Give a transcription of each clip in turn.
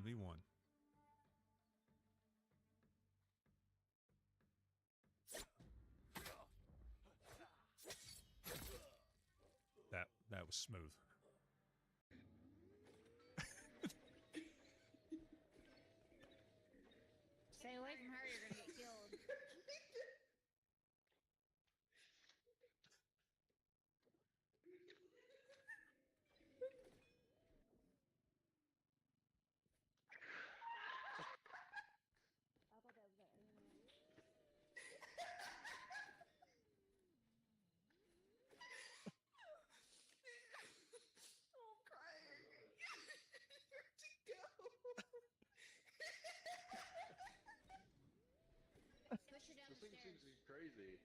1v1. That was smooth. Stay away from her, you're gonna get killed. I thought that was that alien. I'm crying. Where'd you go? Push her down This the thing stairs. seems crazy.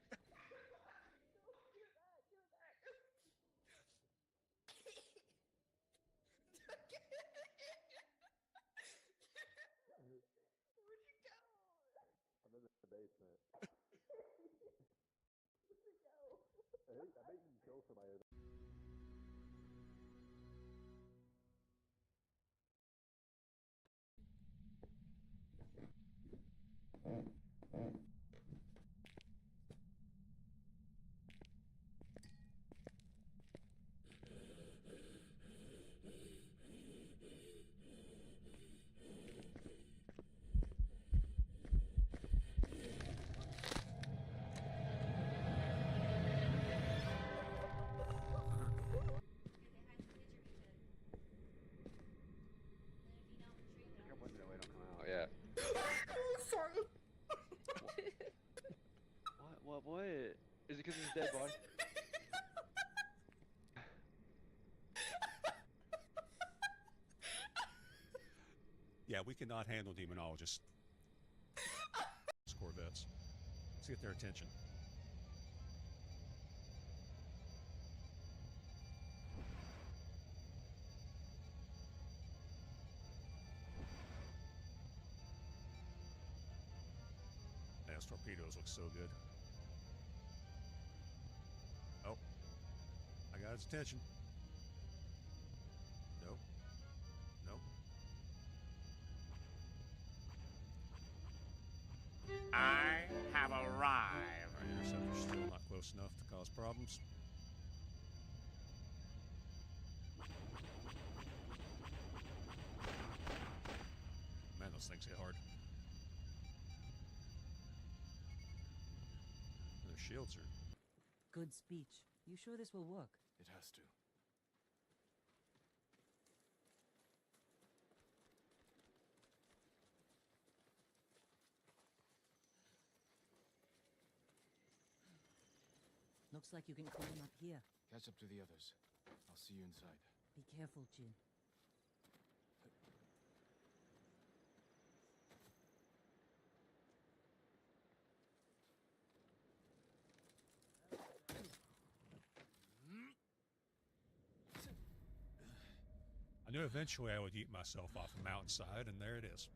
Where'd you go? I'm in the basement. Where'd you go? I think you can kill somebody. Oh yeah. Sorry. What? Is it because he's dead body? Yeah, we cannot handle demonologists. Corvettes. Let's get their attention. Man, those torpedoes look so good. Oh, I got his attention. Nope. Nope. I have arrived. Our interceptor's still not close enough to cause problems. Man, those things hit hard. Their shields are... Good speech. You sure this will work? It has to. Looks like you can climb up here. Catch up to the others. I'll see you inside. Be careful, Jin. I knew eventually I would eat myself off a mountainside, and there it is.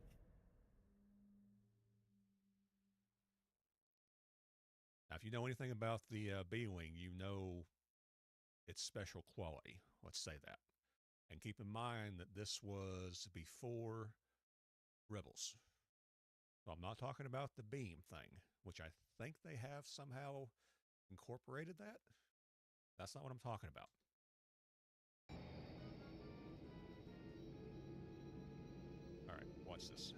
Now, if you know anything about the B-Wing, you know its special quality. Let's say that. And keep in mind that this was before Rebels. So I'm not talking about the beam thing, which I think they have somehow incorporated that. That's not what I'm talking about. All right, watch this.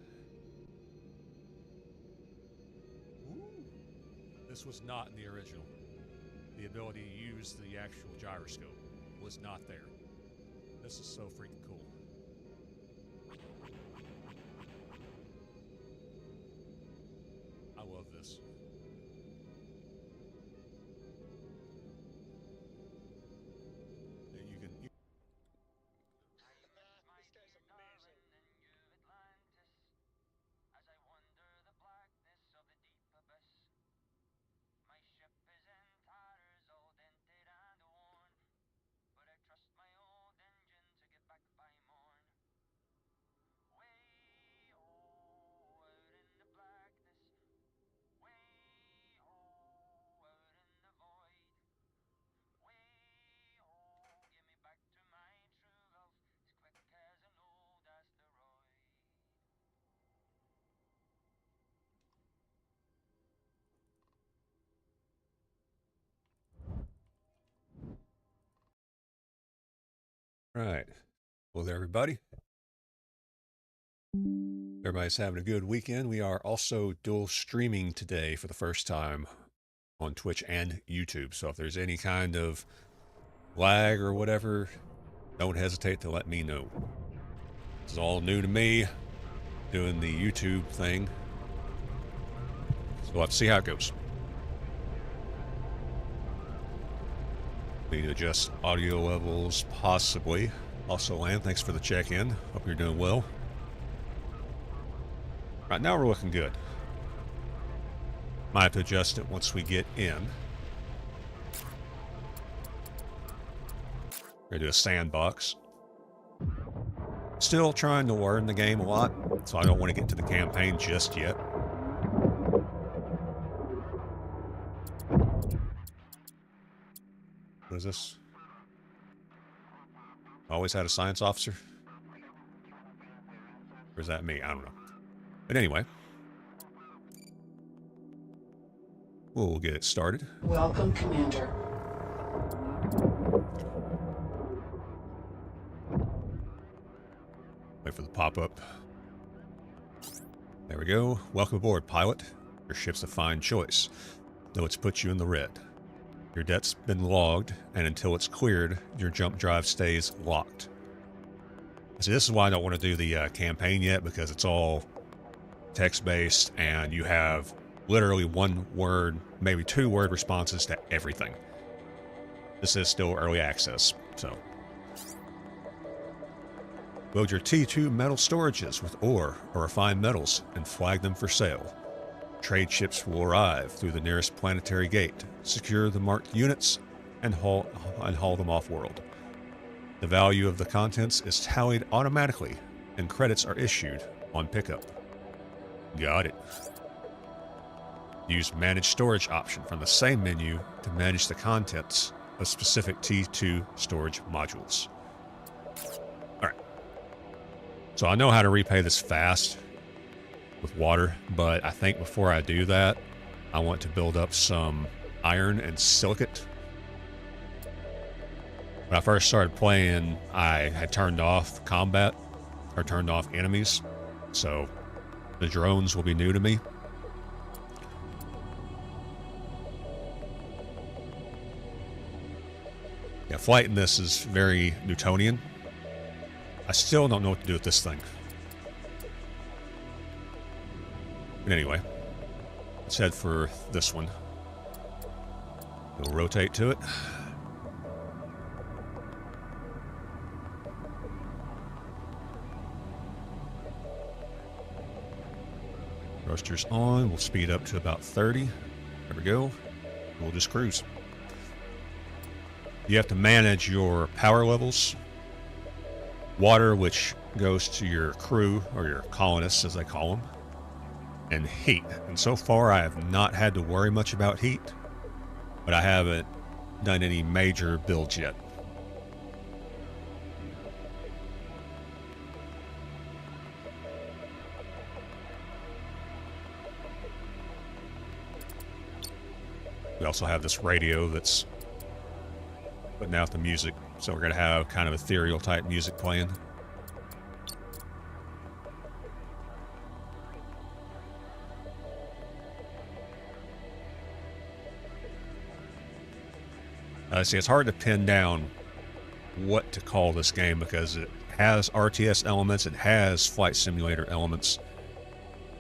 Ooh. This was not in the original. The ability to use the actual gyroscope was not there. This is so freaking cool. I love this. And you can... Right. Well, there, everybody. Everybody's having a good weekend. We are also dual streaming today for the first time on Twitch and YouTube. So if there's any kind of lag or whatever, don't hesitate to let me know. This is all new to me, doing the YouTube thing. So we'll have to see how it goes. Need to adjust audio levels, possibly. Also, Lan, thanks for the check-in. Hope you're doing well. Right now we're looking good. Might have to adjust it once we get in. We're gonna do a sandbox. Still trying to learn the game a lot, so I don't want to get into the campaign just yet. What is this? Always had a science officer? Or is that me? I don't know. But anyway, we'll get it started. Welcome, Commander. Wait for the pop-up. There we go. Welcome aboard, pilot. Your ship's a fine choice, though it's put you in the red. Your debt's been logged, and until it's cleared, your jump drive stays locked. See, this is why I don't want to do the campaign yet, because it's all text-based, and you have literally one word, maybe 2 word responses to everything. This is still early access, so. Load your T2 metal storages with ore or refined metals and flag them for sale. Trade ships will arrive through the nearest planetary gate. Secure the marked units and haul them off-world. The value of the contents is tallied automatically, and credits are issued on pickup. Got it. Use Manage Storage option from the same menu to manage the contents of specific T2 storage modules. Alright. So I know how to repay this fast with water, but I think before I do that, I want to build up some iron and silicate. When I first started playing, I had turned off combat, or turned off enemies, so the drones will be new to me. Yeah, flight in this is very Newtonian. I still don't know what to do with this thing. But anyway, let's head for this one. We'll rotate to it. Thrusters on. We'll speed up to about 30. There we go. We'll just cruise. You have to manage your power levels. Water, which goes to your crew, or your colonists as they call them. And heat. And so far I have not had to worry much about heat, but I haven't done any major builds yet. We also have this radio that's putting out the music, so we're going to have kind of ethereal type music playing. See, it's hard to pin down what to call this game because it has RTS elements, it has flight simulator elements,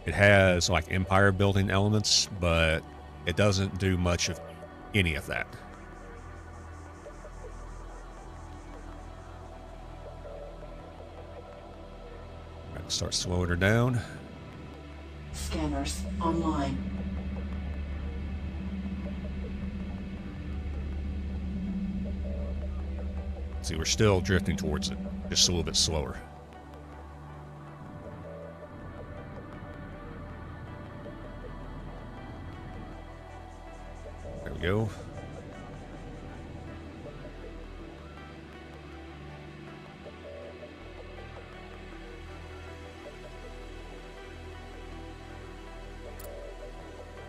it has like empire building elements, but it doesn't do much of any of that. All right, start slowing her down. Scanners online. See, we're still drifting towards it, just a little bit slower. There we go.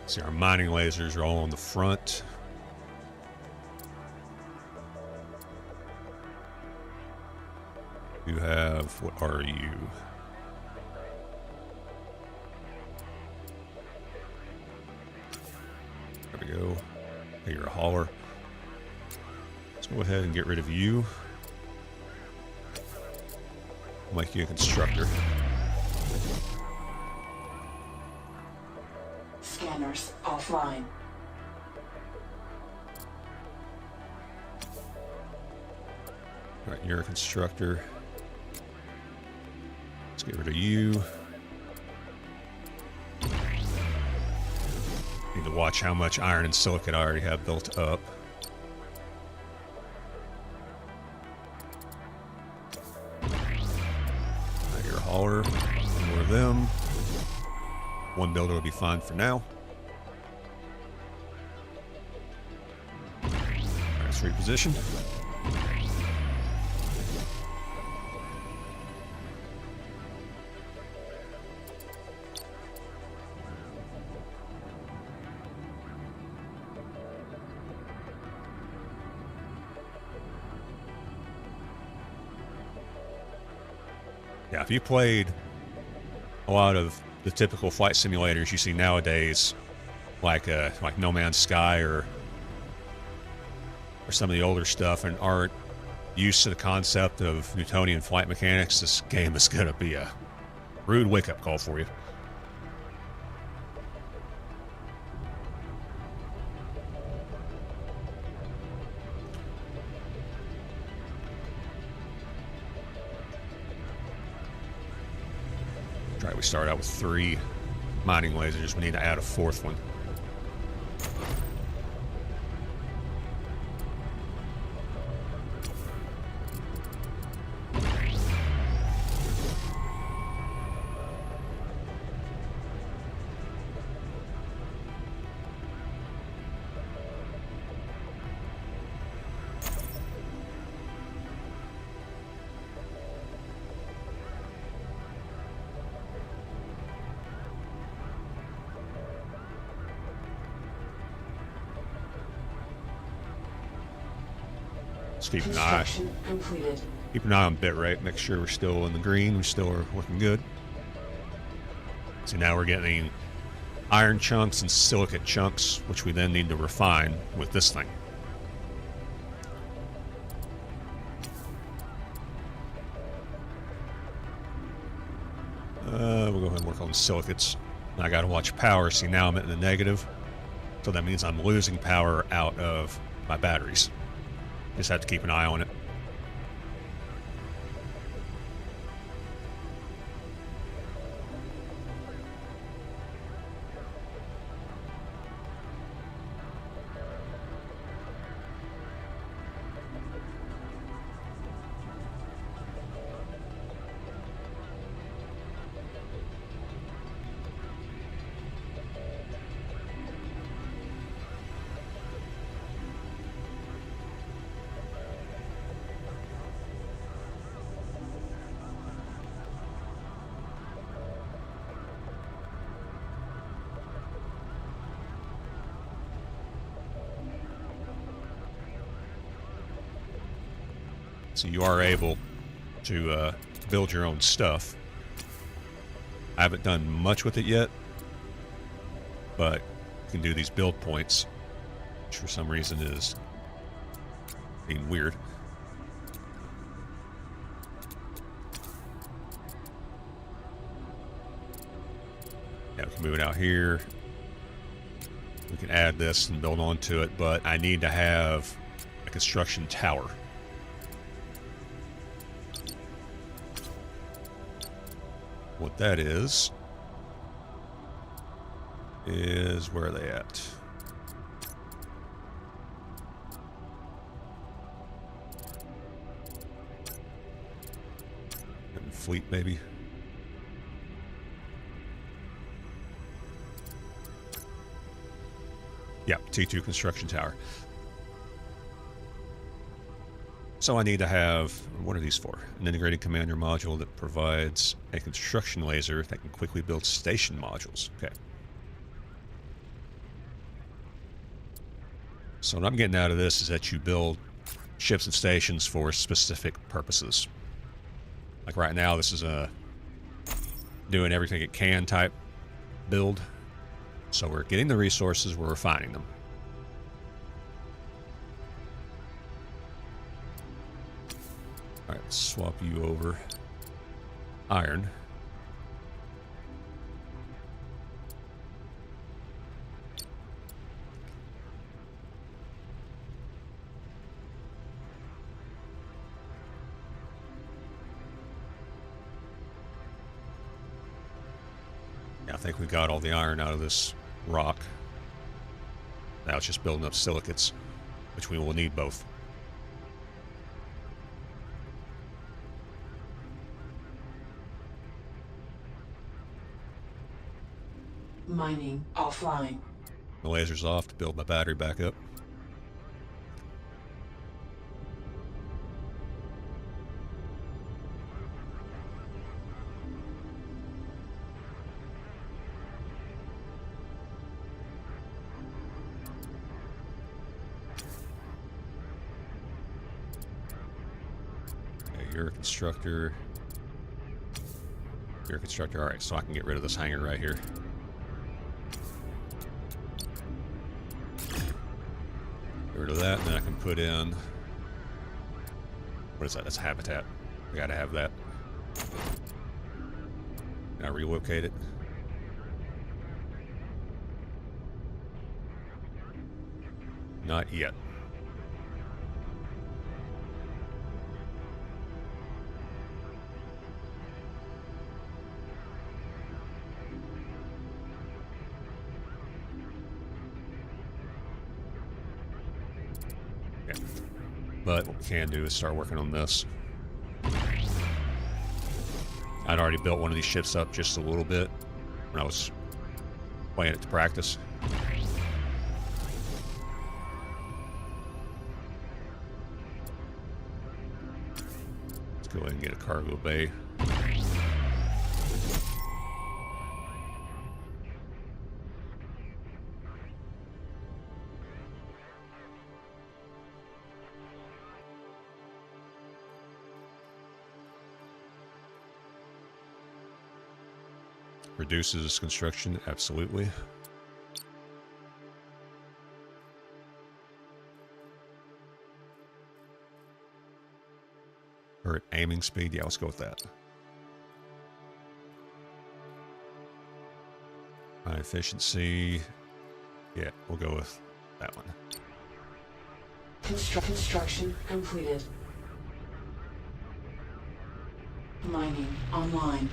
See, our mining lasers are all on the front. You have, what are you? There we go. Hey, you're a hauler. Let's go ahead and get rid of you. I'll make you a constructor. Scanners offline. Alright, you're a constructor. Let's get rid of you. Need to watch how much iron and silicate I already have built up. You're a hauler. More of them. One builder will be fine for now. Alright, let's reposition. Yeah, if you played a lot of the typical flight simulators you see nowadays, like No Man's Sky or some of the older stuff, and aren't used to the concept of Newtonian flight mechanics, this game is going to be a rude wake-up call for you. Right, we start out with 3 mining lasers. We need to add a 4th one. Let's keep an eye. Completed. Keep an eye on bitrate. Make sure we're still in the green. We still are looking good. So now we're getting iron chunks and silicate chunks, which we then need to refine with this thing. We'll go ahead and work on the silicates. I got to watch power. See, now I'm in the negative. So that means I'm losing power out of my batteries. Just have to keep an eye on it. So you are able to build your own stuff. I haven't done much with it yet, but you can do these build points, which for some reason is being weird. Yeah, we can move it out here. We can add this and build onto it, but I need to have a construction tower. What that is where are they at? In fleet, maybe. Yeah, T2 construction tower. So I need to have, what are these for? An integrated commander module that provides a construction laser that can quickly build station modules. Okay. So what I'm getting out of this is that you build ships and stations for specific purposes. Like right now, this is a doing everything it can type build. So we're getting the resources, we're refining them. Alright, let's swap you over. Iron. Yeah, I think we got all the iron out of this rock. Now it's just building up silicates, which we will need both. Mining offline. The laser's off to build my battery back up. Okay, you're a constructor. You're a constructor. Alright, so I can get rid of this hangar right here. Get rid of that, and then I can put in... What is that? That's habitat. We gotta have that. Now relocate it. Not yet. Okay. But what we can do is start working on this. I'd already built one of these ships up just a little bit when I was playing it to practice. Let's go ahead and get a cargo bay. Reduces construction, absolutely. Or at aiming speed, yeah, let's go with that. High efficiency, yeah, we'll go with that one. Construction completed. Mining online.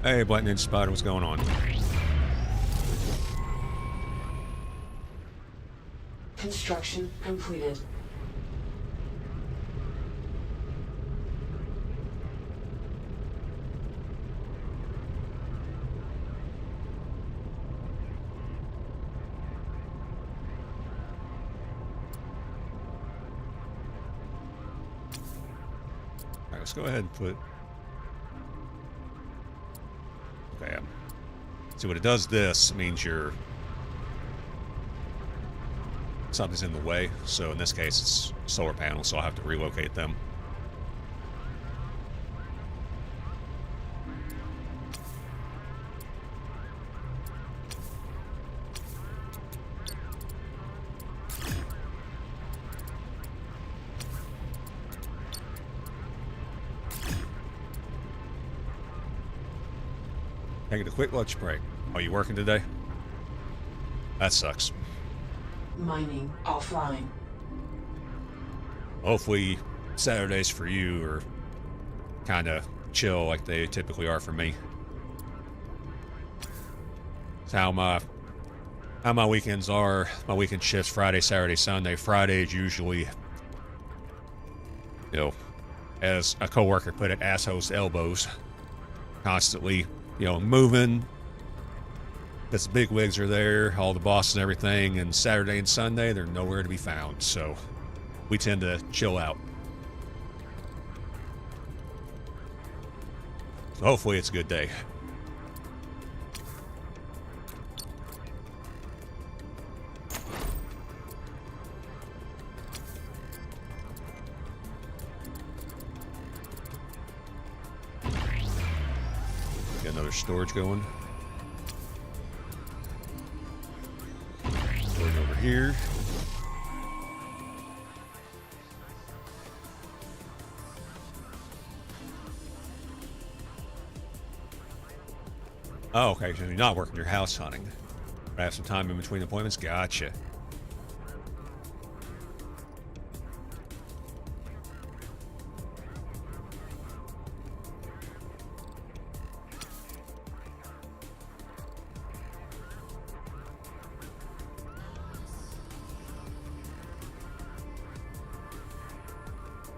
Hey, Black Ninja Spider, what's going on? Construction completed. Alright, let's go ahead and put... Okay, so when it does this, it means something's in the way. So in this case, it's solar panels, so I'll have to relocate them. Taking a quick lunch break. Are you working today? That sucks. Mining offline. Hopefully Saturdays for you are kind of chill like they typically are for me. It's how my weekends are. My weekend shifts Friday, Saturday, Sunday. Friday is usually, as a coworker put it, assholes to elbows, constantly, moving. Because the big wigs are there, all the bosses and everything, and Saturday and Sunday, they're nowhere to be found. So we tend to chill out. So hopefully it's a good day. Got another storage going. Going over here. Oh, okay. So you're not working your house hunting. I have some time in between appointments. Gotcha.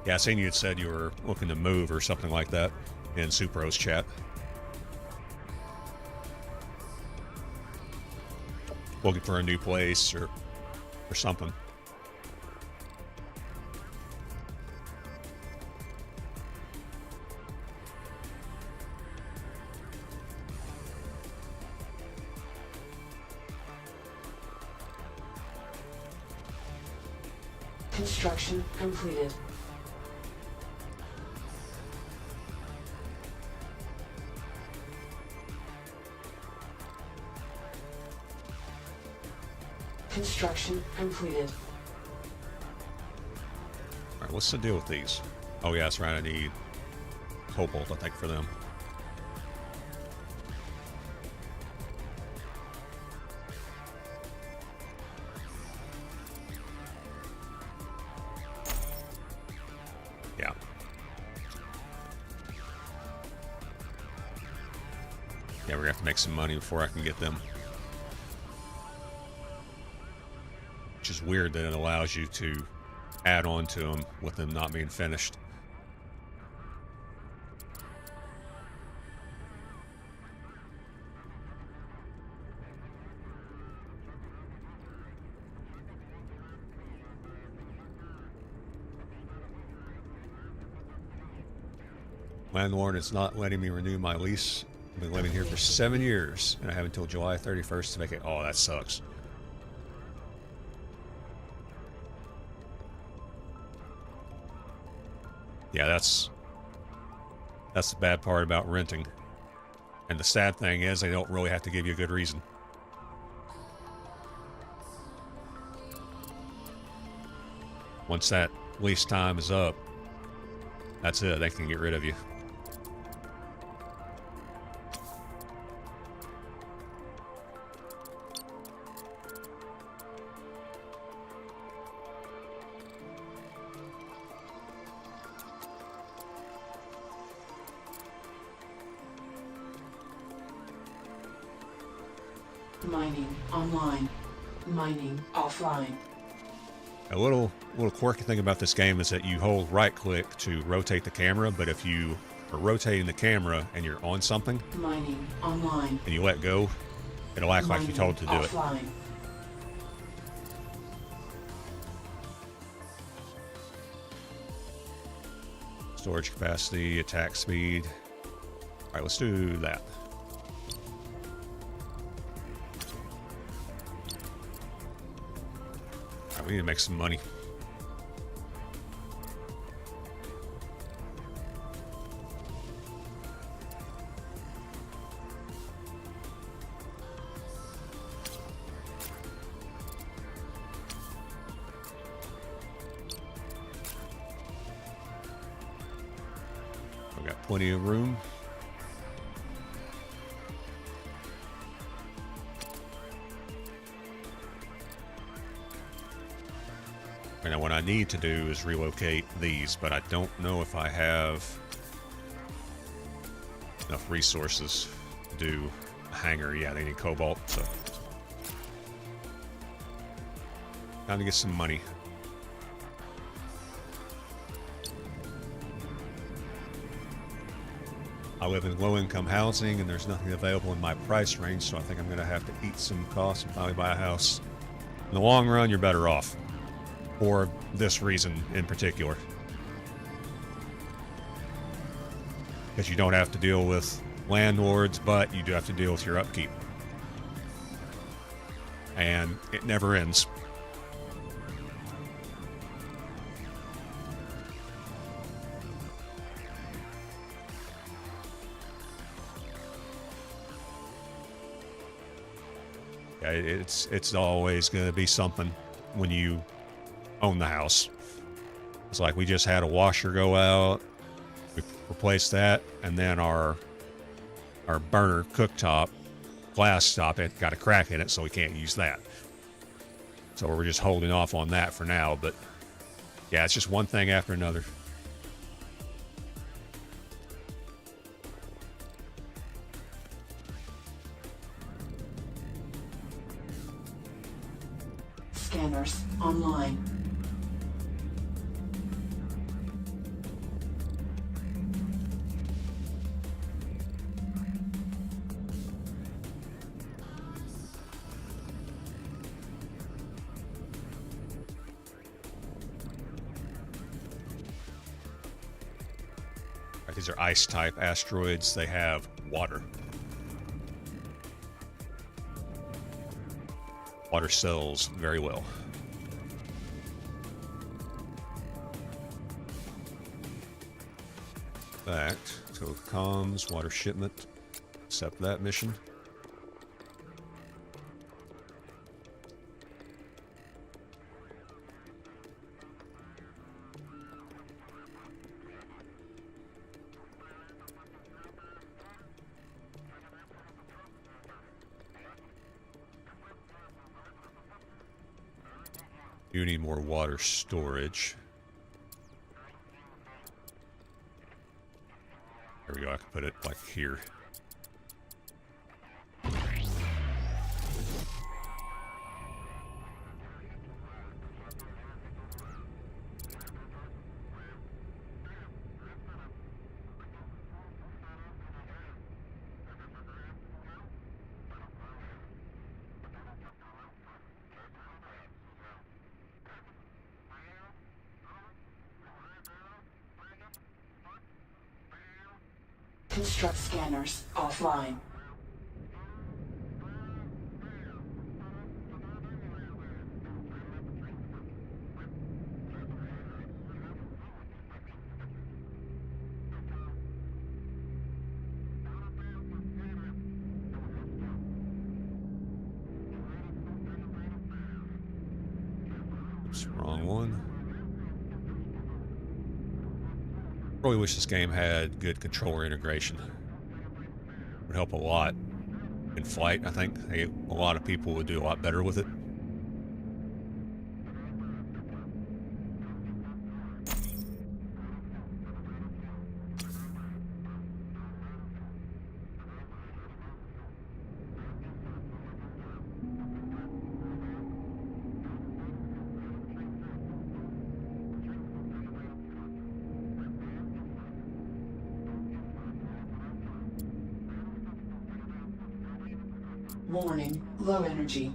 Yeah, I seen you had said you were looking to move or something like that in Supro's chat. Looking for a new place or something. Construction completed. Construction completed. Alright, what's the deal with these? Oh yeah, that's right, I need cobalt, I think, for them. Yeah. Yeah, we're gonna have to make some money before I can get them. Which is weird that it allows you to add on to them with them not being finished. Landlord is not letting me renew my lease. I've been living here for 7 years, and I have until July 31st to make it. Oh, that sucks. Yeah, that's the bad part about renting. And the sad thing is they don't really have to give you a good reason. Once that lease time is up, that's it. They can get rid of you. Mining online. Mining offline. A little quirky thing about this game is that you hold right click to rotate the camera, but if you are rotating the camera and you're on something Mining online. and you let go, it'll act like you told it to do it. Offline. Storage capacity, attack speed. All right, let's do that. All right, we need to make some money. We've got plenty of room. And what I need to do is relocate these, but I don't know if I have enough resources to do a hangar. Yeah, they need cobalt, so time to get some money. I live in low-income housing, and there's nothing available in my price range, so I think I'm going to have to eat some costs and finally buy a house. In the long run, you're better off, for this reason in particular. Because you don't have to deal with landlords, but you do have to deal with your upkeep. And it never ends. Yeah, it's always going to be something when you own the house. It's like we just had a washer go out. We replaced that, and then our burner cooktop glass top, it got a crack in it, so we can't use that. So we're just holding off on that for now. But yeah, it's just one thing after another. Scanners online. Right, these are ice type asteroids. They have water. Water sells very well. Fact, so comms, water shipment, accept that mission. You need more water storage. There we go, I can put it like here. Construct scanners offline. Oops, wrong one. Really wish this game had good controller integration. Would help a lot. In flight, I think a lot of people would do a lot better with it. Warning, low energy.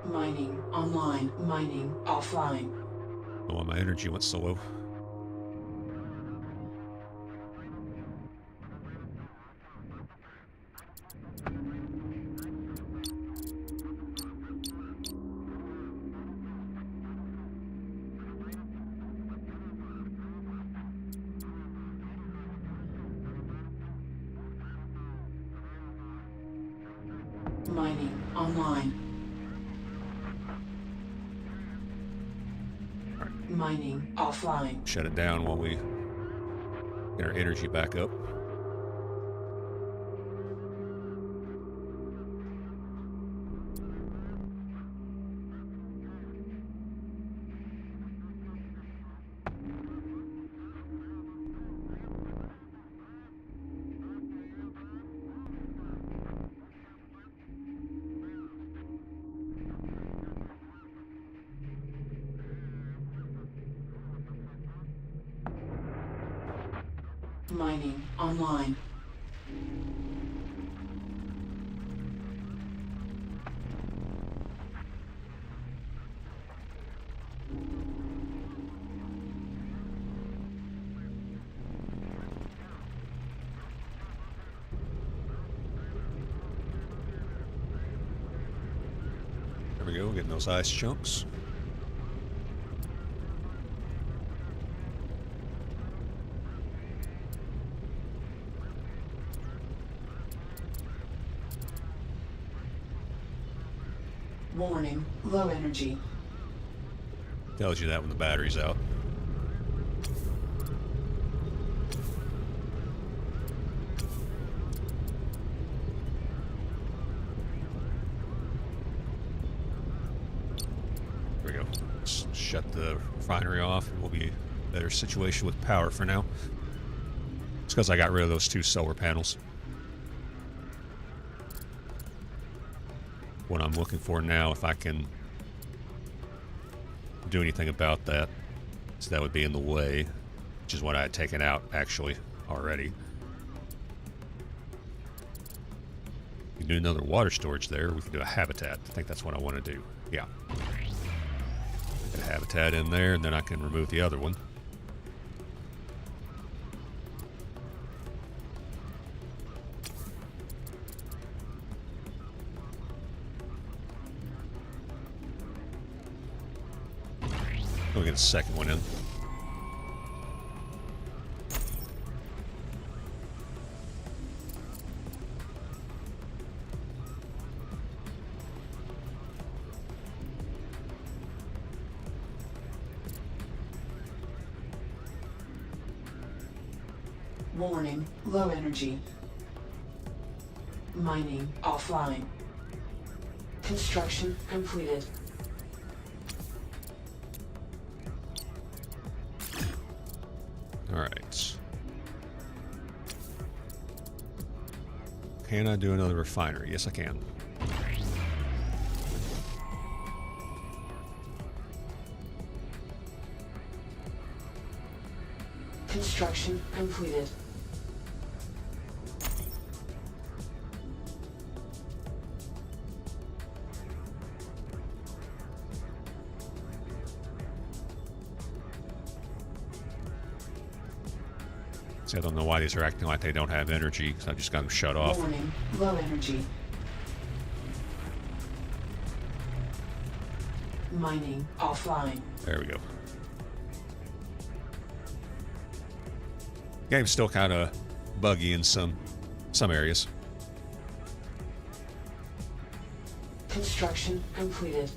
Mining online, mining offline. Oh, my energy went so low. Mining online. Mining offline. Shut it down while we get our energy back up. Mining online. There we go, getting those ice chunks. Warning, low energy. Tells you that when the battery's out. There we go. Let's shut the refinery off. We'll be in a better situation with power for now. It's because I got rid of those 2 solar panels. What I'm looking for now, if I can do anything about that, so that would be in the way, which is what I had taken out actually already. We can do another water storage there. We can do a habitat. I think that's what I want to do. Yeah. Get a habitat in there, and then I can remove the other one. We'll get a second one in. Warning, low energy. Mining offline. Construction completed. All right. Can I do another refinery? Yes, I can. Construction completed. See, I don't know why these are acting like they don't have energy, because I just got them shut off. Warning, low energy. Mining offline. There we go. Game's still kind of buggy in some areas. Construction completed.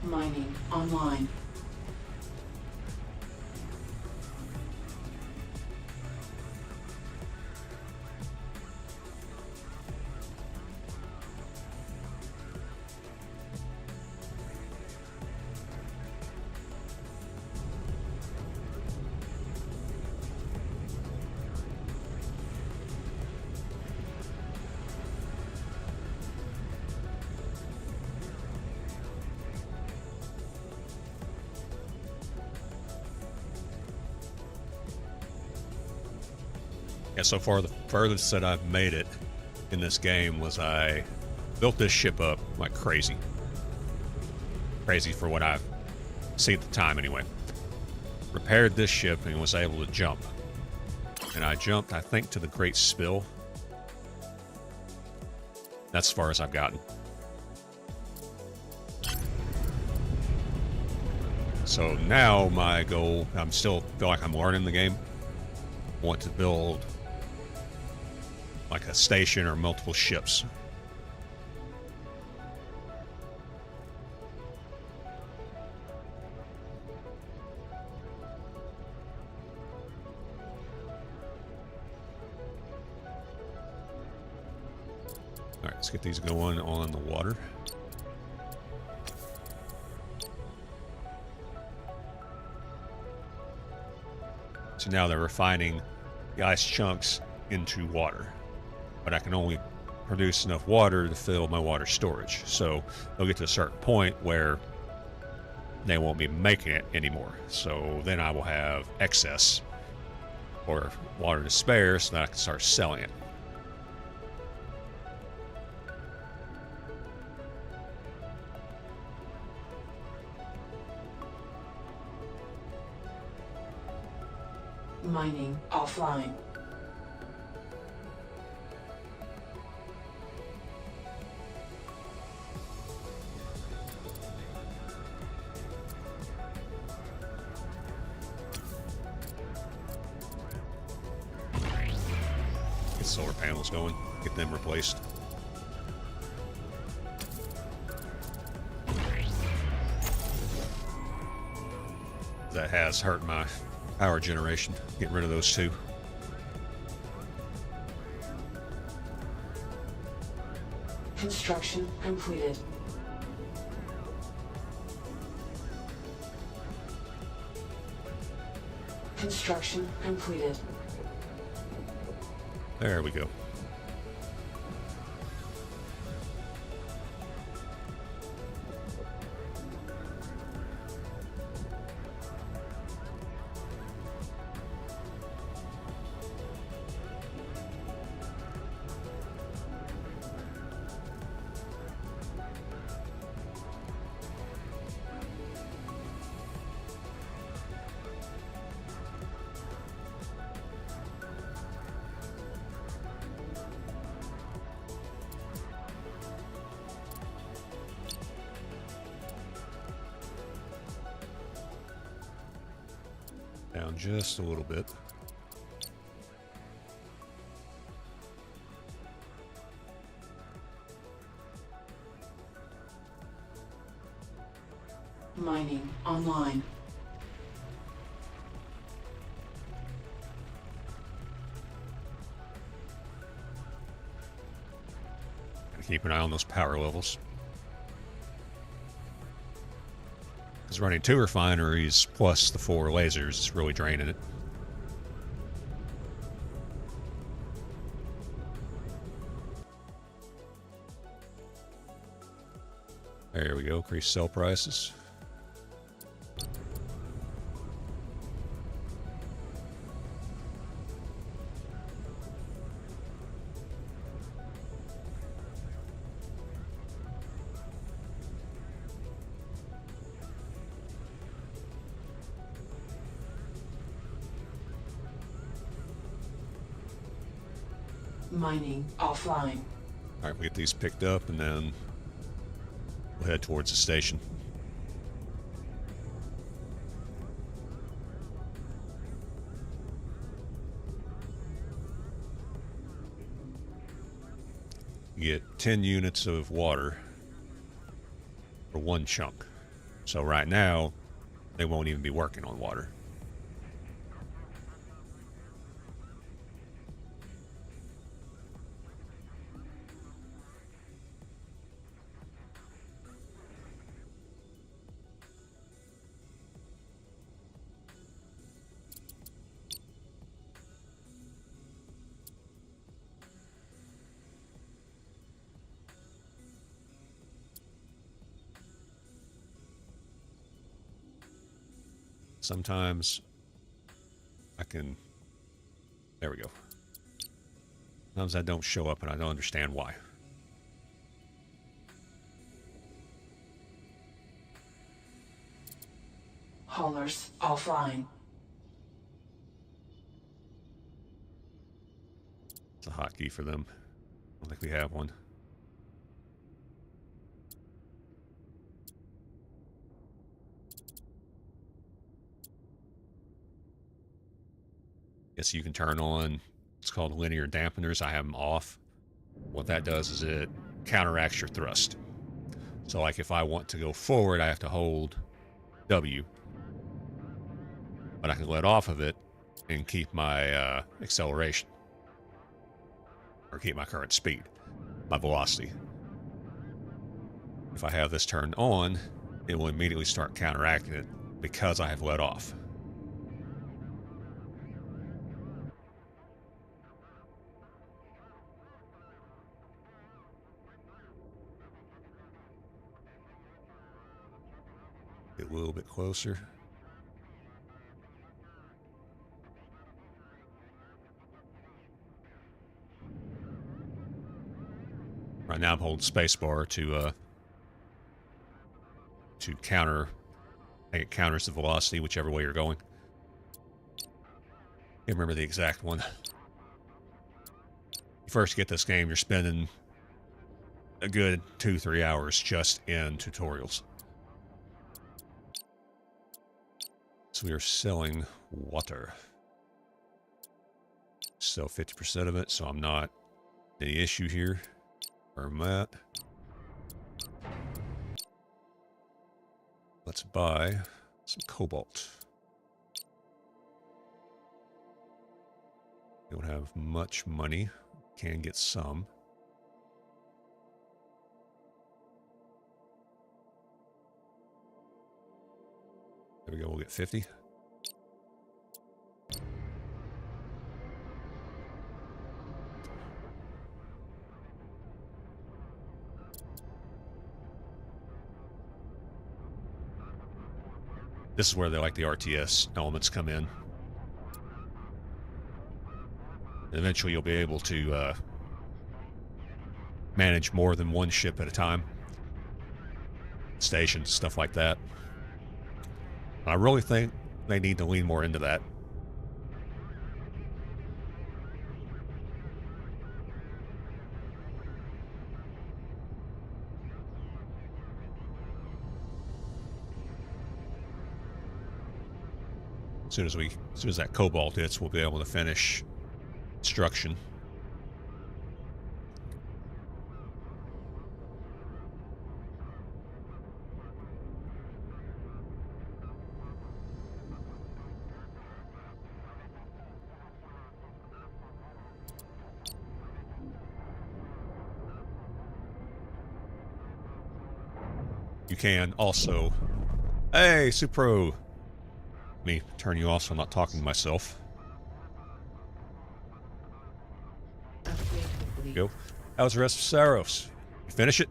Mining online. Yeah, so far the furthest that I've made it in this game was I built this ship up like crazy. Crazy for what I've seen at the time anyway. Repaired this ship and was able to jump. And I jumped, I think, to the Great Spill. That's as far as I've gotten. So now my goal, I'm still feel like I'm learning the game. I want to build like a station or multiple ships. All right, let's get these going on the water. So now they're refining the ice chunks into water. But I can only produce enough water to fill my water storage. So they'll get to a certain point where they won't be making it anymore. So then I will have excess or water to spare so that I can start selling it. Mining offline. Get solar panels going, get them replaced. That has hurt my power generation, getting rid of those two. Construction completed. Construction completed. There we go. Down just a little bit. Mining online. Gotta keep an eye on those power levels. Because running 2 refineries plus the 4 lasers is really draining it. There we go, increase sell prices. Mining offline. All right, we get these picked up and then we'll head towards the station. You get 10 units of water for 1 chunk. So right now, they won't even be working on water. Sometimes I can, there we go. Sometimes I don't show up and I don't understand why. Haulers offline. It's a hotkey for them. I don't think we have one. Yes, you can turn on, it's called linear dampeners. I have them off. What that does is it counteracts your thrust. So like if I want to go forward, I have to hold W. But I can let off of it and keep my acceleration. Or keep my current speed, my velocity. If I have this turned on, it will immediately start counteracting it because I have let off. Get a little bit closer. Right now I'm holding spacebar to counter. I think it counters the velocity whichever way you're going. Can't remember the exact one. You first get this game, you're spending a good 2-3 hours just in tutorials. So we are selling water. Sell 50% of it, so I'm not any issue here. Confirm that. Let's buy some cobalt. Don't have much money. Can get some. There we go, we'll get 50. This is where the RTS elements come in. And eventually you'll be able to manage more than one ship at a time. Stations, stuff like that. I really think they need to lean more into that. As soon as that cobalt hits, we'll be able to finish construction. You can also... Hey, Supro! Let me turn you off so I'm not talking to myself. There you go. How's the rest of Saros? You finish it?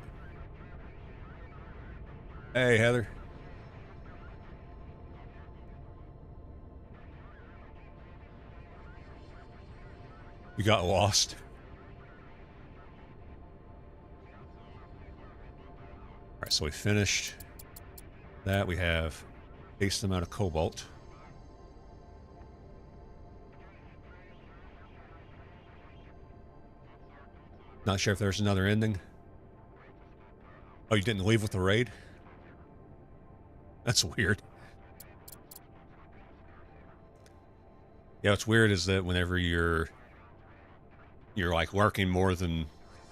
Hey, Heather. You got lost. Alright, so we finished that. We have a decent amount of cobalt. Not sure if there's another ending. Oh, you didn't leave with the raid? That's weird. Yeah, what's weird is that whenever you're like lurking more than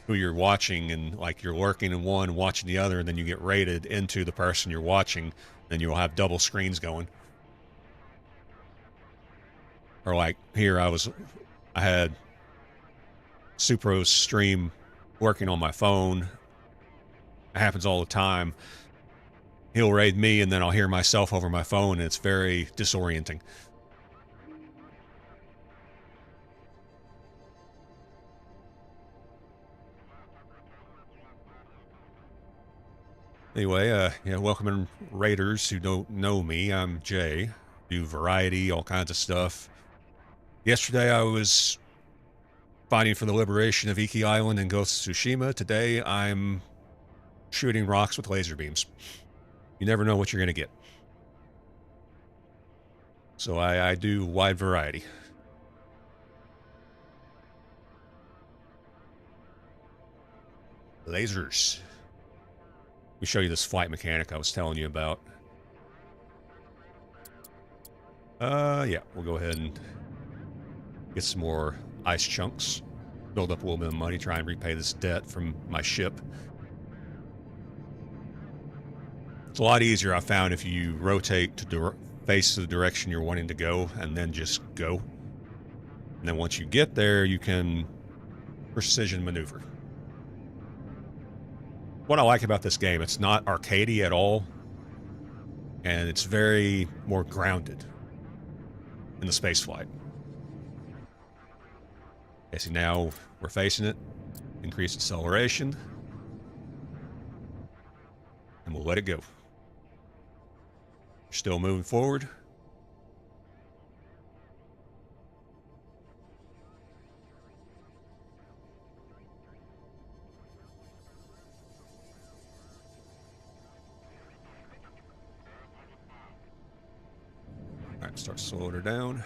who you're watching, and like you're lurking in one, watching the other, and then you get raided into the person you're watching, then you'll have double screens going. Or like here, I had Supro's stream working on my phone. It happens all the time. He'll raid me and then I'll hear myself over my phone, and it's very disorienting. Anyway, yeah, welcome in raiders who don't know me. I'm Jay. Do variety, all kinds of stuff. Yesterday I was fighting for the liberation of Iki Island and Ghost of Tsushima. Today I'm shooting rocks with laser beams. You never know what you're going to get. So I do wide variety. Lasers. Let me show you this flight mechanic I was telling you about. Yeah, we'll go ahead and get some more ice chunks. Build up a little bit of money, try and repay this debt from my ship. It's a lot easier, I found, if you rotate to face the direction you're wanting to go and then just go. And then once you get there, you can precision maneuver. What I like about this game, it's not arcadey at all, and it's very more grounded in the spaceflight. Okay, see, now we're facing it. Increase acceleration. And we'll let it go. Still moving forward. All right, start slowing her down.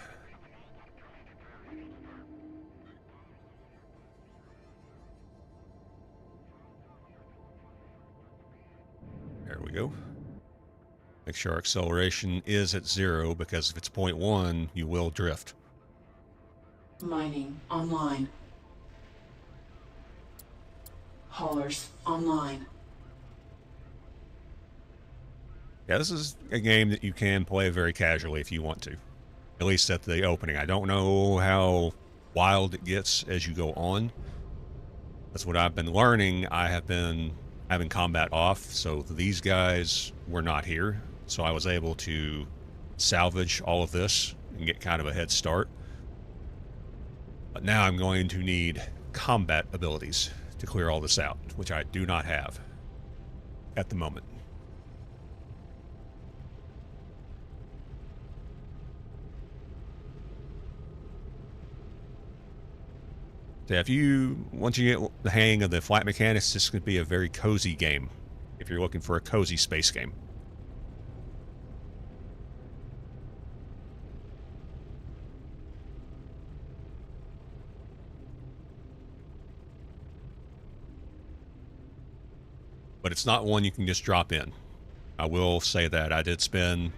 There we go. Make sure our acceleration is at 0, because if it's 0.1, you will drift. Mining online. Haulers online. Yeah, this is a game that you can play very casually if you want to. At least at the opening. I don't know how wild it gets as you go on. That's what I've been learning. I have been having combat off, so these guys were not here. So I was able to salvage all of this and get kind of a head start. But now I'm going to need combat abilities to clear all this out, which I do not have at the moment. So if you, once you get the hang of the flight mechanics, this could be a very cozy game if you're looking for a cozy space game. But it's not one you can just drop in. I will say that. I did spend,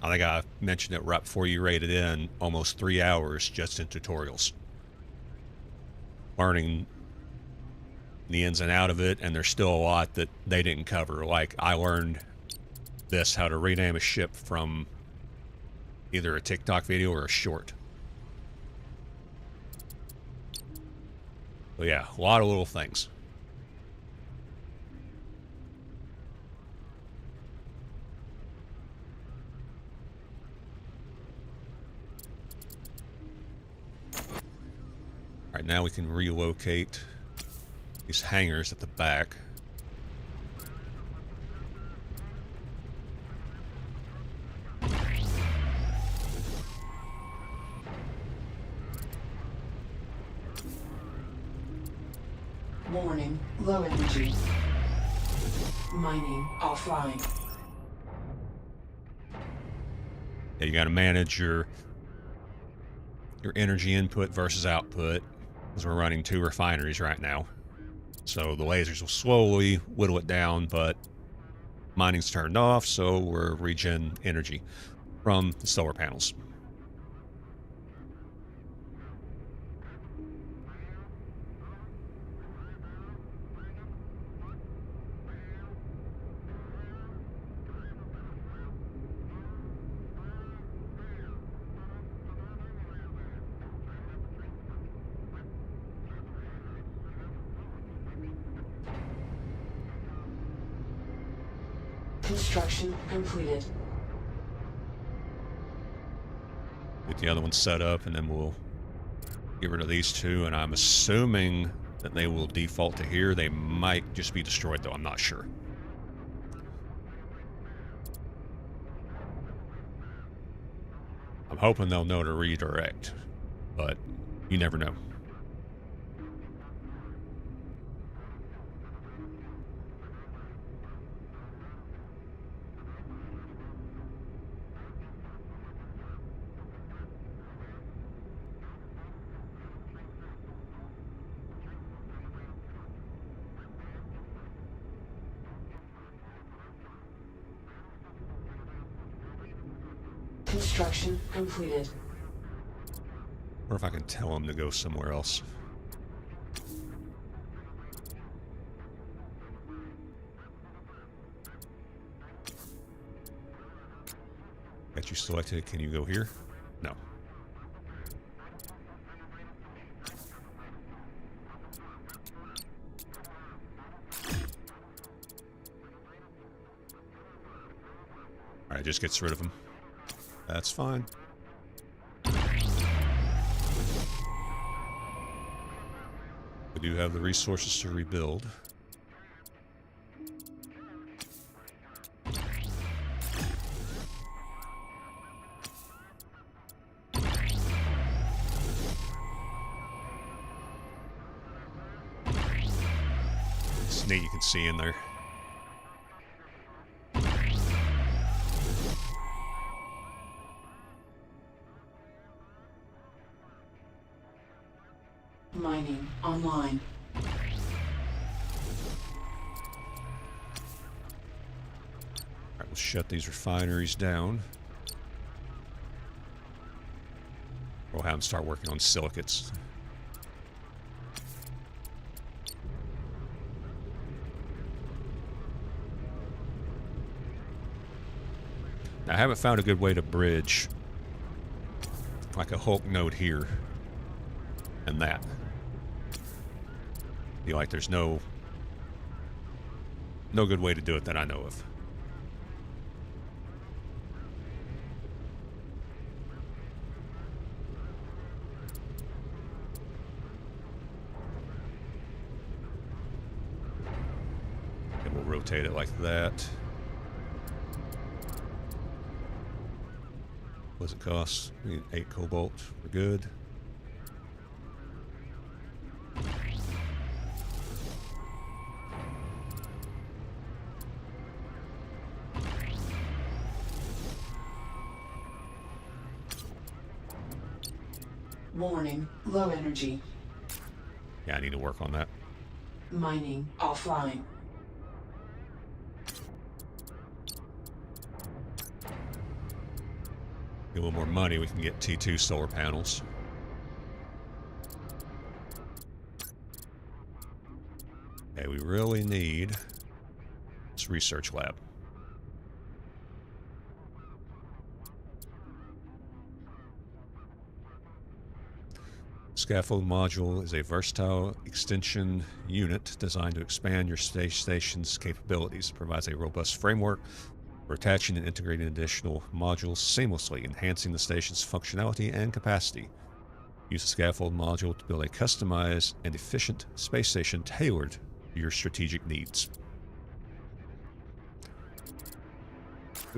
I think I mentioned it right before you rated in, almost 3 hours just in tutorials. Learning the ins and out of it, and there's still a lot that they didn't cover. Like, I learned this, how to rename a ship, from either a TikTok video or a short. So yeah, a lot of little things. All right, now we can relocate these hangars at the back. Warning, low energy. Mining offline. Yeah, you got to manage your energy input versus output, because we're running 2 refineries right now. So the lasers will slowly whittle it down, but mining's turned off, so we're regen energy from the solar panels. Construction completed. Get the other one set up, and then we'll get rid of these 2, and I'm assuming that they will default to here. They might just be destroyed, though. I'm not sure. I'm hoping they'll know to redirect, but you never know. Construction completed. Or if I can tell them to go somewhere else. Got you selected. Can you go here? No. Alright, just gets rid of them. That's fine. We do have the resources to rebuild. neat you can see in there. Mining online. Alright, we'll shut these refineries down. We'll have them start working on silicates. Now, I haven't found a good way to bridge like a Hulk node here and that. Feel like there's no good way to do it that I know of. And we'll rotate it like that. What's it cost? We need 8 cobalt. We're good. Warning, low energy. Yeah, I need to work on that. Mining offline. Get a little more money, we can get T2 solar panels. Okay, we really need this research lab. Scaffold module is a versatile extension unit designed to expand your space station's capabilities. It provides a robust framework for attaching and integrating additional modules seamlessly, enhancing the station's functionality and capacity. Use the scaffold module to build a customized and efficient space station tailored to your strategic needs.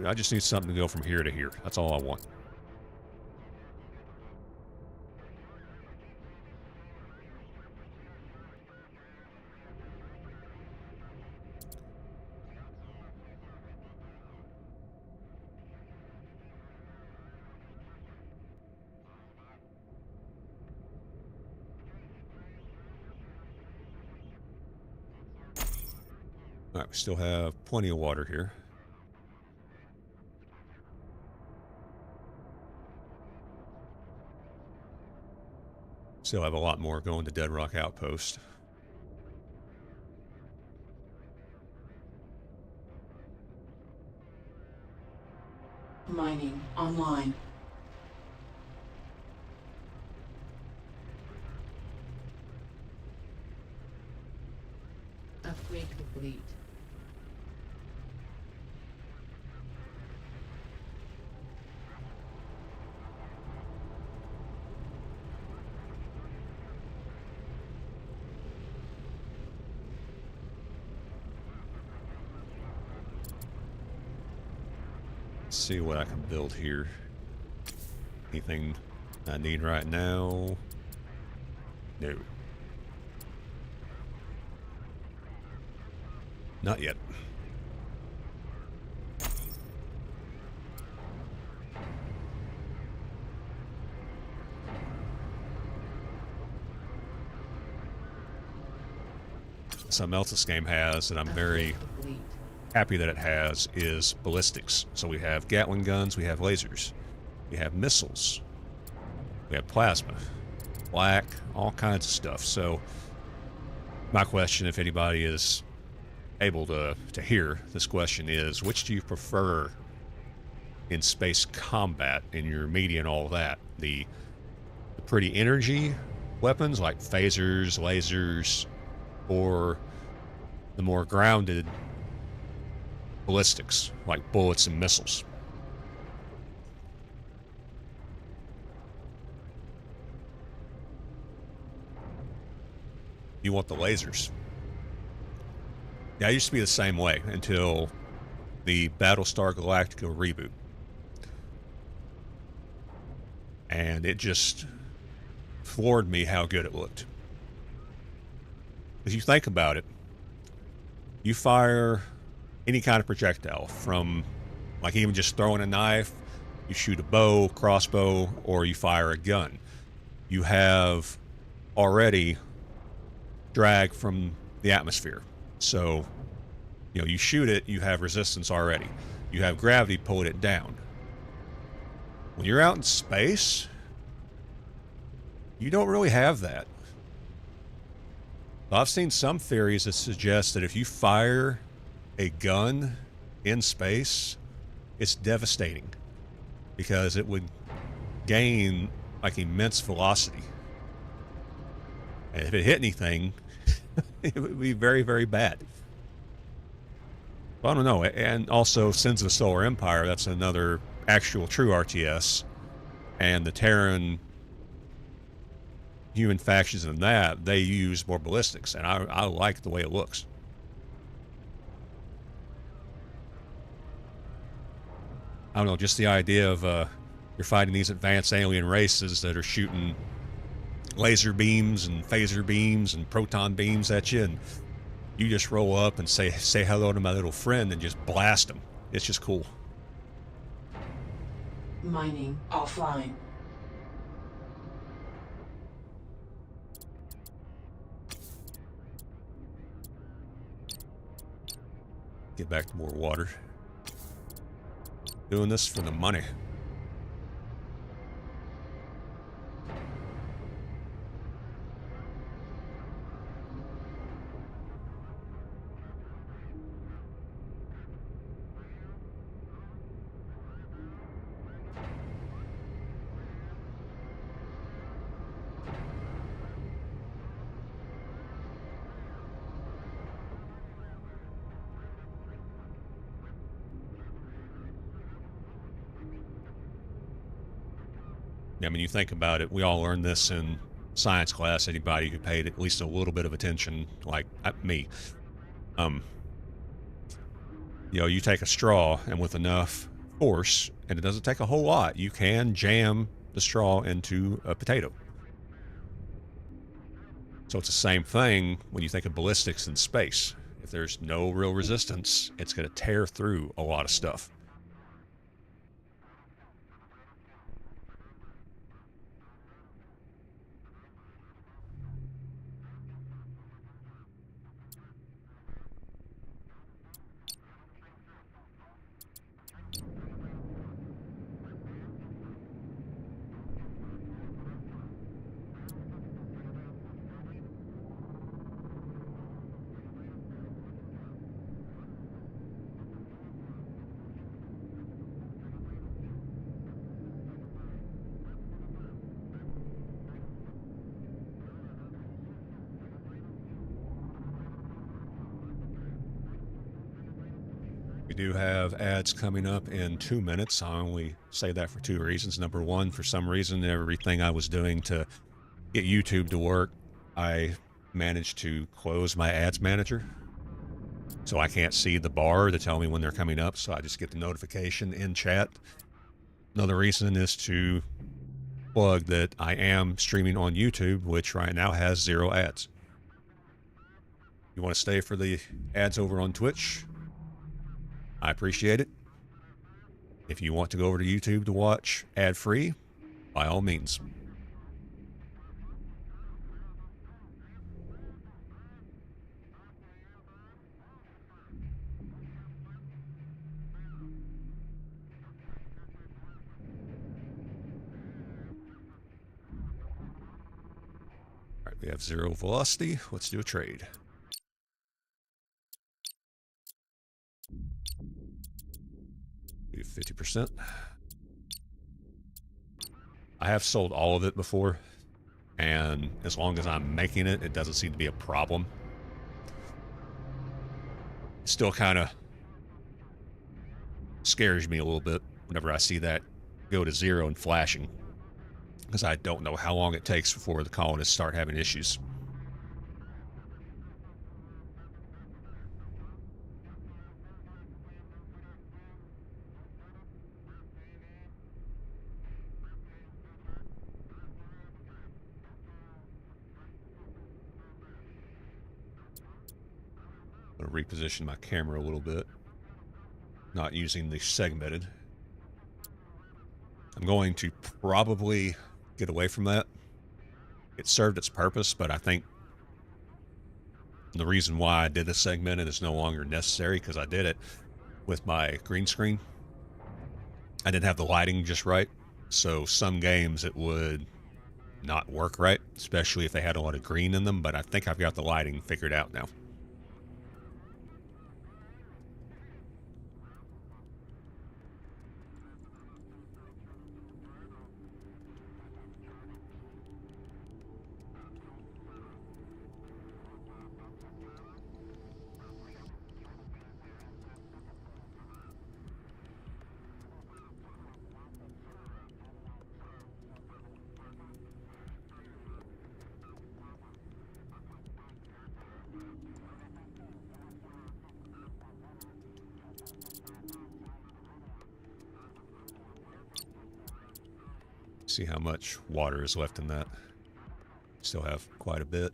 I just need something to go from here to here. That's all I want. All right, we still have plenty of water here. Still have a lot more going to Dead Rock Outpost. Mining online. Upgrade complete. Let's see what I can build here. Anything I need right now? No. Not yet. Something else this game has that I'm very happy that it has is ballistics. So we have Gatling guns, we have lasers, we have missiles, we have plasma, black, all kinds of stuff. So my question, if anybody is able to hear this question, is which do you prefer in space combat, in your media and all that? The pretty energy weapons like phasers, lasers, or the more grounded ballistics like bullets and missiles? You want the lasers. Yeah, I used to be the same way until the Battlestar Galactica reboot. And it just floored me how good it looked. If you think about it, You fire any kind of projectile, from like even just throwing a knife, you shoot a bow, crossbow, or you fire a gun. You have already drag from the atmosphere. So, you shoot it, you have resistance already. You have gravity pulling it down. When you're out in space, you don't really have that. I've seen some theories that suggest that if you fire a gun in space, it's devastating because it would gain like immense velocity. And if it hit anything, it would be very, very bad. Well, I don't know. And also, Sins of the Solar Empire, that's another actual true RTS. And the Terran human factions in that, they use more ballistics. And I like the way it looks. I don't know, just the idea of you're fighting these advanced alien races that are shooting laser beams and phaser beams and proton beams at you, and you just roll up and say hello to my little friend and just blast them. It's just cool. Mining offline. Get back to more water. Doing this for the money. I mean, you think about it, we all learned this in science class, anybody who paid at least a little bit of attention, like me. You take a straw, and with enough force, and it doesn't take a whole lot, you can jam the straw into a potato. So it's the same thing when you think of ballistics in space. If there's no real resistance, it's going to tear through a lot of stuff. We do have ads coming up in 2 minutes. I only say that for two reasons. Number one, for some reason, everything I was doing to get YouTube to work, I managed to close my ads manager. So I can't see the bar to tell me when they're coming up, so I just get the notification in chat. Another reason is to plug that I am streaming on YouTube, which right now has 0 ads. You want to stay for the ads over on Twitch? I appreciate it. If you want to go over to YouTube to watch ad-free, by all means. All right, we have 0 velocity. Let's do a trade. Do 50%. I have sold all of it before, and as long as I'm making it, it doesn't seem to be a problem. It still kind of scares me a little bit whenever I see that go to 0 and flashing, because I don't know how long it takes before the colonists start having issues. I'm going to reposition my camera a little bit. Not using the segmented. I'm going to probably get away from that. It served its purpose, but I think the reason why I did the segmented is no longer necessary because I did it with my green screen. I didn't have the lighting just right, so some games it would not work right, especially if they had a lot of green in them, but I think I've got the lighting figured out now. See how much water is left in that. Still have quite a bit.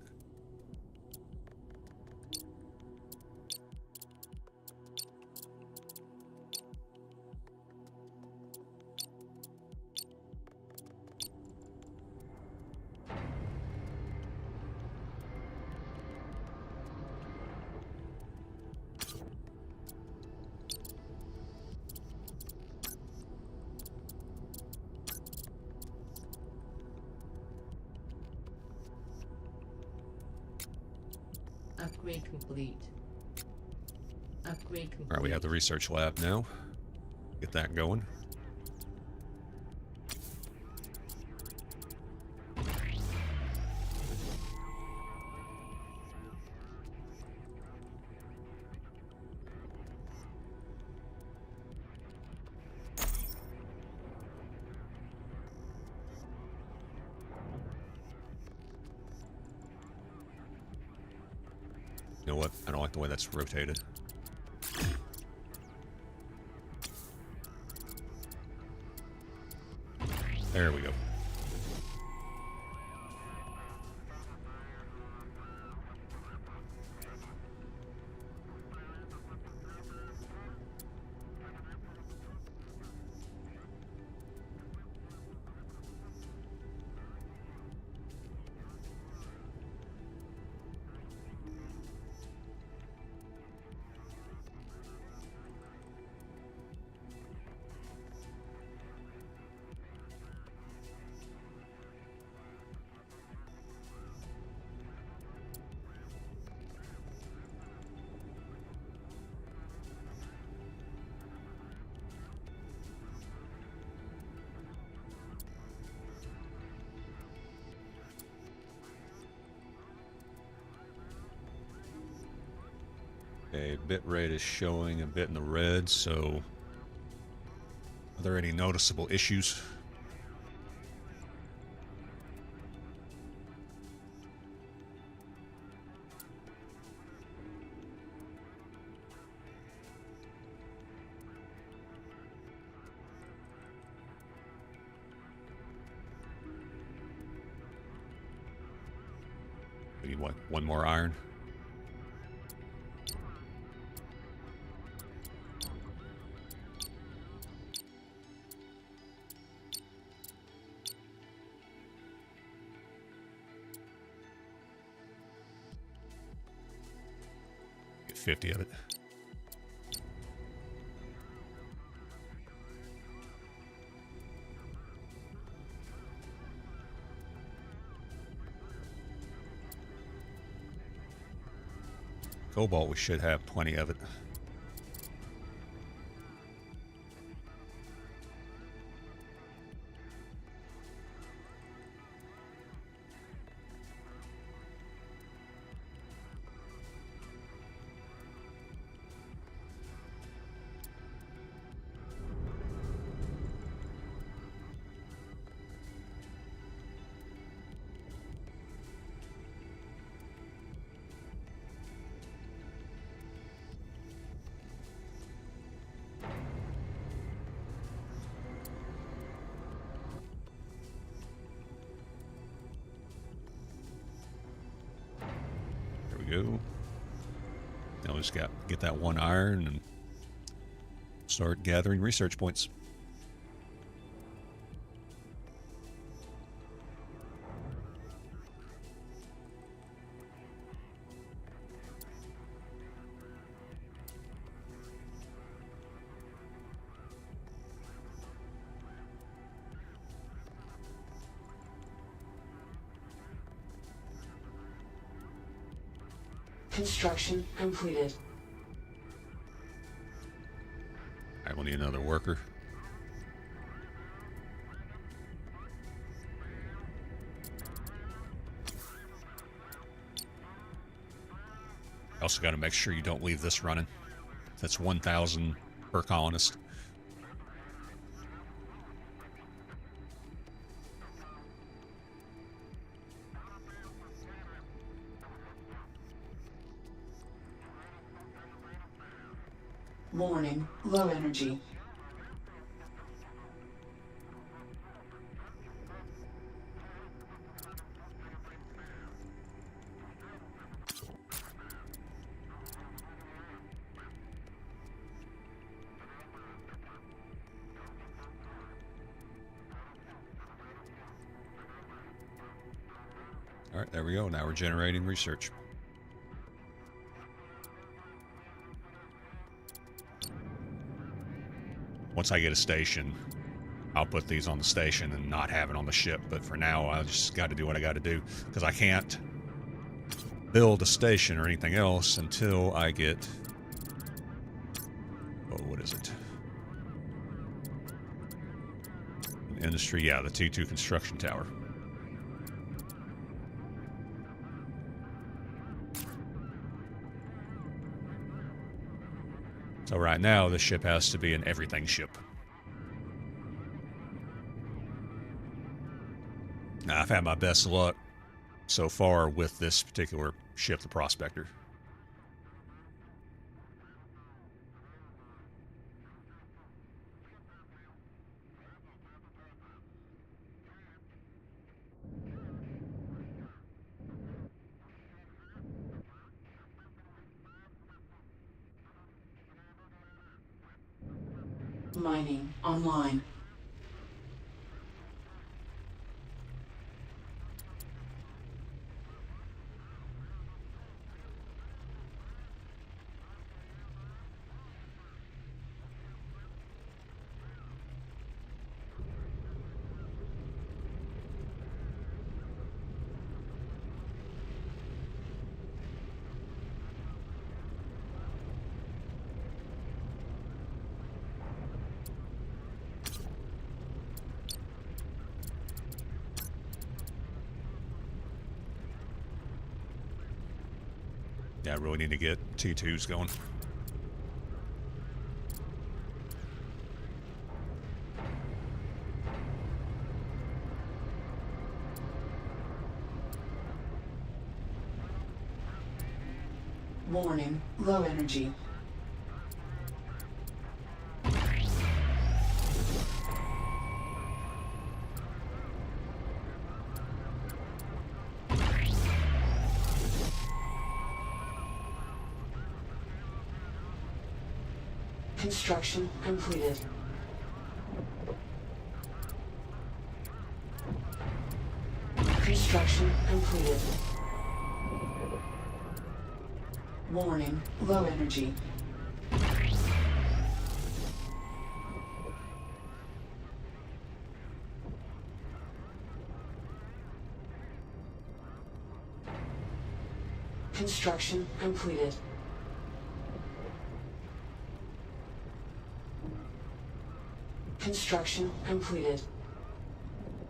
Upgrade complete. Upgrade complete. All right, we have the research lab now. Get that going. You know what? I don't like the way that's rotated. There we go. Okay, bit rate is showing a bit in the red, so are there any noticeable issues? We need one more iron. Get 50 of it. Cobalt, we should have plenty of it. Go. Now we just got get that one iron and start gathering research points. Construction completed. I will need another worker. Also got to make sure you don't leave this running. That's 1,000 per colonist. Warning, low energy. All right, there we go. Now we're generating research. Once I get a station, I'll put these on the station and not have it on the ship. But for now, I just got to do what I got to do because I can't build a station or anything else until I get, oh, what is it? An industry, yeah, the T2 construction tower. So right now, this ship has to be an everything ship. Now, I've had my best luck so far with this particular ship, the Prospector. Mining online. Yeah, I really need to get T2s going. Warning, low energy. Construction completed. Construction completed. Warning, low energy. Construction completed. Construction completed.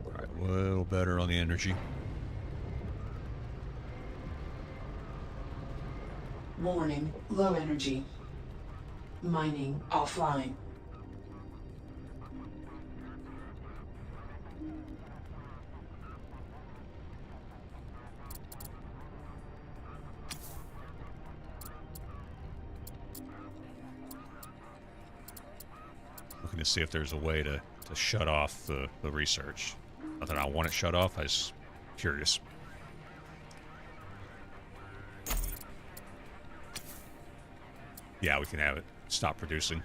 All right, a little better on the energy. Warning, low energy. Mining offline. Looking to see if there's a way to shut off the research. Not that I want it shut off, I was curious. Yeah, we can have it stop producing.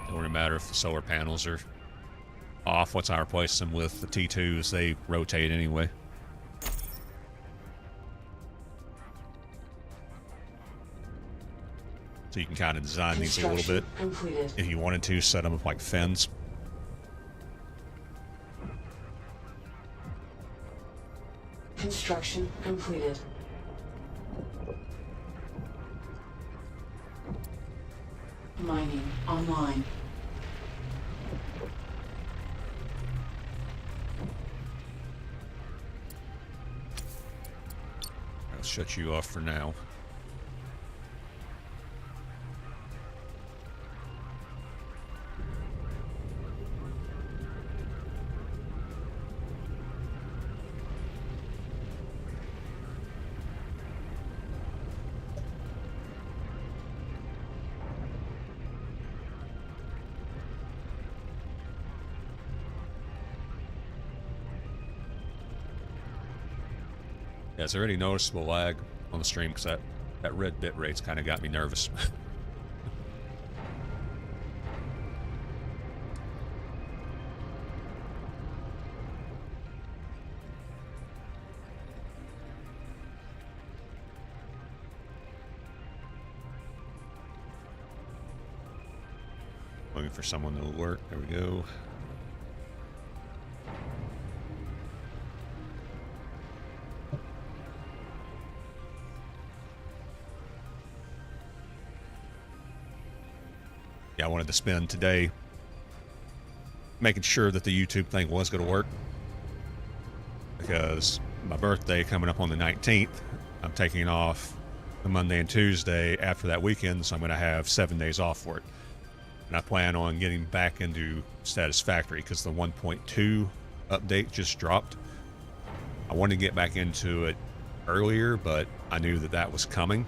Don't really matter if the solar panels are off. Once I replace them with the T2s, they rotate anyway. So you can kind of design these a little bit. Completed. If you wanted to, set them up like fins. Construction completed. Mining online. I'll shut you off for now. Yeah, is there any noticeable lag on the stream? Because that red bit rate's kind of got me nervous. Looking for someone to work. There we go. Yeah, I wanted to spend today making sure that the YouTube thing was going to work, because my birthday coming up on the 19th, I'm taking off the Monday and Tuesday after that weekend, so I'm going to have 7 days off for it. And I plan on getting back into Satisfactory because the 1.2 update just dropped. I wanted to get back into it earlier, but I knew that that was coming,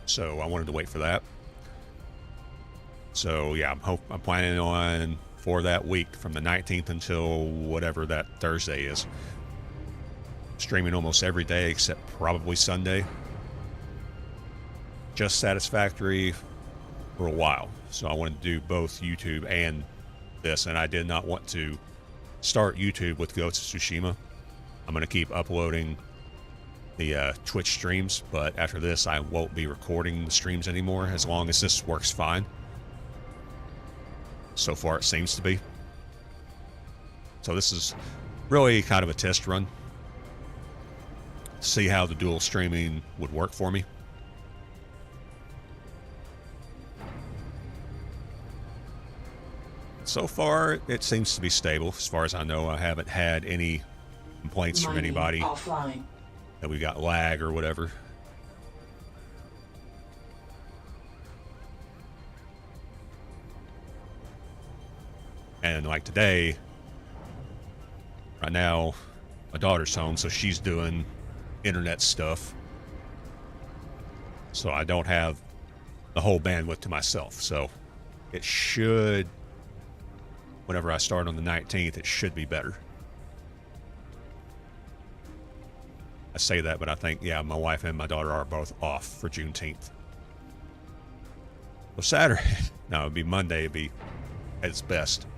so I wanted to wait for that. So yeah, I'm planning on for that week from the 19th until whatever that Thursday is, streaming almost every day except probably Sunday. Just Satisfactory for a while. So I wanted to do both YouTube and this, and I did not want to start YouTube with Ghost of Tsushima. I'm going to keep uploading the Twitch streams, but after this I won't be recording the streams anymore as long as this works fine. So far it seems to be. So this is really kind of a test run. See how the dual streaming would work for me. So far it seems to be stable. As far as I know, I haven't had any complaints from anybody offline. that we got lag or whatever. And like today, right now, my daughter's home, so she's doing internet stuff. So I don't have the whole bandwidth to myself. So it should, whenever I start on the 19th, it should be better. I say that, but I think, yeah, my wife and my daughter are both off for Juneteenth. Well, Saturday, no, it'd be Monday, it'd be at its best.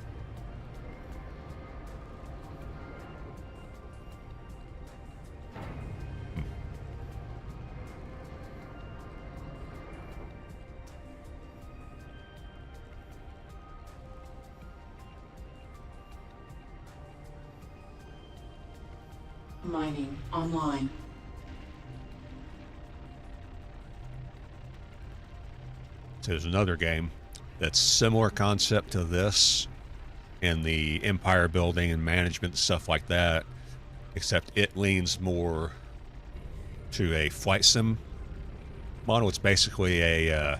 Mining online. there's another game that's similar concept to this in the empire building and management and stuff like that, except it leans more to a flight sim model. It's basically a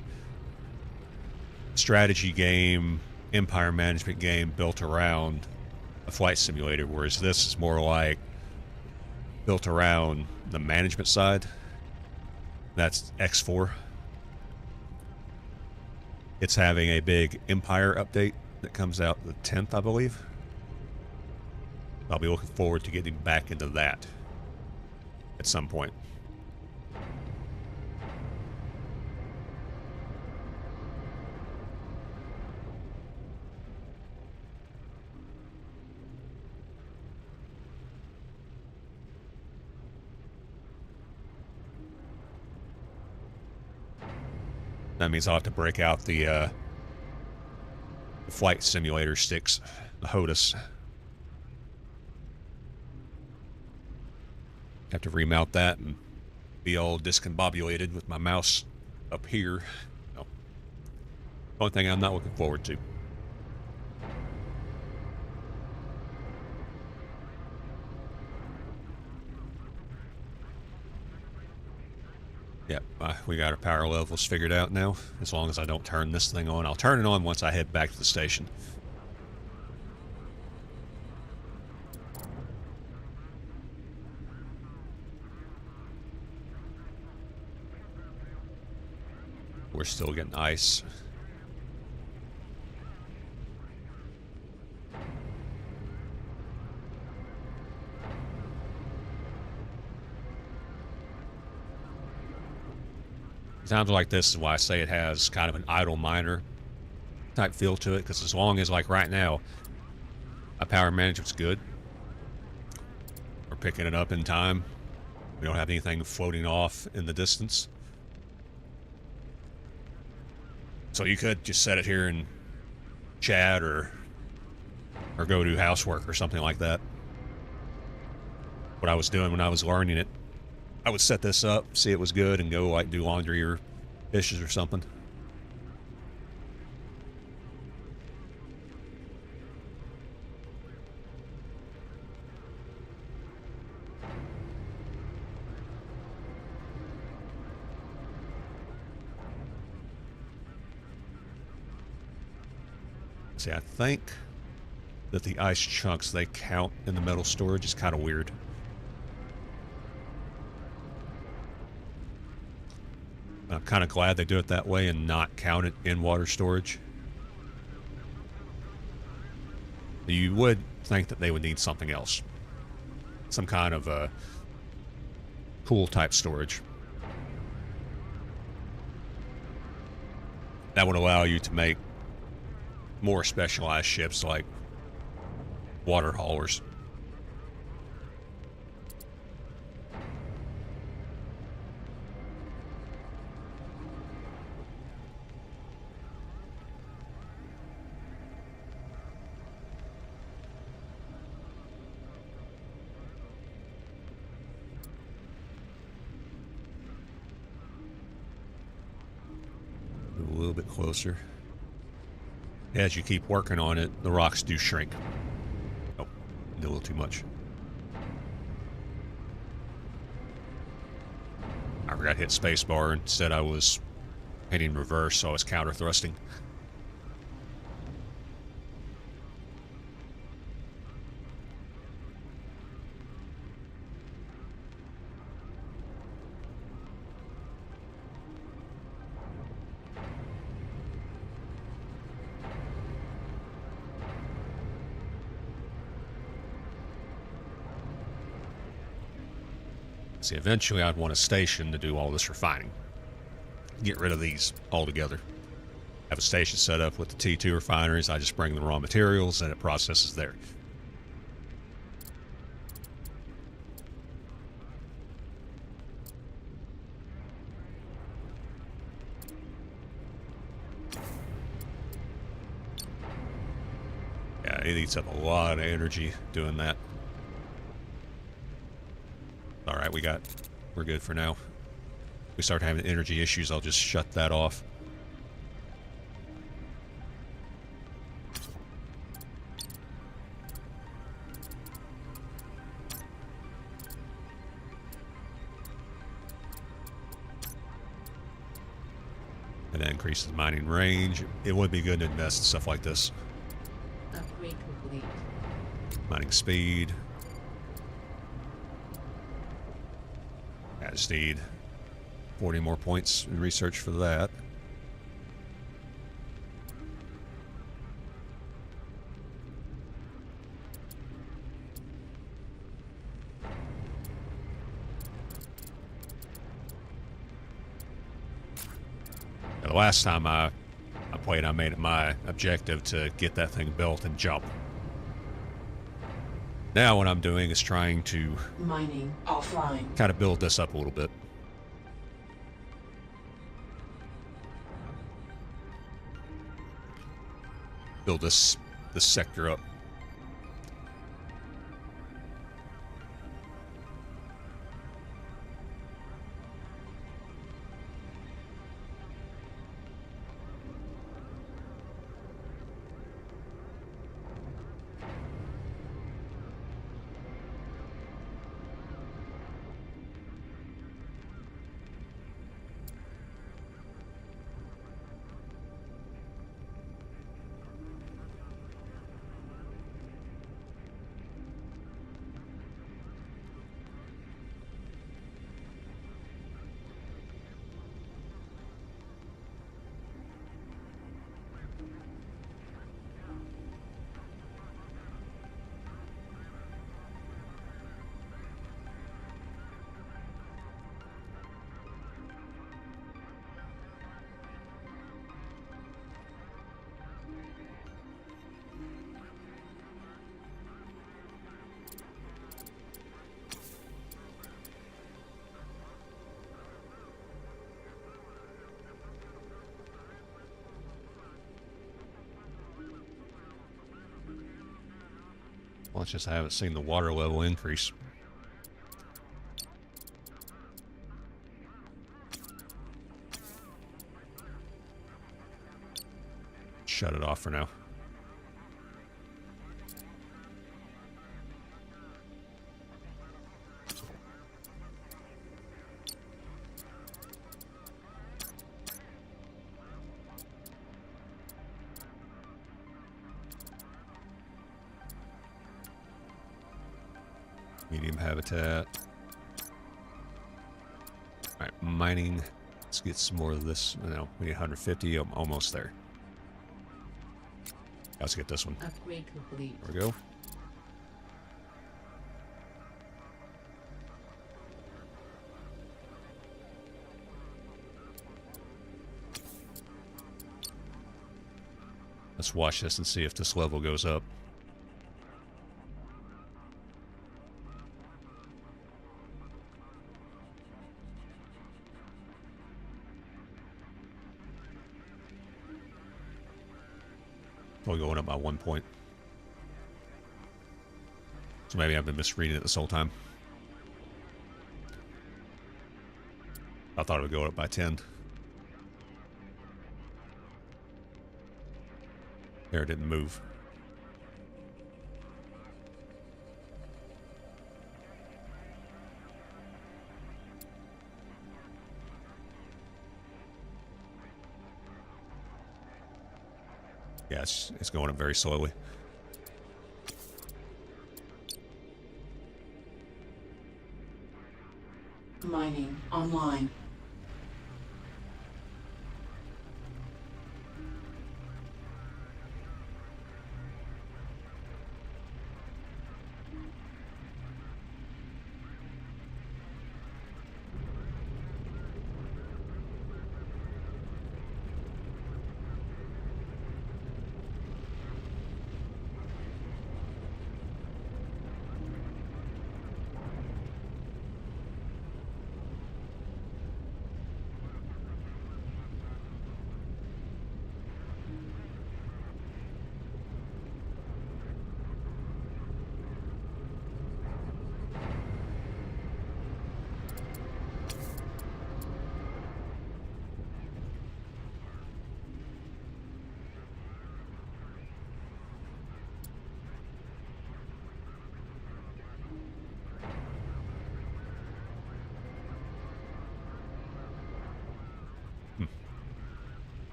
strategy game, empire management game built around a flight simulator, whereas this is more like built around the management side. That's X4. It's having a big Empire update that comes out the 10th, I believe. I'll be looking forward to getting back into that at some point. That means I'll have to break out the flight simulator sticks, the HOTUS. Have to remount that and be all discombobulated with my mouse up here. No. Only thing I'm not looking forward to. Yep, we got our power levels figured out now. As long as I don't turn this thing on. I'll turn it on once I head back to the station. We're still getting ice. Sounds like this is why I say it has kind of an idle miner type feel to it, because as long as, like right now, our power management's good, we're picking it up in time, we don't have anything floating off in the distance. So you could just set it here and chat or go do housework or something like that. What I was doing when I was learning it, I would set this up, see it was good, and go like do laundry or dishes or something. See, I think that the ice chunks, they count in the metal storage. Is kind of weird. I'm kind of glad they do it that way and not count it in water storage. You would think that they would need something else. Some kind of a pool type storage. That would allow you to make more specialized ships like water haulers. A little bit closer. As you keep working on it, the rocks do shrink. Oh, did a little too much. I forgot to hit spacebar. Instead, I was hitting reverse, so I was counter thrusting. See, eventually I'd want a station to do all this refining. Get rid of these altogether. Have a station set up with the T2 refineries. I just bring the raw materials and it processes there. Yeah, it eats up a lot of energy doing that. Alright, we're good for now. If we start having energy issues, I'll just shut that off. And that increases mining range. It would be good to invest in stuff like this. Upgrade complete. Mining speed. I just need 40 more points in research for that. Now, the last time I played, I made it my objective to get that thing built and jump. Now what I'm doing is trying to Mining offline. kind of build this up a little bit. Build this sector up. Well, it's just I haven't seen the water level increase. Shut it off for now. Medium habitat. Alright, mining. Let's get some more of this. No, we need 150. I'm almost there. Let's get this one. Upgrade complete. There we go. Let's watch this and see if this level goes up. We're going up by 1 point. So maybe I've been misreading it this whole time. I thought it would go up by 10. There, it didn't move. Yeah, it's going up very slowly. Mining online.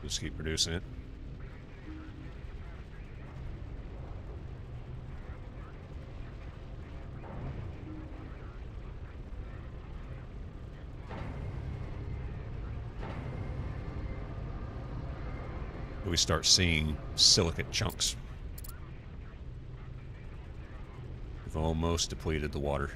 Just keep producing it. We start seeing silicate chunks. We've almost depleted the water.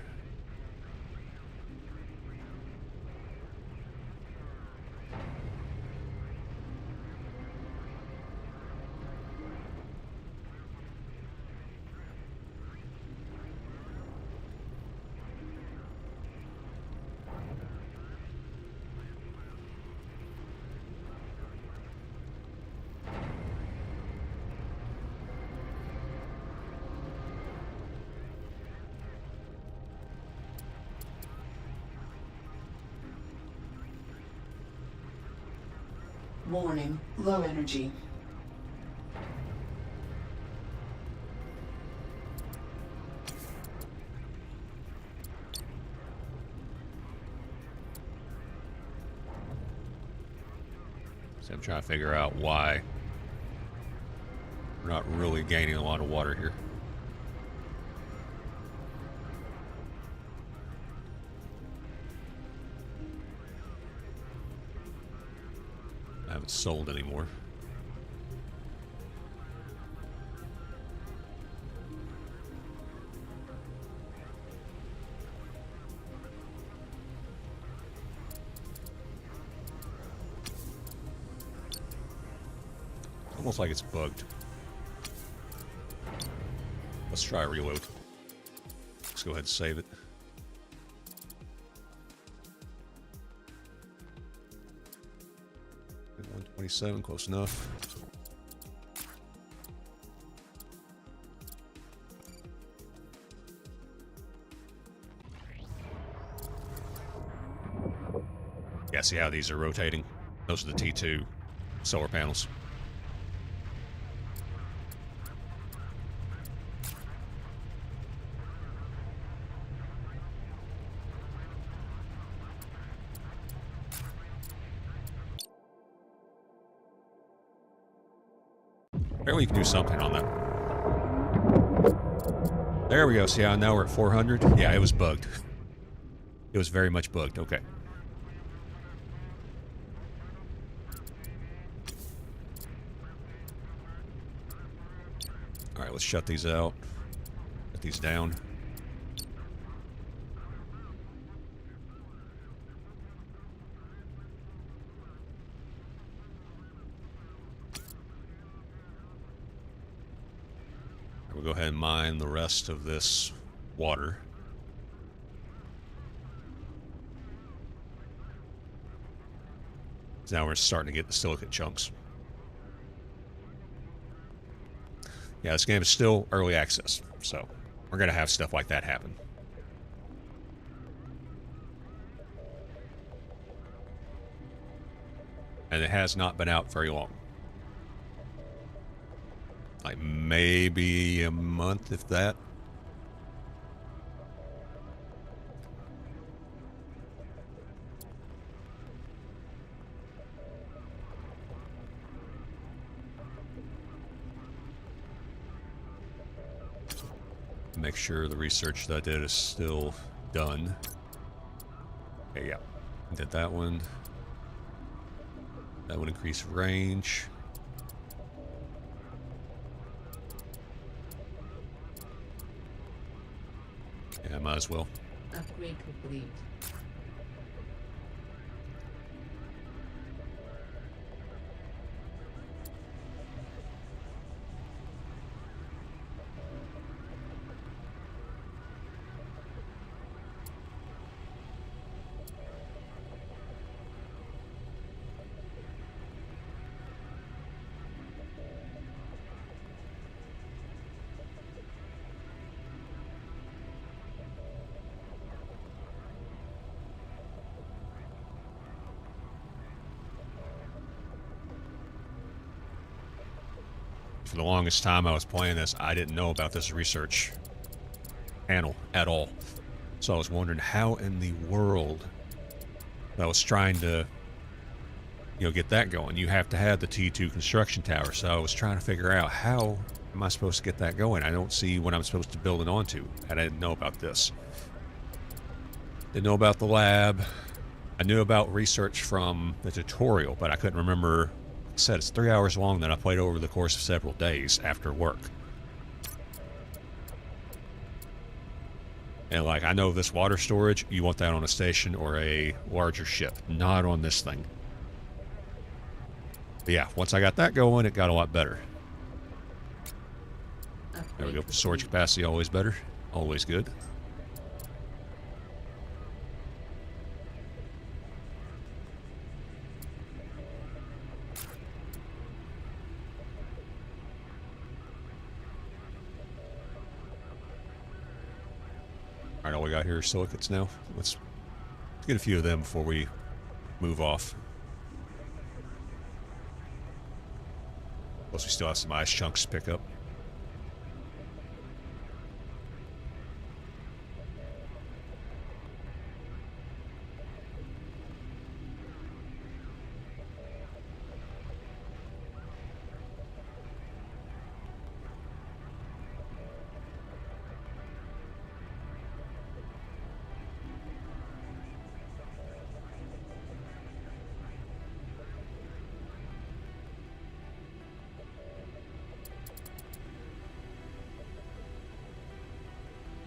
Warning, low energy. So I'm trying to figure out why we're not really gaining a lot of water here. I haven't sold anymore. Almost like it's bugged. Let's try a reload. Let's go ahead and save it. At 127, close enough. Yeah, see how these are rotating? Those are the T2 solar panels. Apparently you can do something on that. There we go. See how now we're at 400? Yeah, it was bugged. It was very much bugged. Okay. All right, let's shut these out. Shut these down. We'll go ahead and mine the rest of this water. Now we're starting to get the silicate chunks. Yeah, this game is still early access, so we're going to have stuff like that happen. And it has not been out very long. Like maybe a month, if that. Make sure the research that I did is still done. Okay, yeah. Did that one. That would increase range. Yeah, might as well. Upgrade complete. For the longest time I was playing this, I didn't know about this research panel at all. So I was wondering how in the world I was trying to get that going, you have to have the T2 construction tower. So I was trying to figure out, how am I supposed to get that going? I don't see what I'm supposed to build it onto. And I didn't know about this. Didn't know about the lab. I knew about research from the tutorial, but I couldn't remember. Like I said, it's 3 hours long that I played over the course of several days after work. And like, I know this water storage, you want that on a station or a larger ship, not on this thing. But yeah, once I got that going, it got a lot better. There we go. Storage capacity, always better. Always good. Alright, all we got here are silicates now. Let's get a few of them before we move off. Plus we still have some ice chunks to pick up.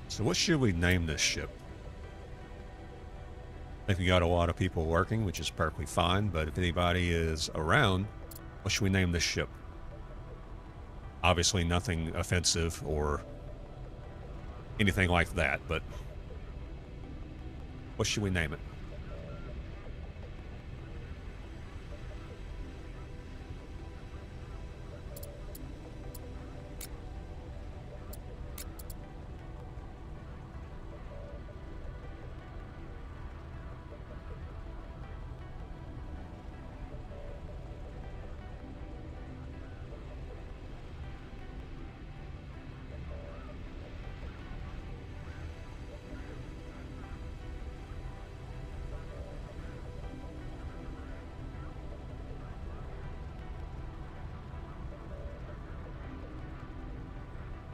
So what should we name this ship? I think we got a lot of people working, which is perfectly fine, but if anybody is around, what should we name this ship? Obviously nothing offensive or anything like that, but what should we name it?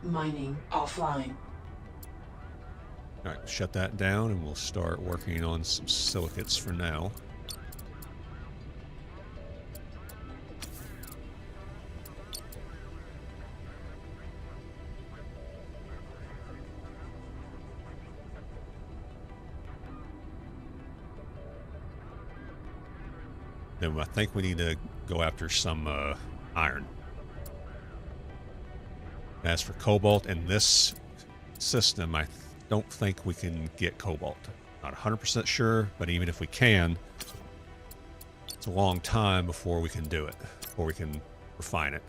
Mining offline. All right, shut that down and we'll start working on some silicates for now. Then I think we need to go after some iron. As for cobalt in this system, I don't think we can get cobalt. Not 100% sure, but even if we can, it's a long time before we can do it, before we can refine it.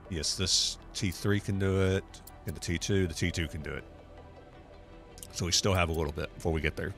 Yes, this T3 can do it, and the T2 can do it. So we still have a little bit before we get there.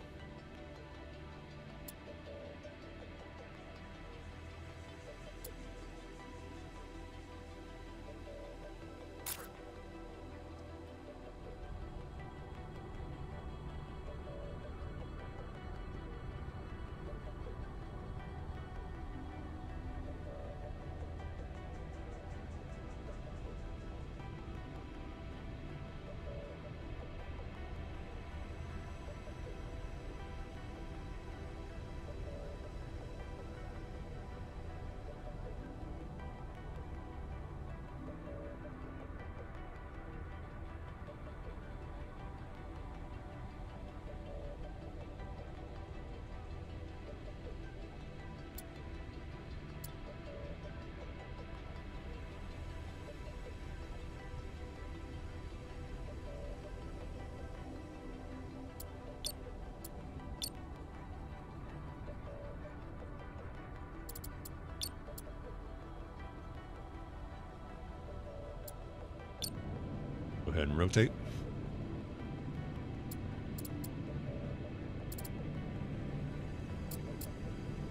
Go ahead and rotate.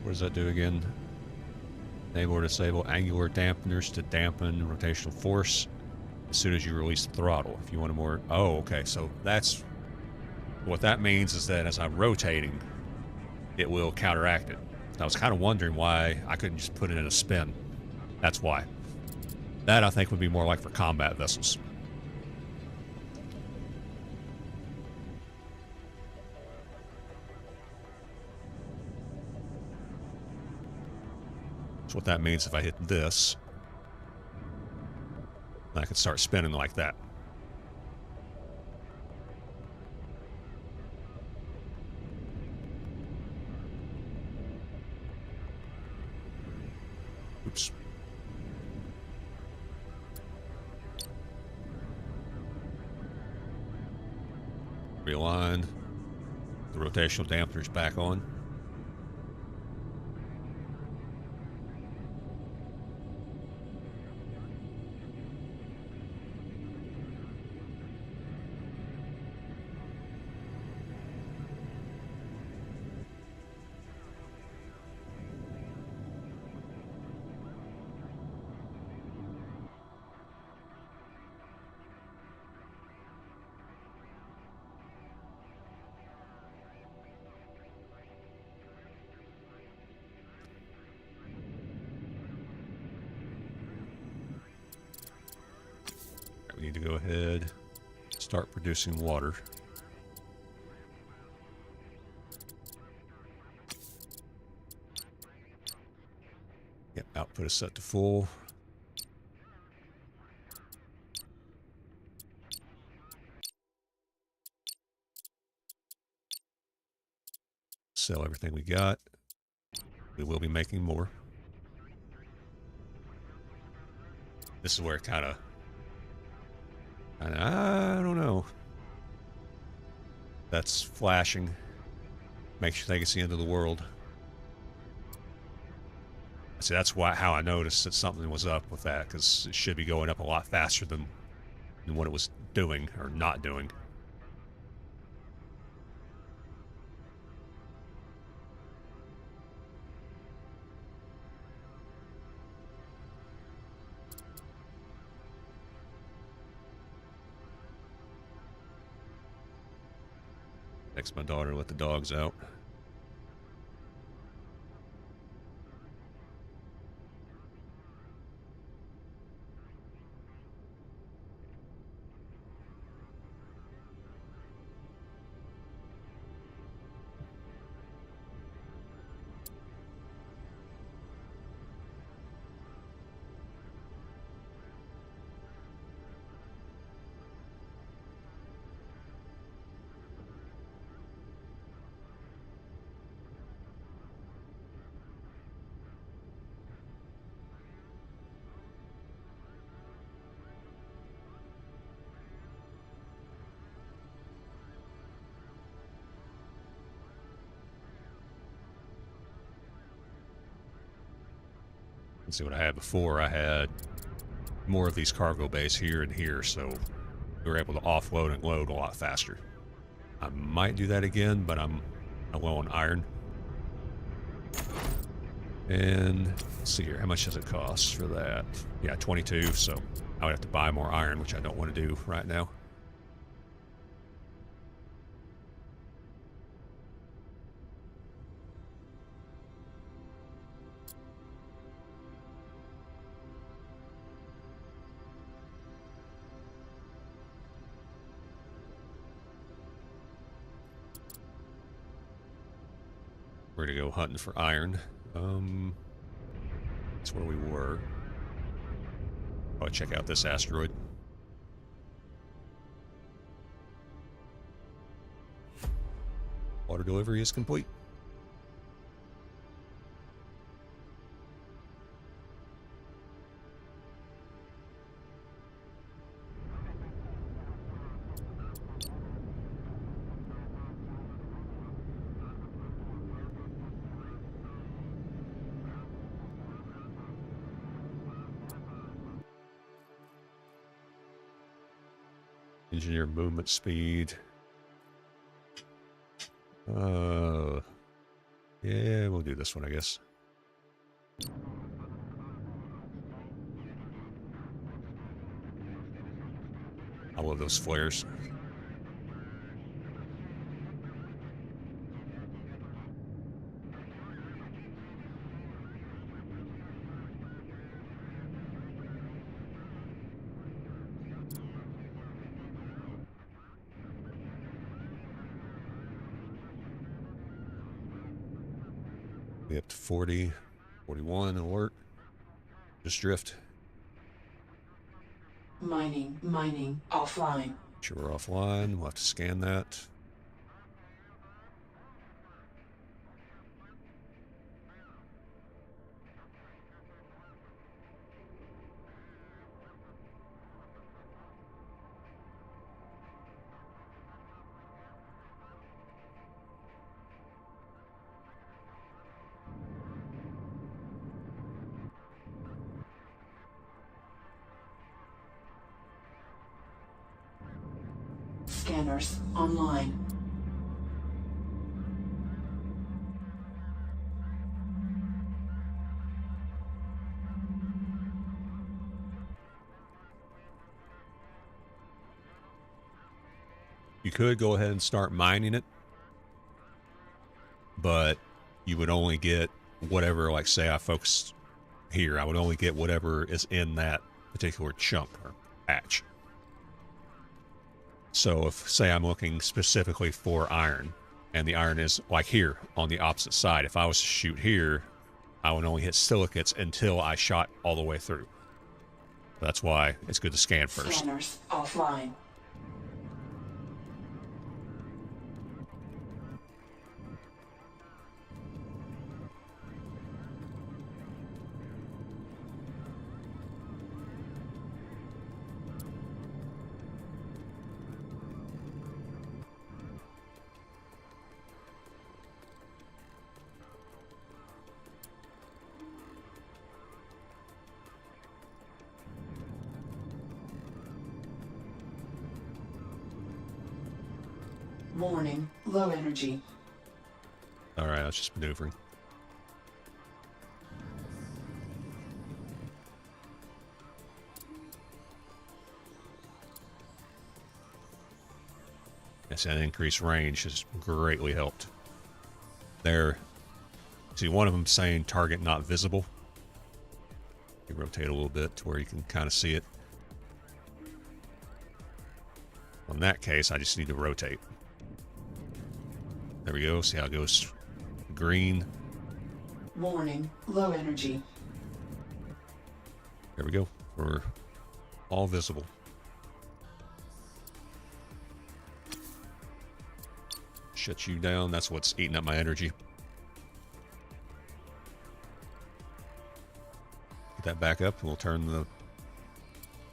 What does that do again? Enable or disable angular dampeners to dampen rotational force as soon as you release the throttle. If you want a more... Oh, okay. So that's What that means is that as I'm rotating, it will counteract it. I was kind of wondering why I couldn't just put it in a spin. That's why. That, I think, would be more like for combat vessels. So what that means, if I hit this, I can start spinning like that. Oops. Realigned. The rotational dampener's back on. We need to go ahead, start producing water. Yep, output is set to full. Sell everything we got. We will be making more. This is where it kind of, I don't know. That's flashing. Makes you think it's the end of the world. See, that's how I noticed that something was up with that, because it should be going up a lot faster than what it was doing or not doing. Text my daughter to let the dogs out. Let's see what I had before. I had more of these cargo bays here and here, so we were able to offload and load a lot faster. I might do that again, but I'm low on iron. And let's see here, how much does it cost for that? Yeah, 22, so I would have to buy more iron, which I don't want to do right now. We're gonna go hunting for iron. That's where we were. Probably check out this asteroid. Water delivery is complete. Engineer movement speed. Yeah, we'll do this one, I guess. I love those flares. We up to 40, 41 alert. Just drift. Mining offline. Sure, we're offline. We'll have to scan that. Scanners online. You could go ahead and start mining it, but you would only get whatever, like say I focus here, I would only get whatever is in that particular chunk or patch. So if, say, I'm looking specifically for iron, and the iron is like here on the opposite side, if I was to shoot here, I would only hit silicates until I shot all the way through. That's why it's good to scan first. Scanners offline. Warning, low energy. All right, that's just maneuvering. Yes, that increased range has greatly helped. There, see, one of them saying target not visible. You rotate a little bit to where you can kind of see it. In that case, I just need to rotate. There we go. See how it goes green. Warning, low energy. There we go. We're all visible. Shut you down. That's what's eating up my energy. Get that back up and we'll turn the...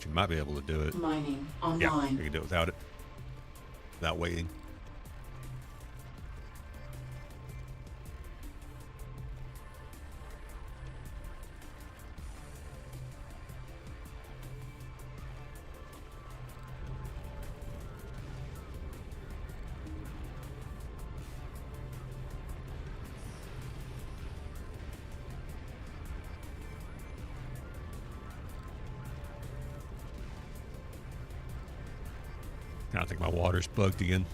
You might be able to do it. Mining Yeah, online. you can do it without it. Without waiting. I think my water's bugged again.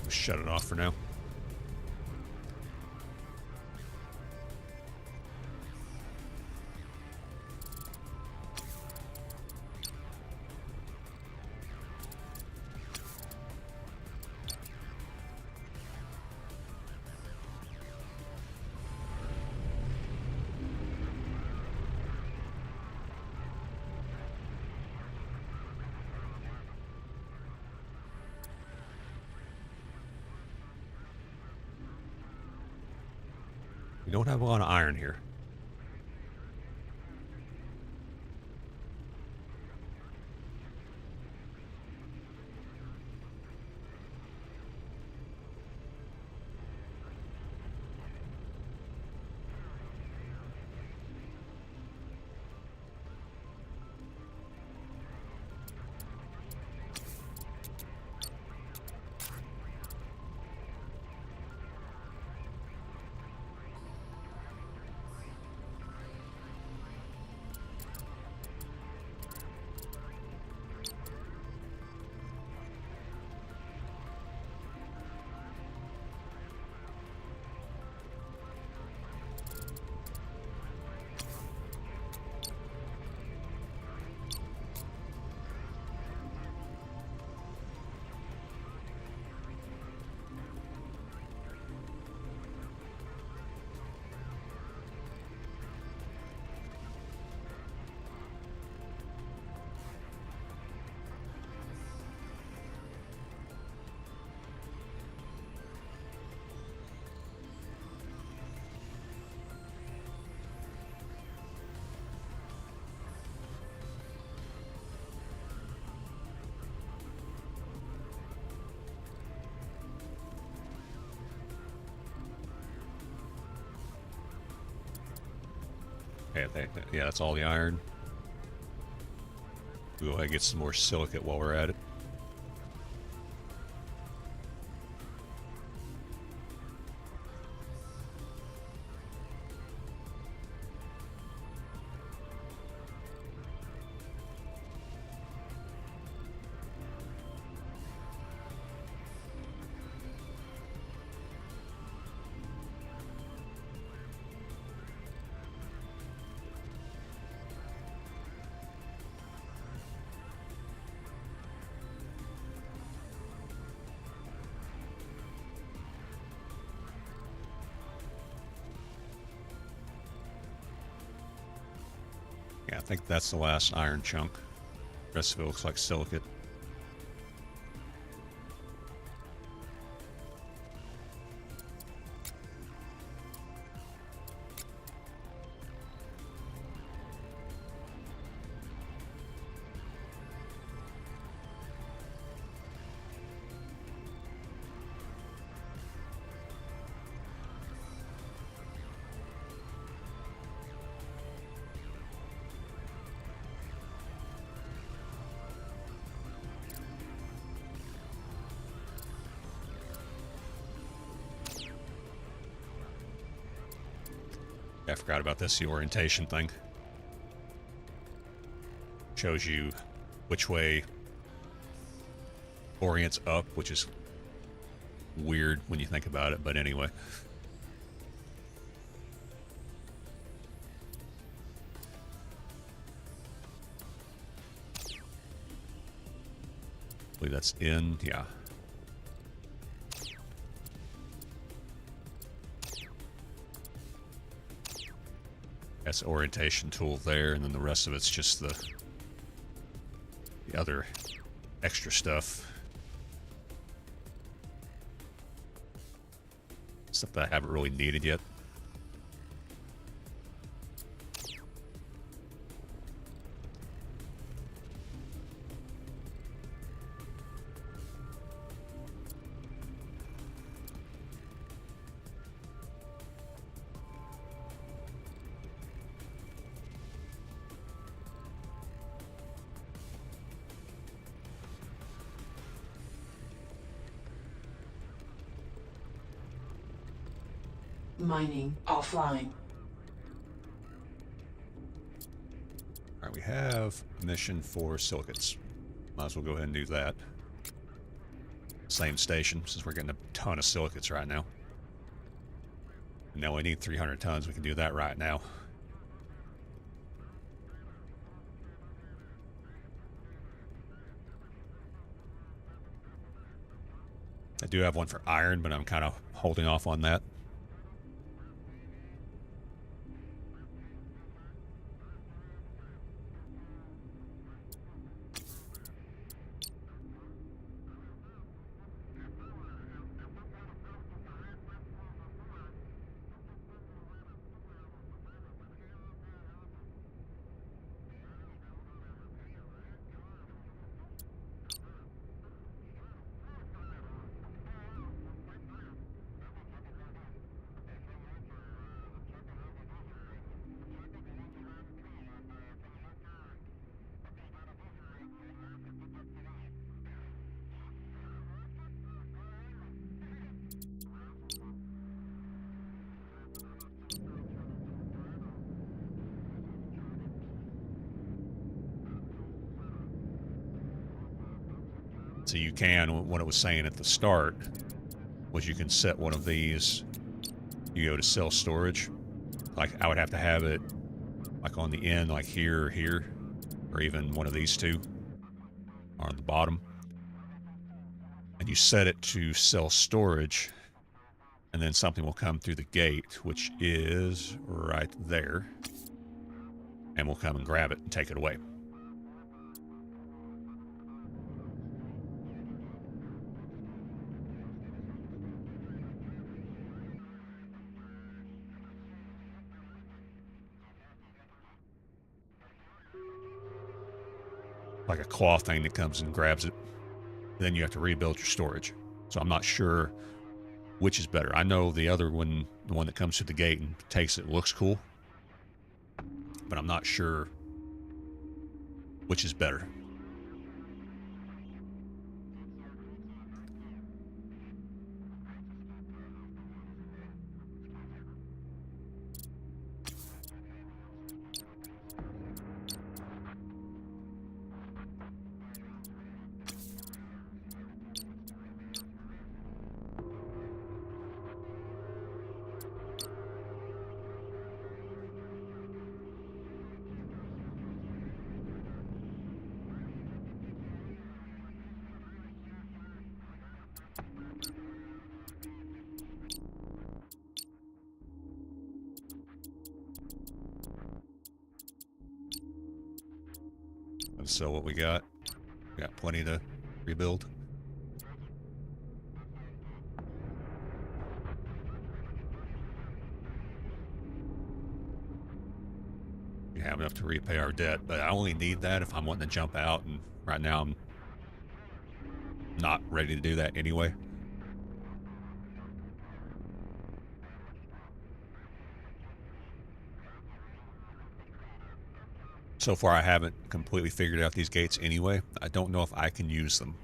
Just shut it off for now. We don't have a lot of iron here. Yeah, that's all the iron. We'll go ahead and get some more silicate while we're at it. Yeah, I think that's the last iron chunk. The rest of it looks like silicate. I forgot about this, the orientation thing. Shows you which way orients up, which is weird when you think about it, but anyway. I believe that's in, yeah. That's the orientation tool there, and then the rest of it's just the other extra stuff. Stuff that I haven't really needed yet. Mining offline. Alright, we have a mission for silicates. Might as well go ahead and do that. Same station, since we're getting a ton of silicates right now. And now we need 300 tons, we can do that right now. I do have one for iron, but I'm kind of holding off on that. So you can, what it was saying at the start, was you can set one of these, you go to cell storage. Like I would have to have it like on the end, like here or here, or even one of these two on the bottom. And you set it to cell storage, and then something will come through the gate, which is right there, and we'll come and grab it and take it away. Like a claw thing that comes and grabs it. Then you have to rebuild your storage. So I'm not sure which is better. I know the other one, the one that comes to the gate and takes it, looks cool. but I'm not sure which is better. And so what we got plenty to rebuild. We have enough to repay our debt, but I only need that if I'm wanting to jump out, and right now I'm not ready to do that anyway. So far, I haven't completely figured out these gates anyway. I don't know if I can use them.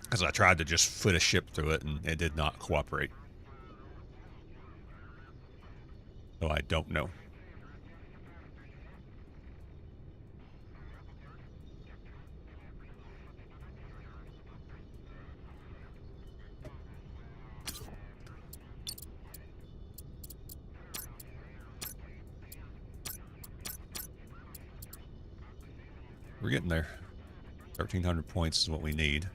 Because I tried to just foot a ship through it, and it did not cooperate. So I don't know. We're getting there. 1,300 points is what we need.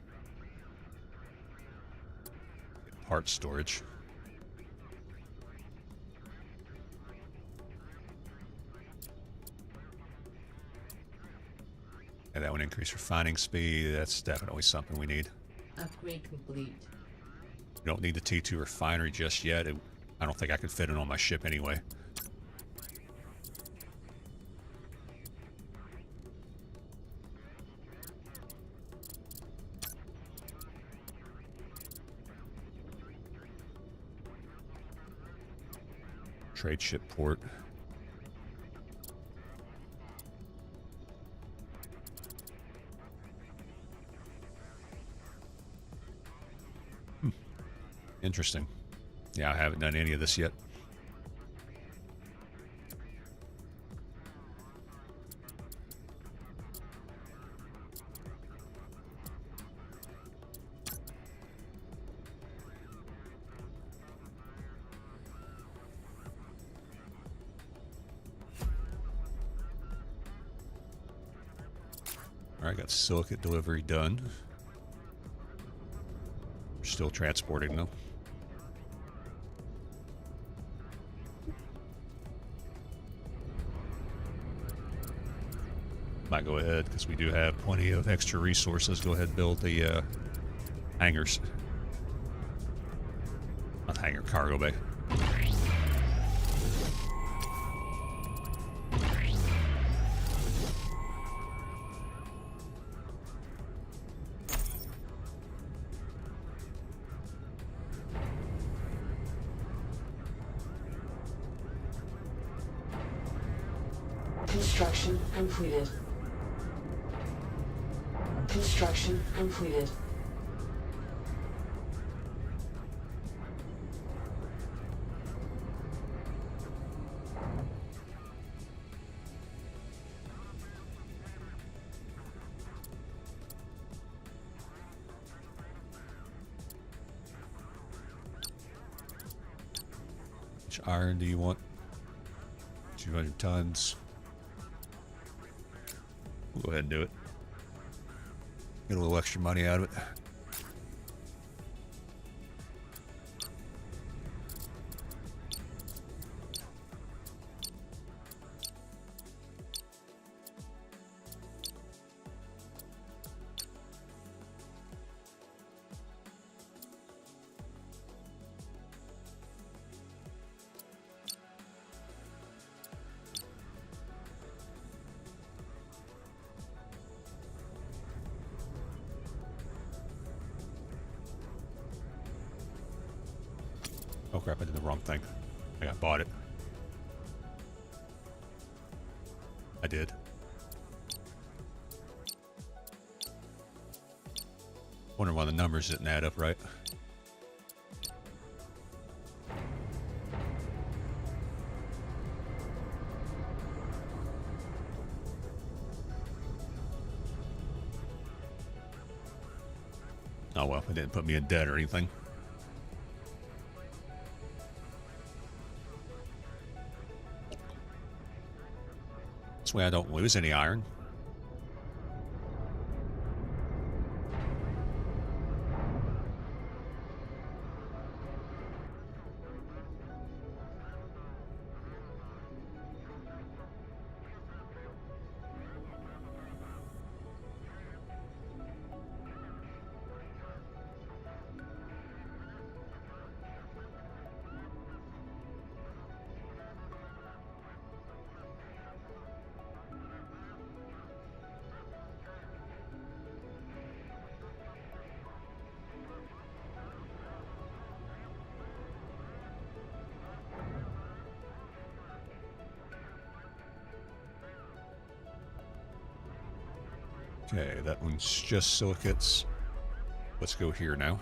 Part storage. And that would increase refining speed. That's definitely something we need. Upgrade complete. We don't need the T2 refinery just yet. I don't think I could fit it on my ship anyway. Trade ship port. Interesting. Yeah, I haven't done any of this yet. Alright, got silicate delivery done. We're still transporting though. Might go ahead, because we do have plenty of extra resources. Go ahead and build the hangars. Not hangar, cargo bay. Construction completed. Construction completed. Which iron do you want? 200 tons. We'll go ahead and do it. Get a little extra money out of it. Oh crap, I did the wrong thing. I got bought it. I did. Wonder why the numbers didn't add up right. Oh well, it didn't put me in debt or anything. This way I don't lose any iron. Okay, that one's just silicates. Let's go here now.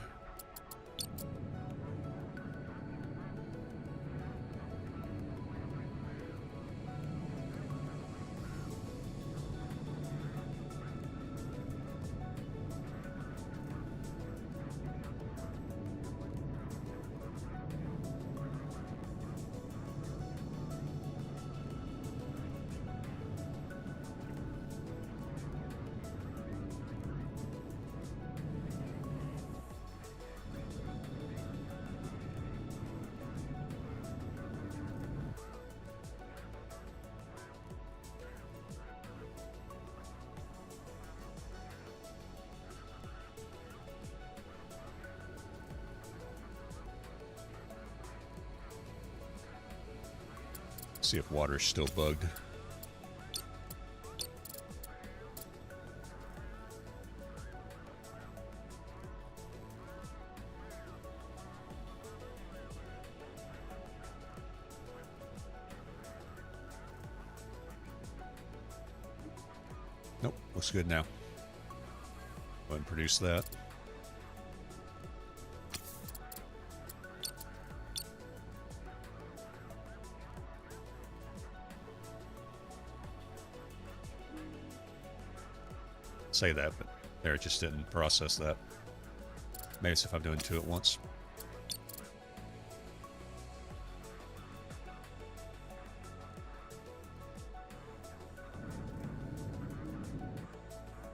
See if water's still bugged. Nope, looks good now. Go ahead and produce that. Say that, but there, it just didn't process that. Maybe it's if I'm doing two at once.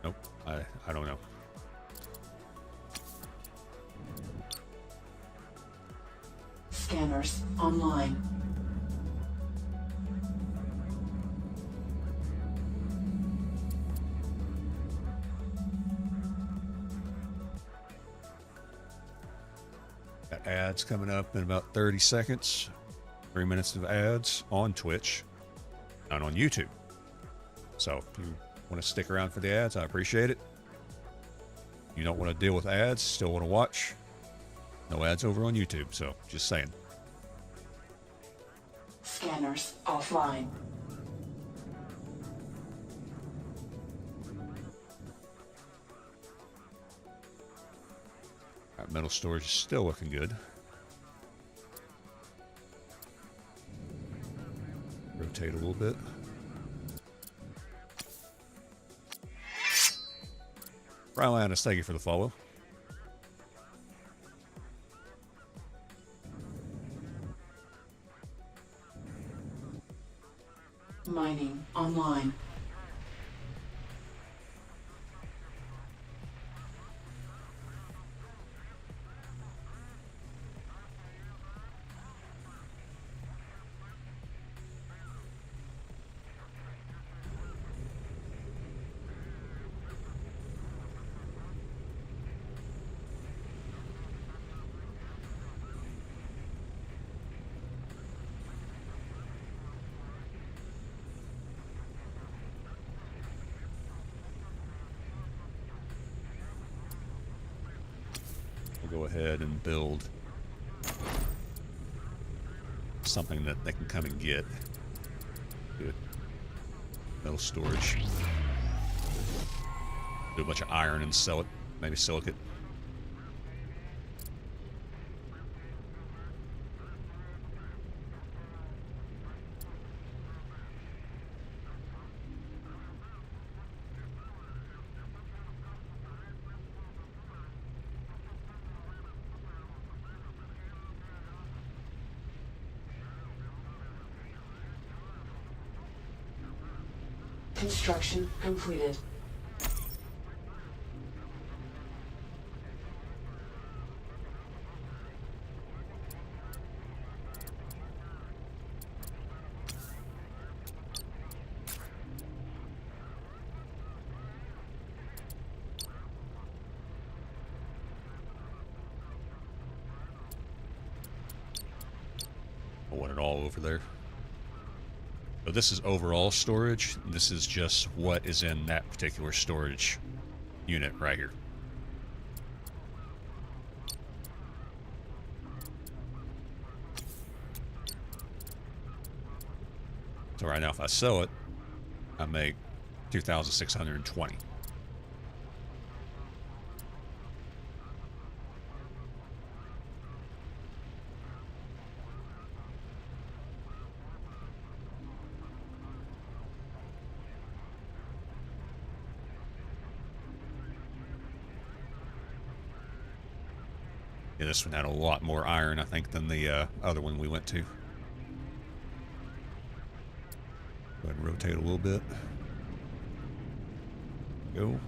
Nope, I don't know. Scanners online. Got ads coming up in about 30 seconds. 3 minutes of ads on Twitch, not on YouTube. So if you want to stick around for the ads, I appreciate it. You don't want to deal with ads, still want to watch. No ads over on YouTube, so just saying. Scanners offline. Alright, metal storage is still looking good. Rotate a little bit. Rylanus, thank you for the follow. Mining online. We'll go ahead and build something that they can come and get. Good. Metal storage. Do a bunch of iron and sell it. Maybe silicate. Construction completed. I want it all over there. So this is overall storage. This is just what is in that particular storage unit right here. So right now if I sell it, I make 2,620. Yeah, this one had a lot more iron, I think, than the other one we went to. Go ahead and rotate a little bit. Go.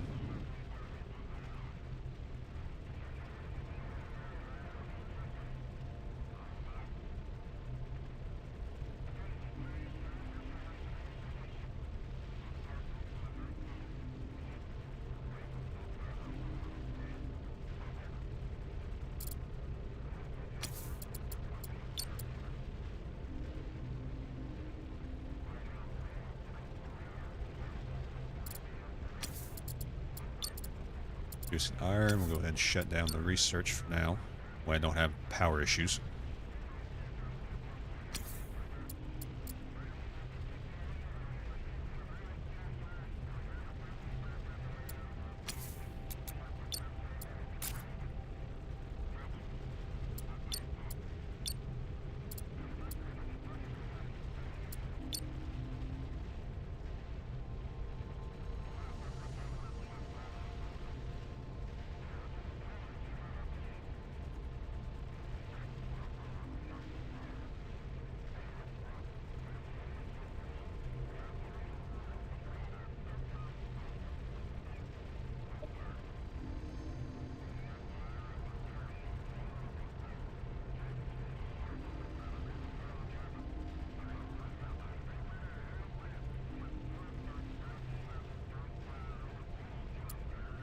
Producing iron. We'll go ahead and shut down the research for now when I don't have power issues.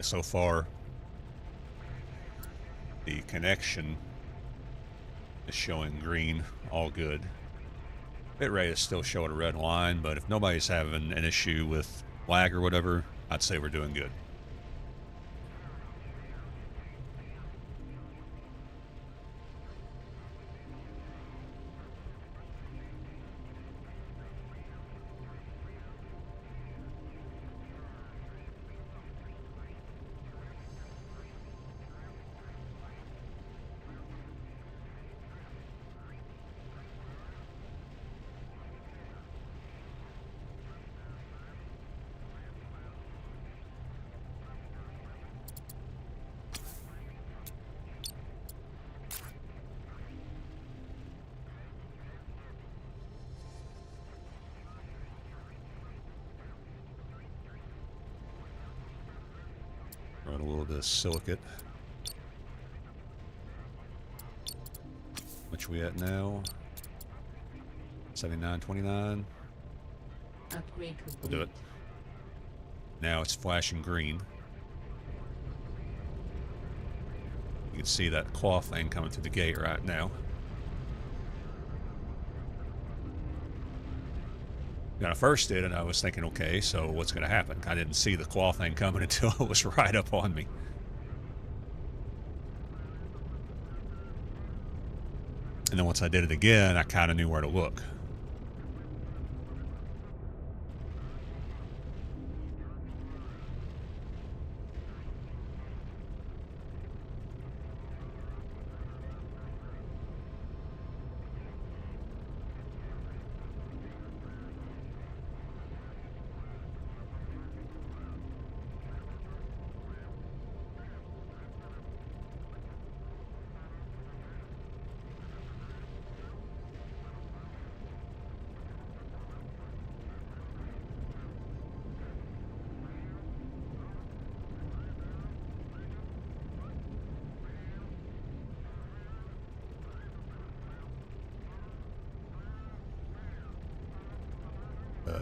So far, the connection is showing green, all good. Bitrate is still showing a red line, but if nobody's having an issue with lag or whatever, I'd say we're doing good. Run a little bit of silicate. Which we at now? 79.29. Upgrade We'll do it. Now it's flashing green. You can see that claw thing coming through the gate right now. When I first did it, I was thinking, okay, so what's going to happen? I didn't see the claw thing coming until it was right up on me. And And then once I did it again, I kind of knew where to look.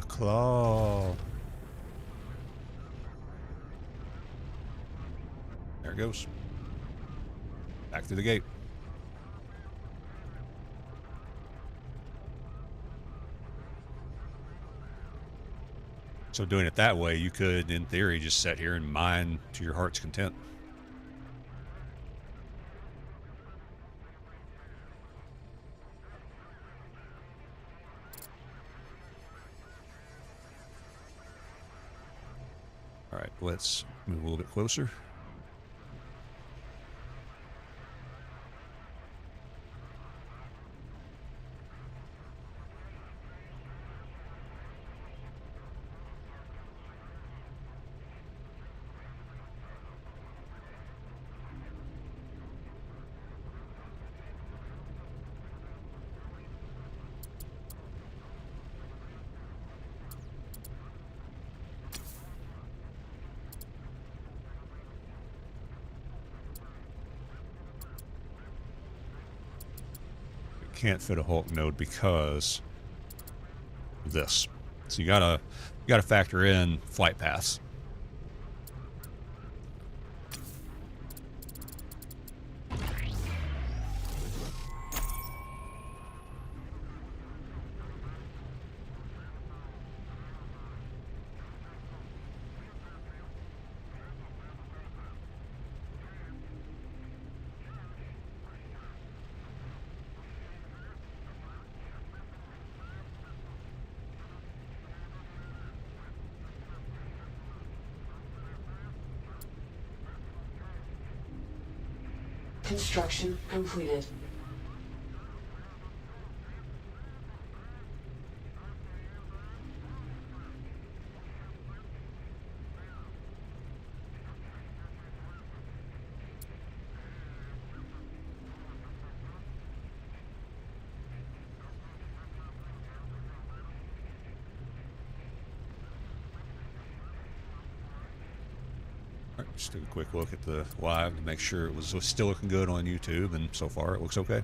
Claw. There it goes. Back through the gate. So doing it that way, you could, in theory, just sit here and mine to your heart's content. All right, let's move a little bit closer. Can't fit a Hulk node because of this. So you gotta factor in flight paths. Construction completed. All right, just take a quick look at the live to make sure it was still looking good on YouTube, and so far it looks okay.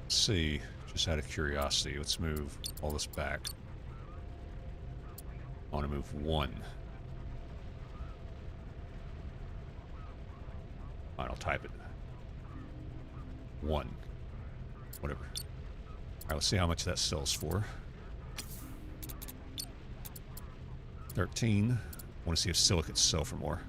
See, just out of curiosity, let's move all this back. I want to move one. Fine, I'll type it. One. Whatever. All right, let's see how much that sells for. 13. I want to see if silicates sell for more.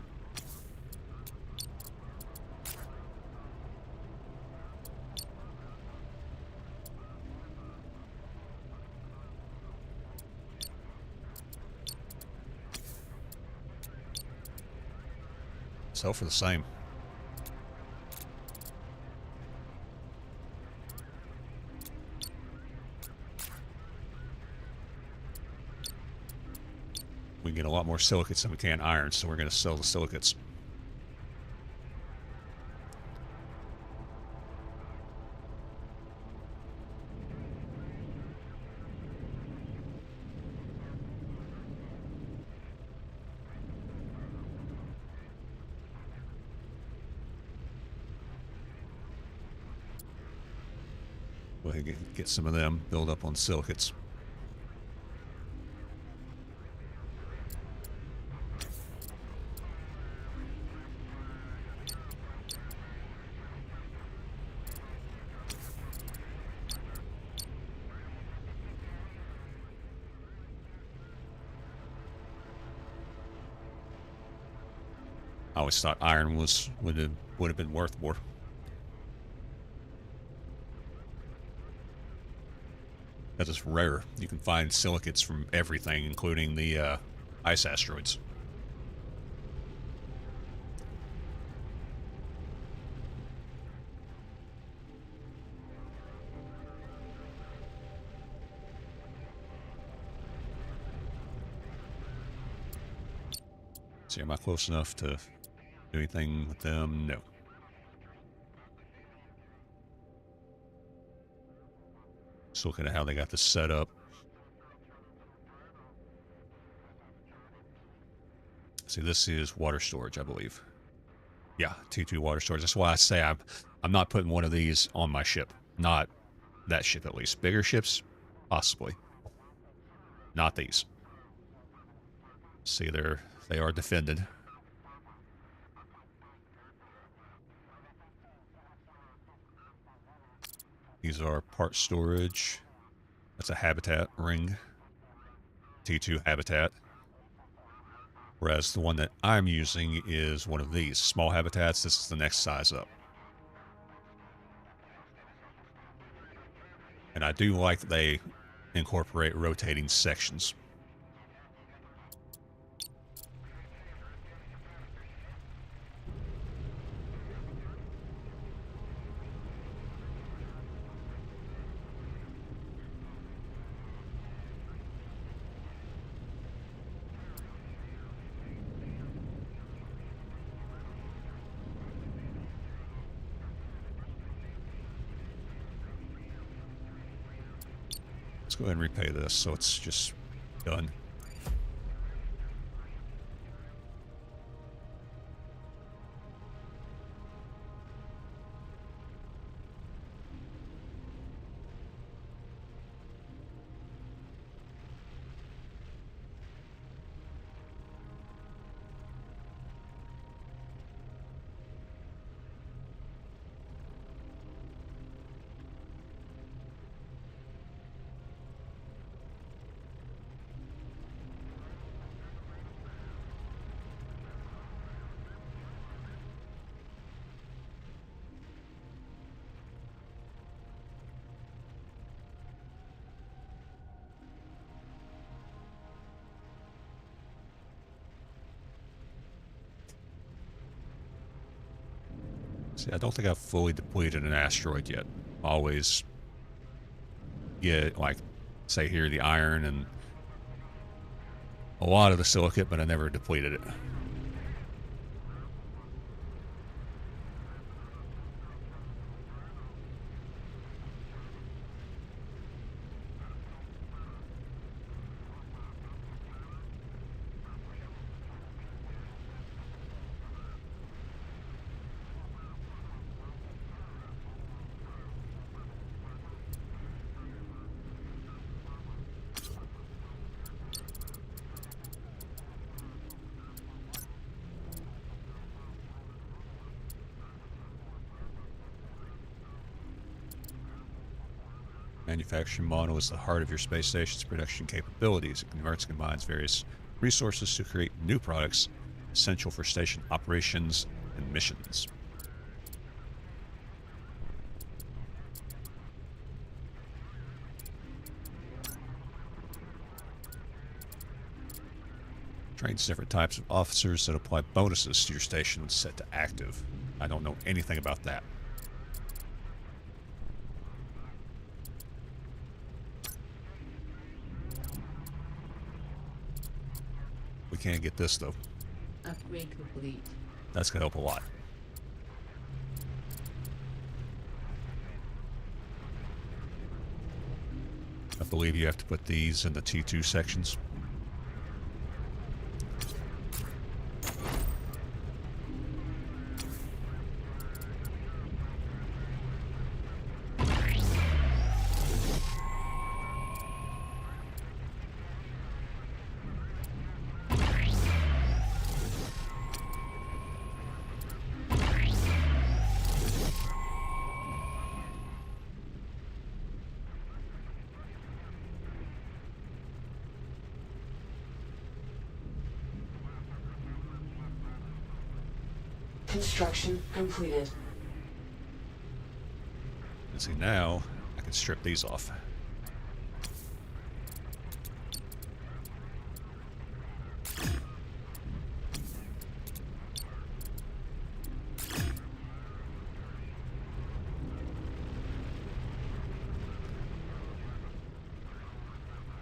Sell for the same. We can get a lot more silicates than we can iron, so we're going to sell the silicates. Go ahead and get some of them, build up on silicates. I always thought iron would have been worth more. Because it's rare. You can find silicates from everything, including the ice asteroids. See, am I close enough to do anything with them? No. Just looking at how they got this set up. See, this is water storage, I believe. Yeah, T2 water storage. That's why I say I'm not putting one of these on my ship. Not that ship, at least. Bigger ships, possibly. Not these. See, they are defended. These are part storage. That's a habitat ring. T2 habitat. Whereas the one that I'm using is one of these small habitats. This is the next size up. And I do like that they incorporate rotating sections. Let's go ahead and repay this so it's just done. See, I don't think I've fully depleted an asteroid yet. Always get, like, say here, the iron and a lot of the silicate, but I never depleted it. Manufacturing model is the heart of your space station's production capabilities. It converts and combines various resources to create new products essential for station operations and missions. Trains different types of officers that apply bonuses to your station when set to active. I don't know anything about that. We can't get this though. Upgrade complete. That's gonna help a lot. I believe you have to put these in the T2 sections. Construction completed. And see, now I can strip these off.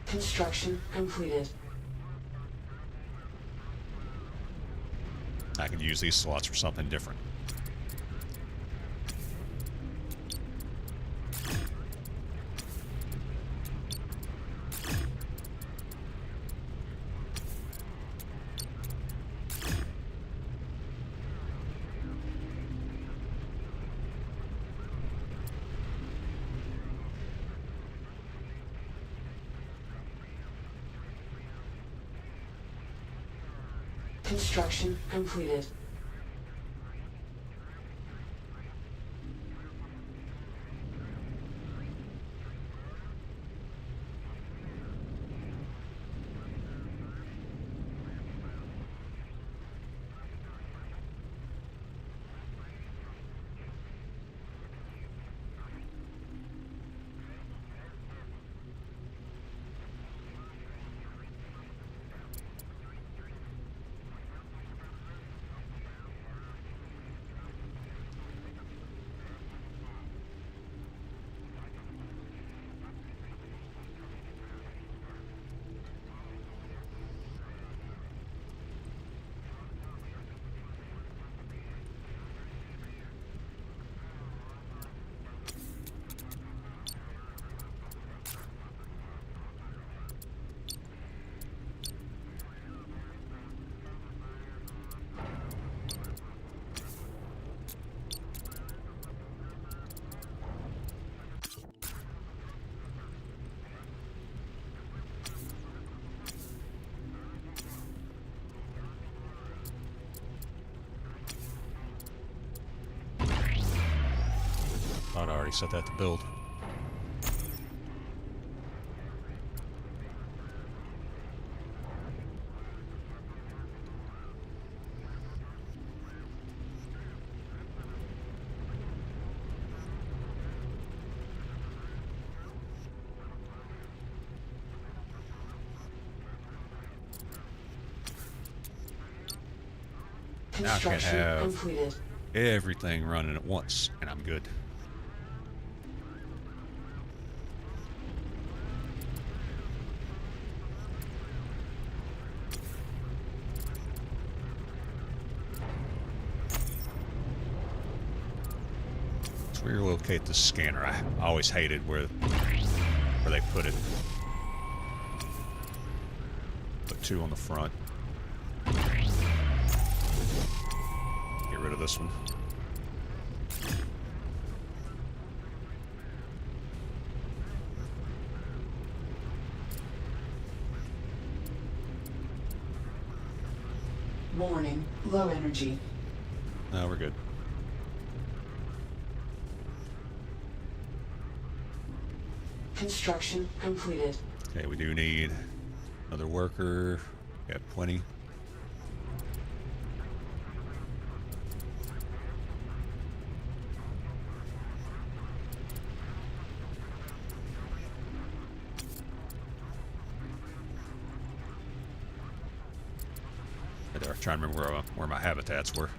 Construction completed. I can use these slots for something different. Construction completed. Thought I already set that to build. Now I can Construction have completed. everything running at once, and I'm good. Let's relocate the scanner. I always hated where they put it. Put two on the front. Get rid of this one. Warning, low energy. No, we're good. Construction completed. Okay, we do need another worker. We have plenty. I'm trying to remember where my habitats were.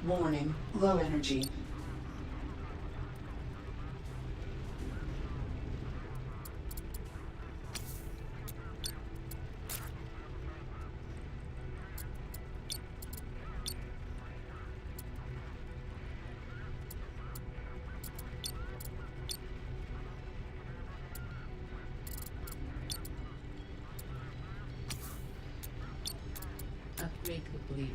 Warning, low energy. Upgrade complete.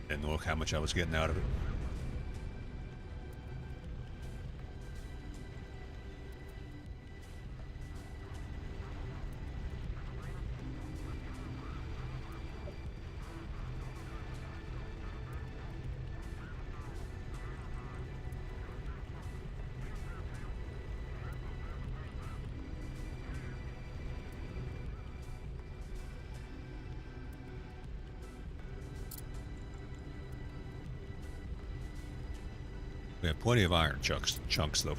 And look how much I was getting out of it. We have plenty of iron chunks though.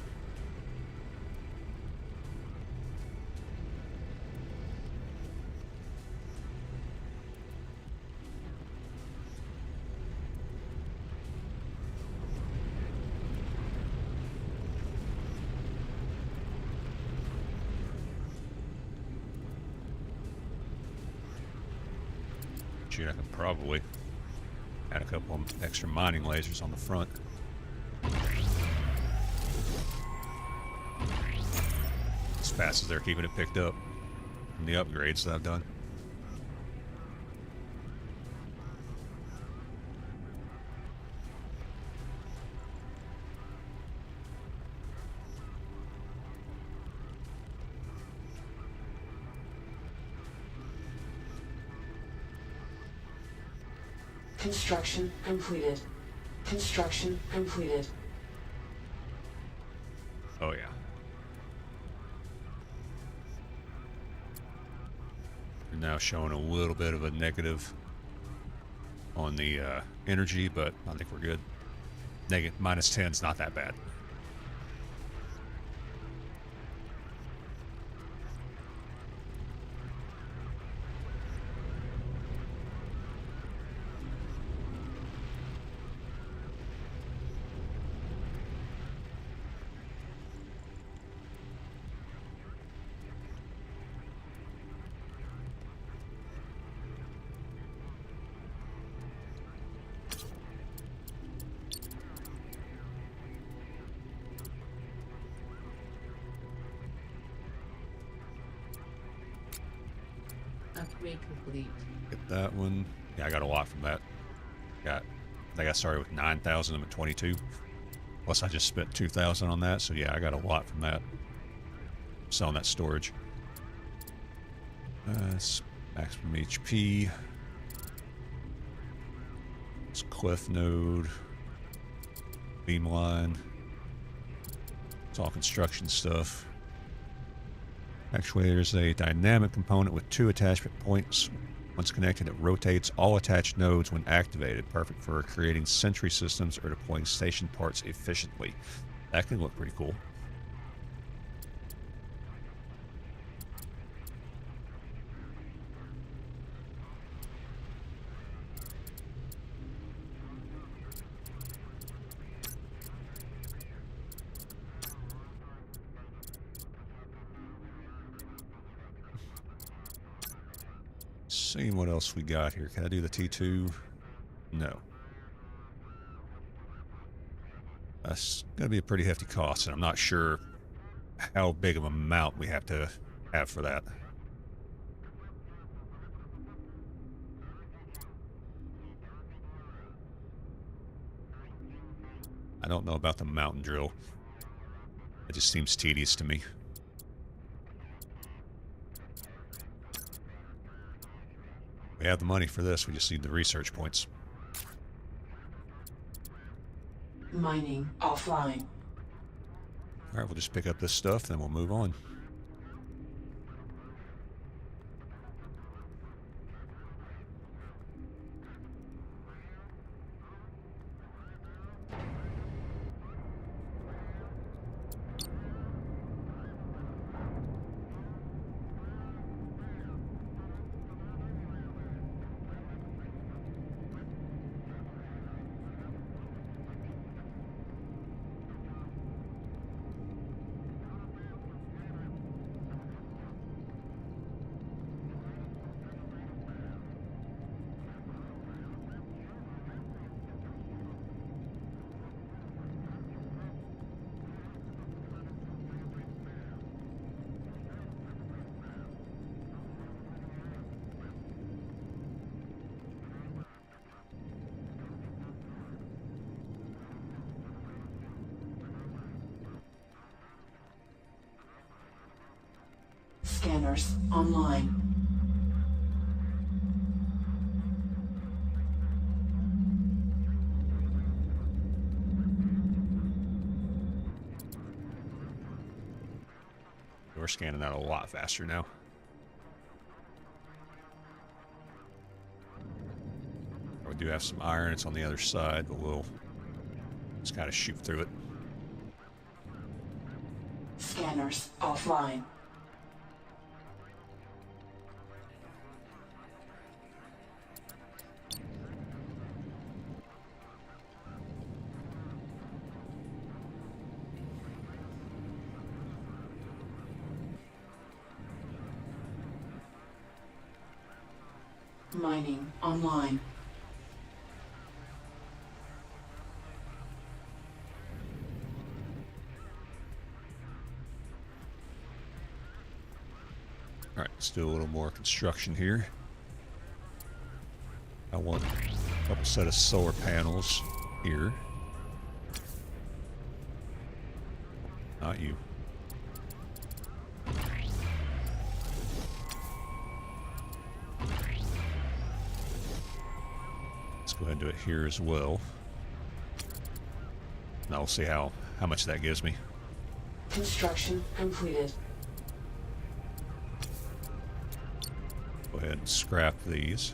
Shoot, I can probably add a couple of extra mining lasers on the front. As fast as they're keeping it picked up from the upgrades that I've done. Construction completed. Construction completed. Oh yeah. We're now showing a little bit of a negative on the energy, but I think we're good. -10 is not that bad. Upgrade complete. Get that one. Yeah, I got a lot from that. I think I started with 9,000. I'm at 22. Plus, I just spent 2,000 on that. So yeah, I got a lot from that. Selling that storage. It's maximum HP. It's cliff node. Beamline. It's all construction stuff. Actuator is a dynamic component with 2 attachment points. Once connected, it rotates all attached nodes when activated. Perfect for creating sentry systems or deploying station parts efficiently. That can look pretty cool. Seeing what else we got here. Can I do the T2? No. That's going to be a pretty hefty cost, and I'm not sure how big of a mount we have to have for that. I don't know about the mountain drill. It just seems tedious to me. We have the money for this. We just need the research points. Mining offline. All right, we'll just pick up this stuff, then we'll move on. Scanners online. We're scanning that a lot faster now. We do have some iron. It's on the other side, but we'll just kind of shoot through it. Scanners offline. Mining online. All right, let's do a little more construction here. I want a couple set of solar panels here. Not you. Let's go ahead and do it here as well. Now we'll see how much that gives me. Construction completed. Go ahead and scrap these.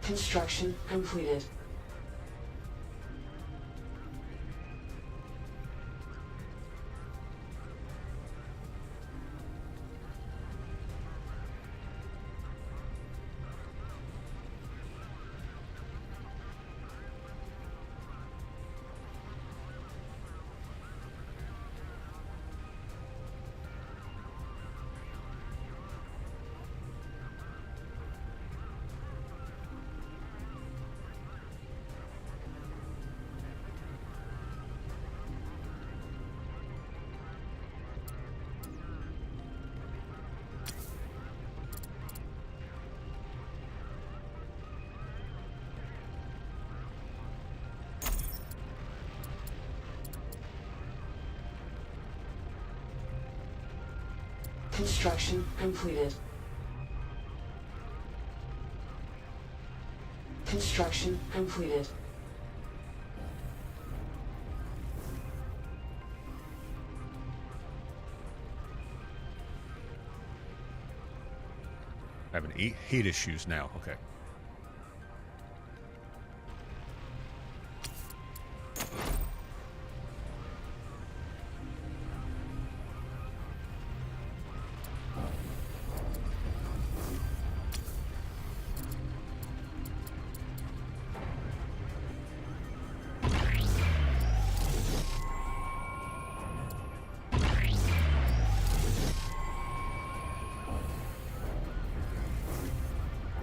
Construction completed. Construction completed. Construction completed. Having heat issues now. Okay.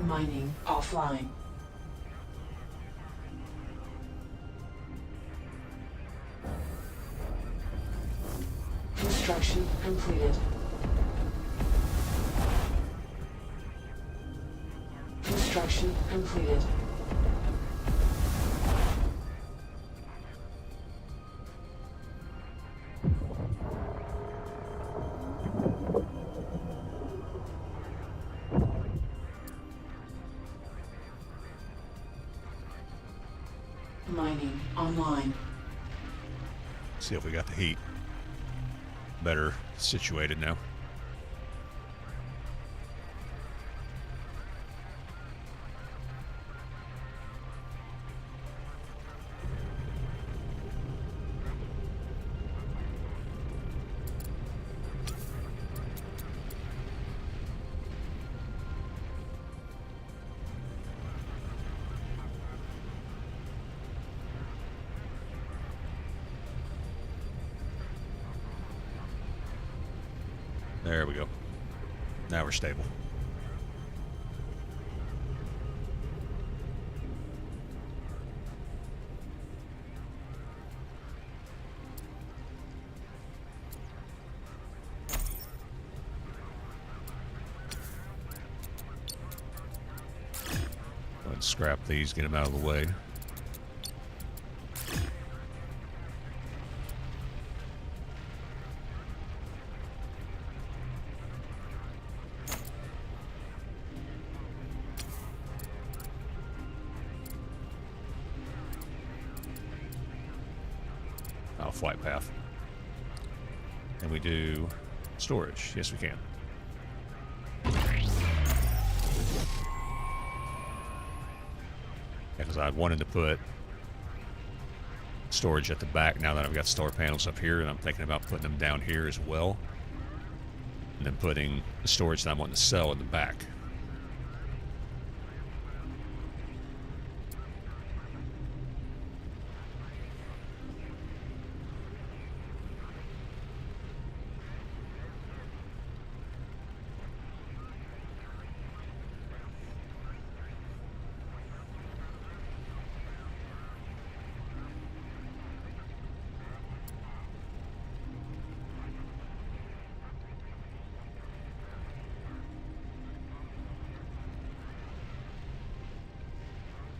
Mining offline. Construction completed. Construction completed. Mining online. See if we got the heat better situated now. There we go. Now we're stable. Go ahead and scrap these, get them out of the way. Flight path. And we do storage. Yes, we can. Because I wanted to put storage at the back now that I've got solar panels up here, and I'm thinking about putting them down here as well. And then putting the storage that I'm wanting to sell in the back.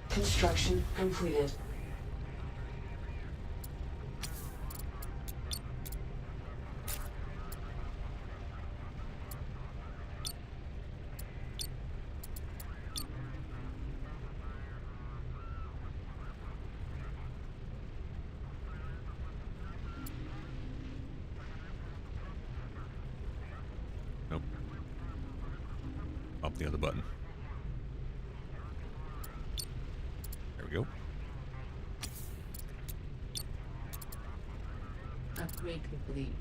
Construction completed. Nope. Bump the other button. There we go. Upgrade complete.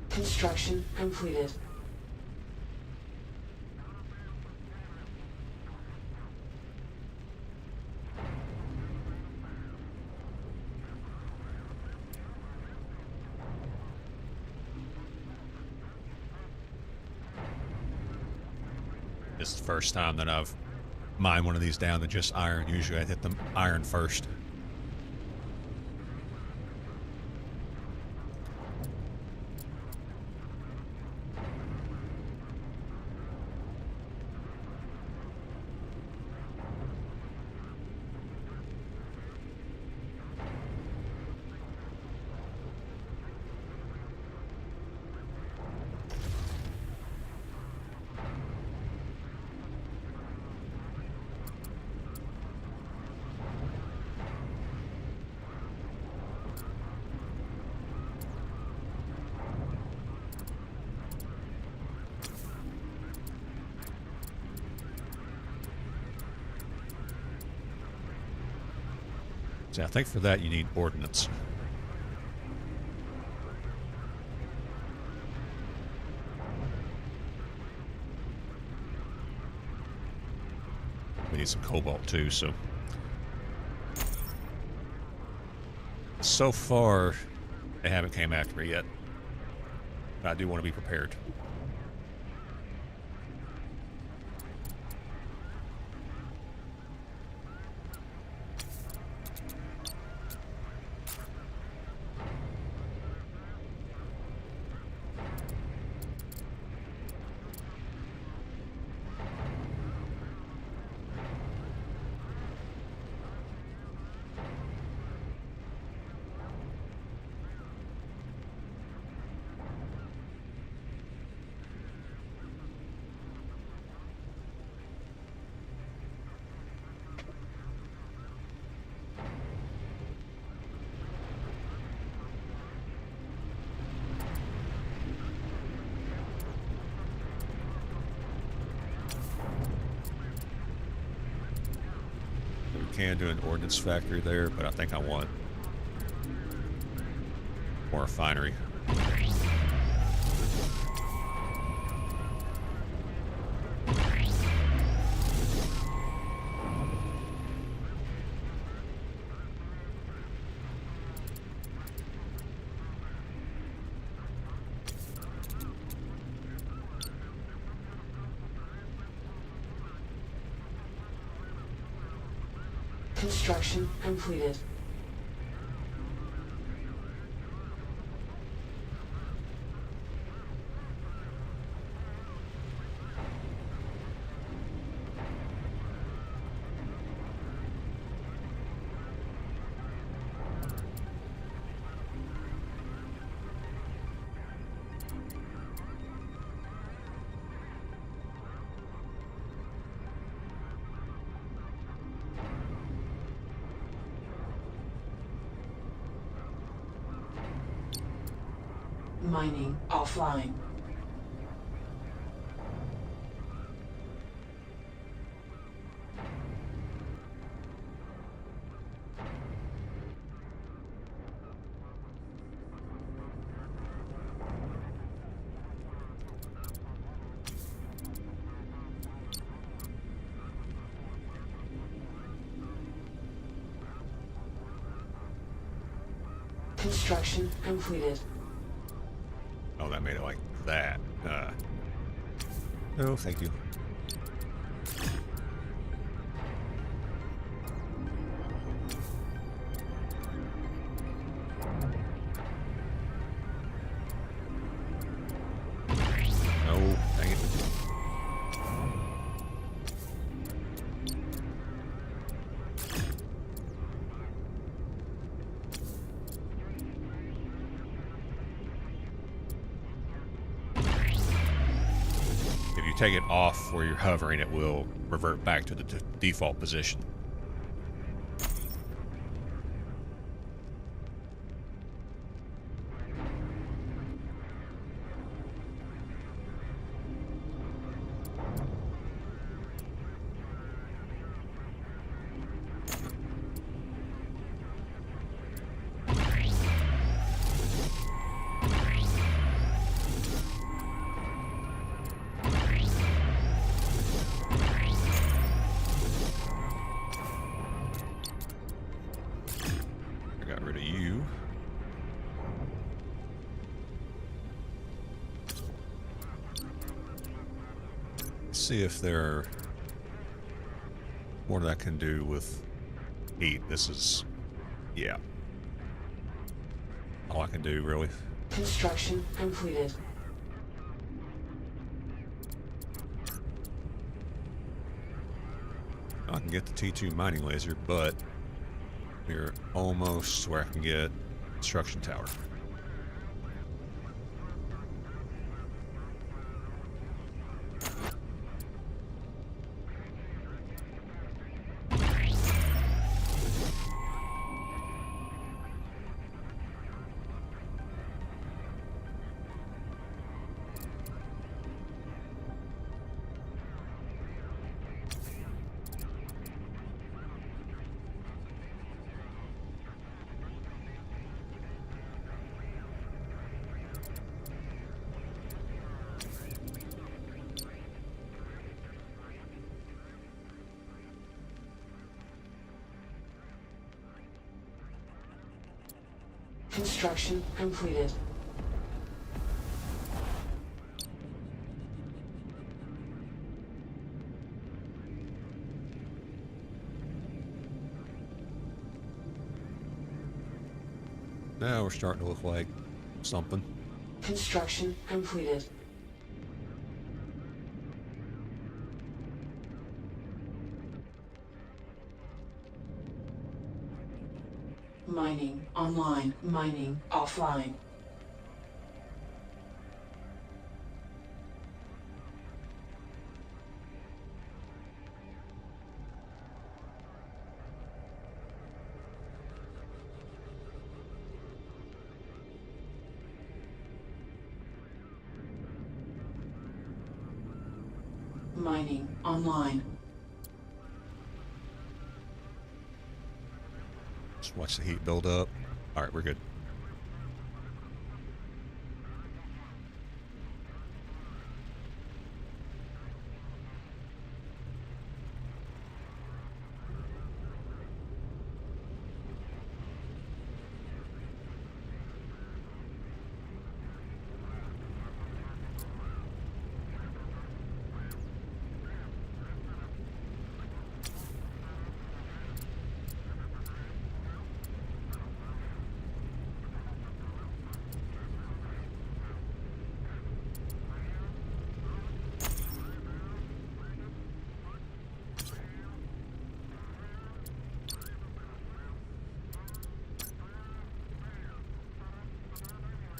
Construction completed. This is the first time that I've mined one of these down to just iron. Usually I hit the iron first. So I think for that you need ordnance. We need some cobalt too, so far they haven't came after me yet. But I do want to be prepared. Can do an ordnance factory there, but I think I want more refinery. Construction completed. Mining offline. Construction completed. Oh, that made it like that. No, thank you. No, dang it. If you take it off where you're hovering, it will revert back to the default position. See if there are more that I can do with heat. This is, yeah, all I can do really. Construction completed. I can get the T2 mining laser, but we're almost where I can get construction tower. Construction completed. Now we're starting to look like something. Construction completed. Mining online. Mining offline. Mining online. Just watch the heat build up. All right, we're good.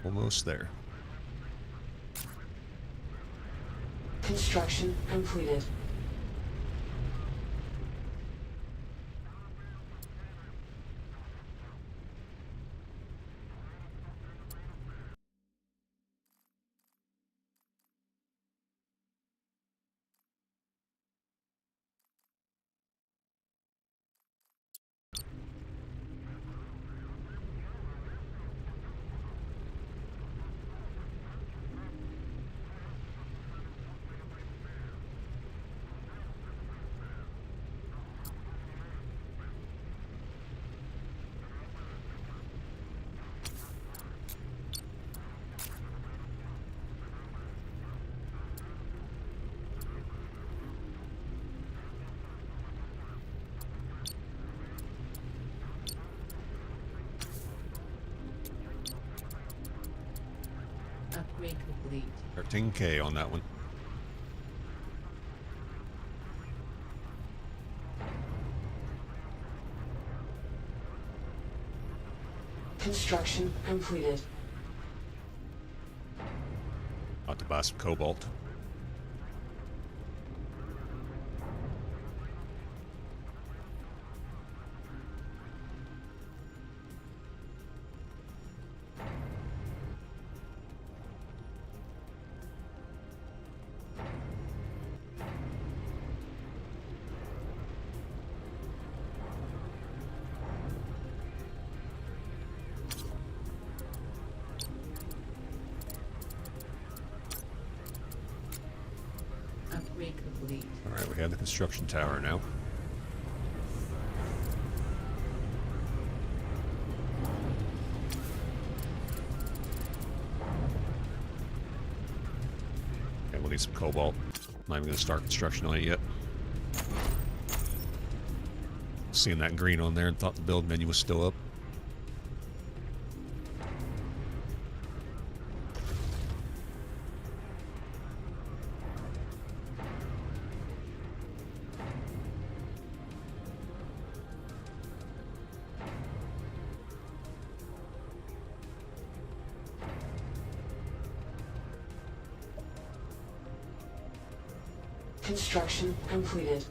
Almost there. Construction completed. Upgrade complete. 13K on that one. Construction completed. About to buy some cobalt. Upgrade complete. All right, we have the construction tower now. Okay, we'll need some cobalt. Not even going to start construction on it yet. Seeing that green on there and thought the build menu was still up. Construction completed.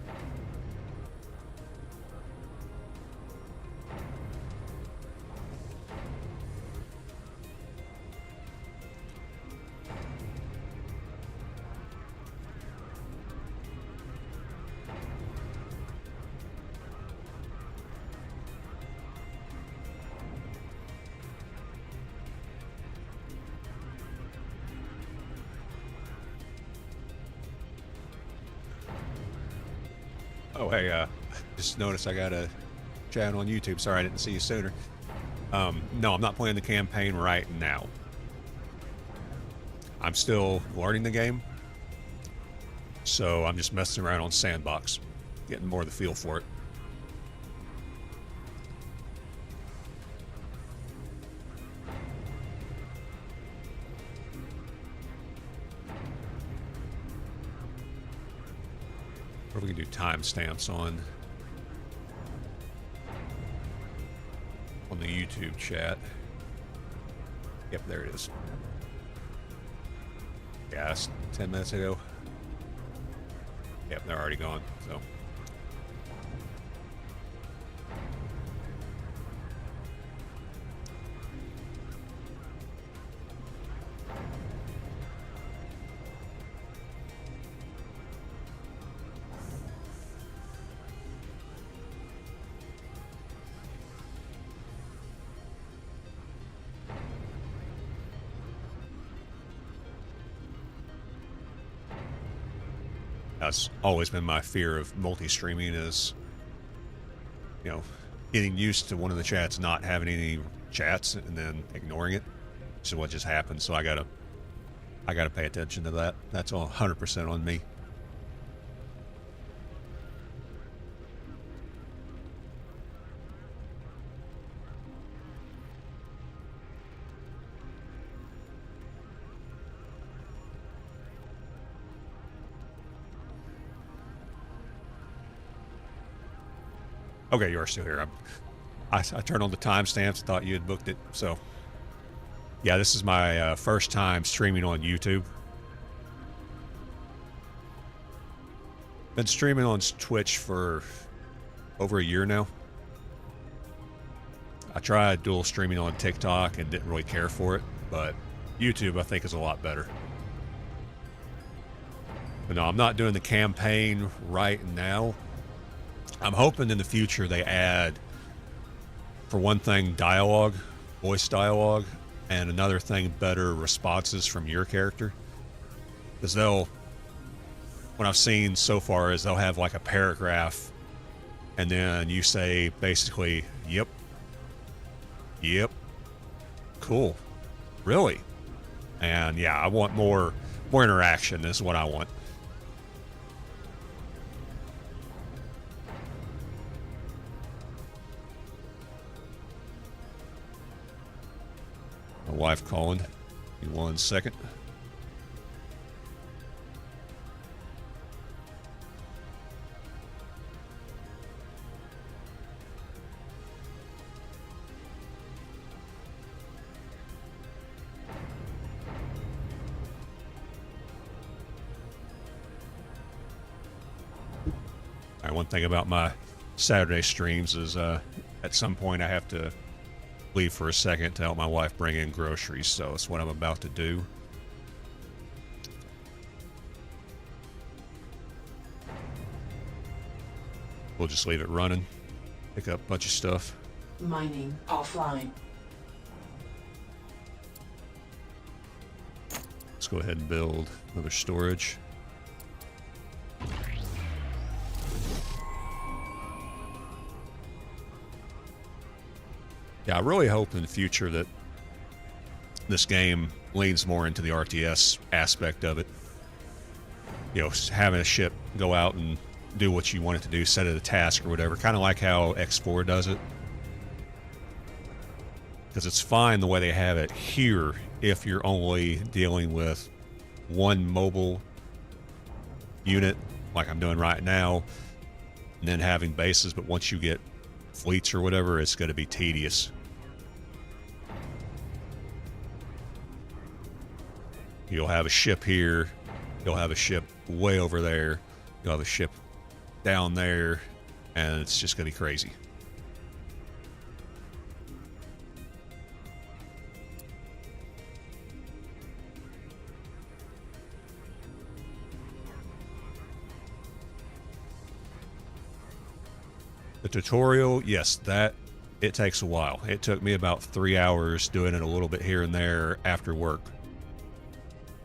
Oh, hey, just noticed I got a channel on YouTube. Sorry I didn't see you sooner. No, I'm not playing the campaign right now. I'm still learning the game, so I'm just messing around on Sandbox, getting more of the feel for it. Or we can do timestamps on the YouTube chat. Yep, there it is. Yeah, that's 10 minutes ago. Yep, they're already gone, so. That's always been my fear of multi-streaming is, you know, getting used to one of the chats not having any chats and then ignoring it. So what just happened. So I gotta pay attention to that. That's all 100% on me. Okay, you are still here. I turned on the timestamps. Thought you had booked it. So, yeah, this is my first time streaming on YouTube. Been streaming on Twitch for over a year now. I tried dual streaming on TikTok and didn't really care for it, but YouTube I think is a lot better. But no, I'm not doing the campaign right now. I'm hoping in the future they add, for one thing, dialogue, voice dialogue, and another thing, better responses from your character. Because what I've seen so far is they'll have like a paragraph, and then you say basically, yep, cool, really? And yeah, I want more interaction is what I want. My wife calling. Give me 1 second. All right, one thing about my Saturday streams is at some point I have to leave for a second to help my wife bring in groceries, so it's what I'm about to do. We'll just leave it running, pick up a bunch of stuff. Mining offline. Let's go ahead and build another storage. Yeah, I really hope in the future that this game leans more into the RTS aspect of it. You know, having a ship go out and do what you want it to do, set it a task or whatever, kind of like how X4 does it. Because it's fine the way they have it here if you're only dealing with one mobile unit, like I'm doing right now, and then having bases, but once you get fleets or whatever, it's going to be tedious. You'll have a ship here, you'll have a ship way over there, you'll have a ship down there, and it's just going to be crazy. The tutorial, yes, it takes a while. It took me about 3 hours doing it a little bit here and there after work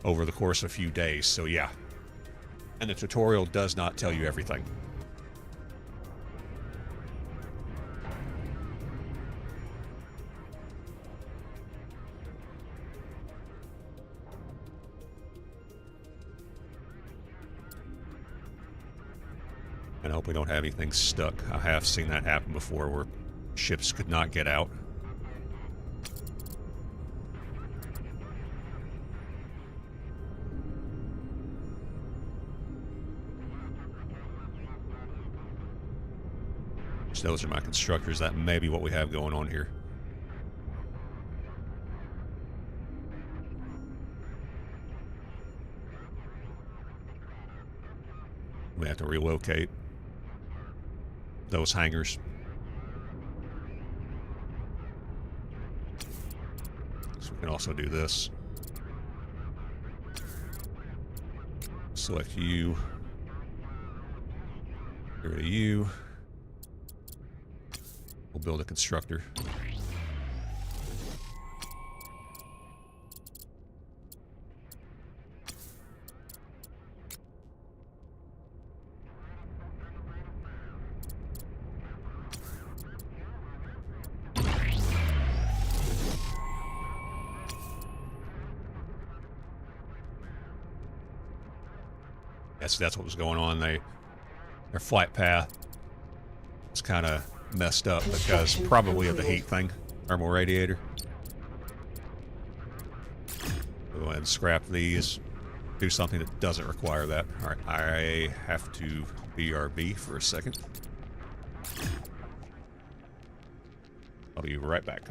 over the course of a few days, so yeah. And the tutorial does not tell you everything. And I hope we don't have anything stuck. I have seen that happen before where ships could not get out. So those are my constructors. That may be what we have going on here. We have to relocate those hangars. So we can also do this. Select you. Get rid of you. We'll build a constructor. That's what was going on. Their flight path was kind of messed up because probably of the heat thing. Thermal radiator. We'll go ahead and scrap these. Do something that doesn't require that. Alright, I have to BRB for a second. I'll be right back.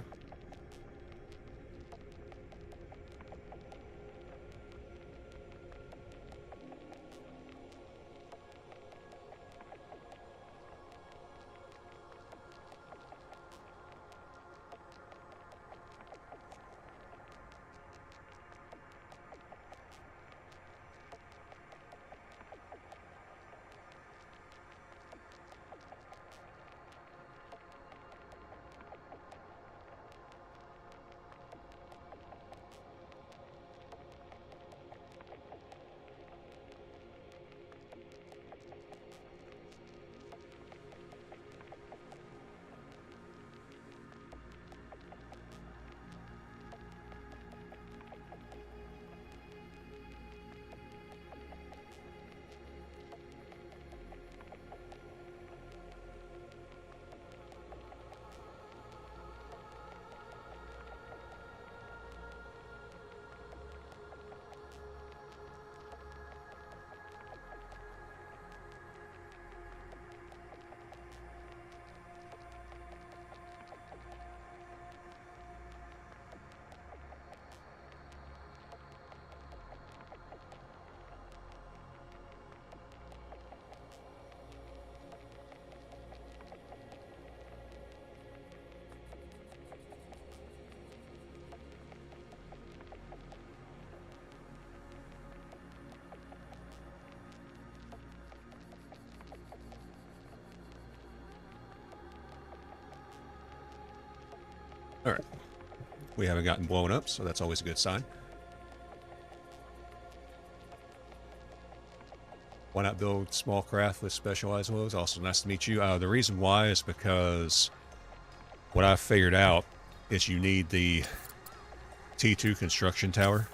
Alright. We haven't gotten blown up, so that's always a good sign. Why not build small craft with specialized loads? Also, nice to meet you. The reason why is because what I figured out is you need the T2 construction tower,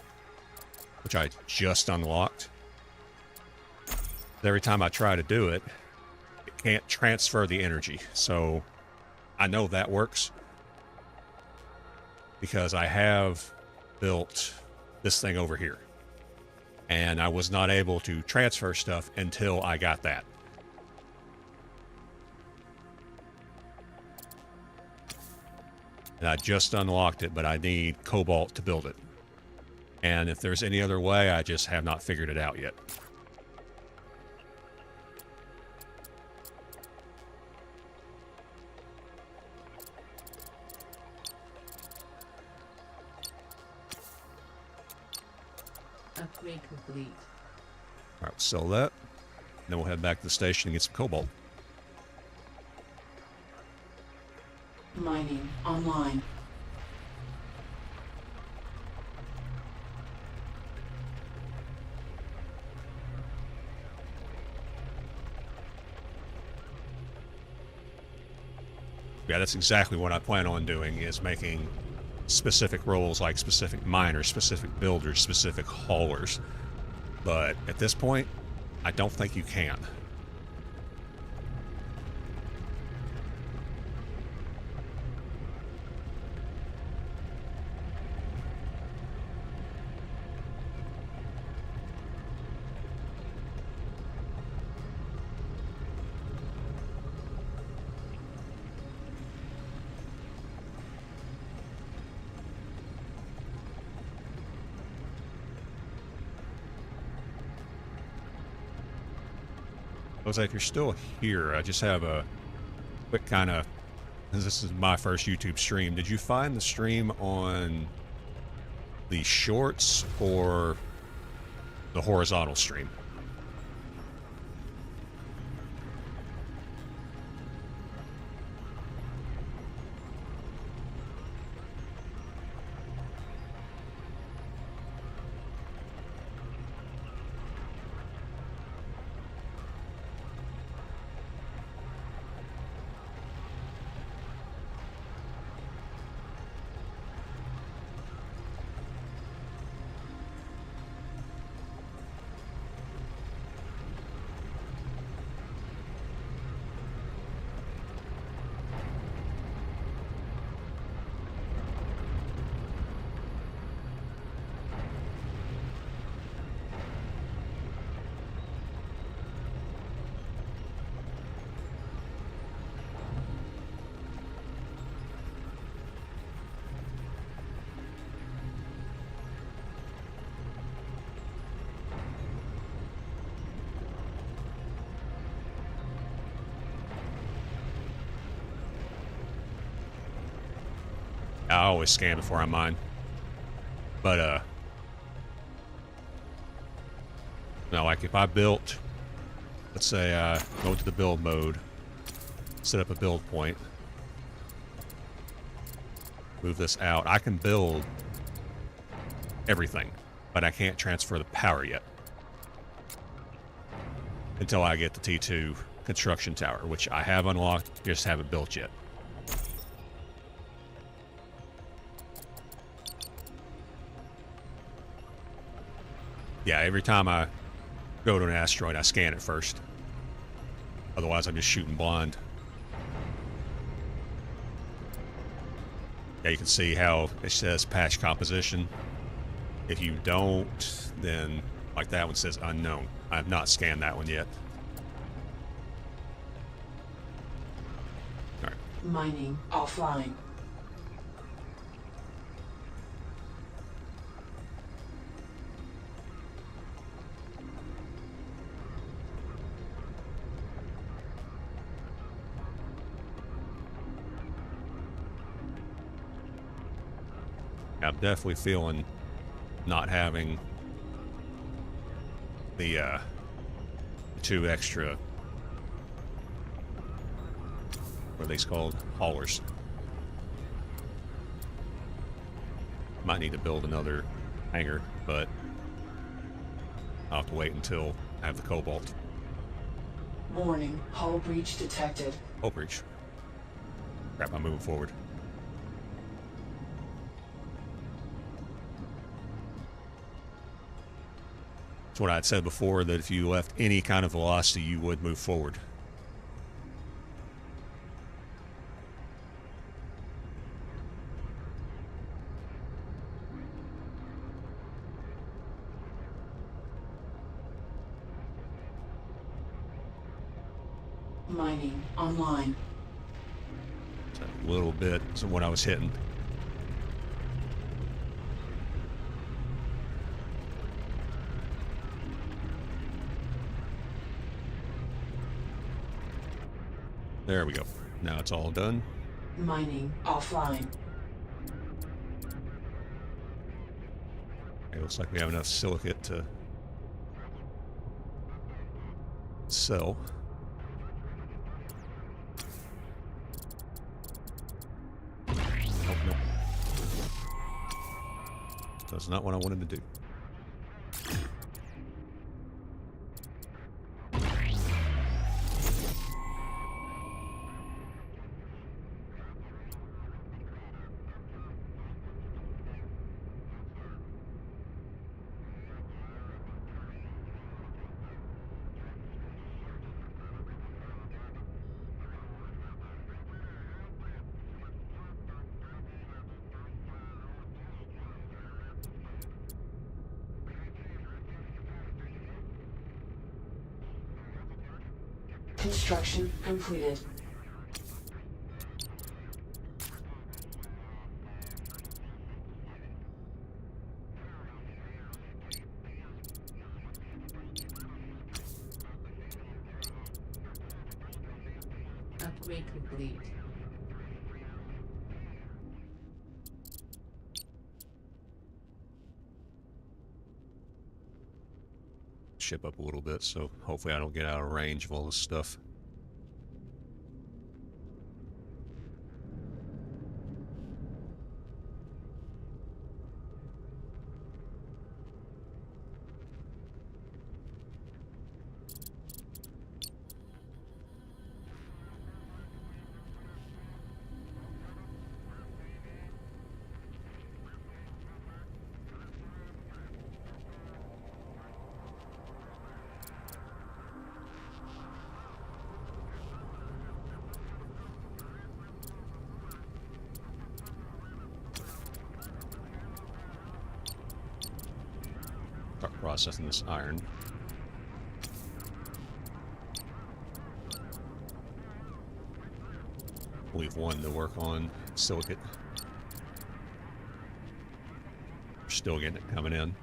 which I just unlocked. Every time I try to do it, it can't transfer the energy. So I know that works because I have built this thing over here. And I was not able to transfer stuff until I got that. And I just unlocked it, but I need cobalt to build it. And if there's any other way, I just have not figured it out yet. Upgrade complete. Alright, sell that. Then we'll head back to the station and get some cobalt. Mining online. Yeah, that's exactly what I plan on doing, is making specific roles like specific miners, specific builders, specific haulers. But at this point, I don't think you can. Jose, if you're still here, I just have a quick kind of, because this is my first YouTube stream. Did you find the stream on the shorts or the horizontal stream? I always scan before I mine. But, no, like if I built, let's say I go into the build mode, set up a build point, move this out, I can build everything, but I can't transfer the power yet until I get the T2 construction tower, which I have unlocked, just haven't built yet. Yeah, every time I go to an asteroid, I scan it first. Otherwise, I'm just shooting blind. Yeah, you can see how it says patch composition. If you don't, then like that one says unknown. I have not scanned that one yet. All right. Mining offline. I'm definitely feeling not having the two extra, what are these called? Haulers. Might need to build another hangar, but I'll have to wait until I have the cobalt. Warning, hull breach detected. Oh, breach. Crap, I'm moving forward. It's what I had said before, that if you left any kind of velocity, you would move forward. Mining online. It's a little bit of what I was hitting. There we go. Now it's all done. Mining offline. Okay, looks like we have enough silicate to sell. Oh, no. That's not what I wanted to do. Construction completed. Upgrade complete. Ship up a little bit, so hopefully I don't get out of range of all this stuff. Start processing this iron. Leave one to work on silicate. Still getting it coming in.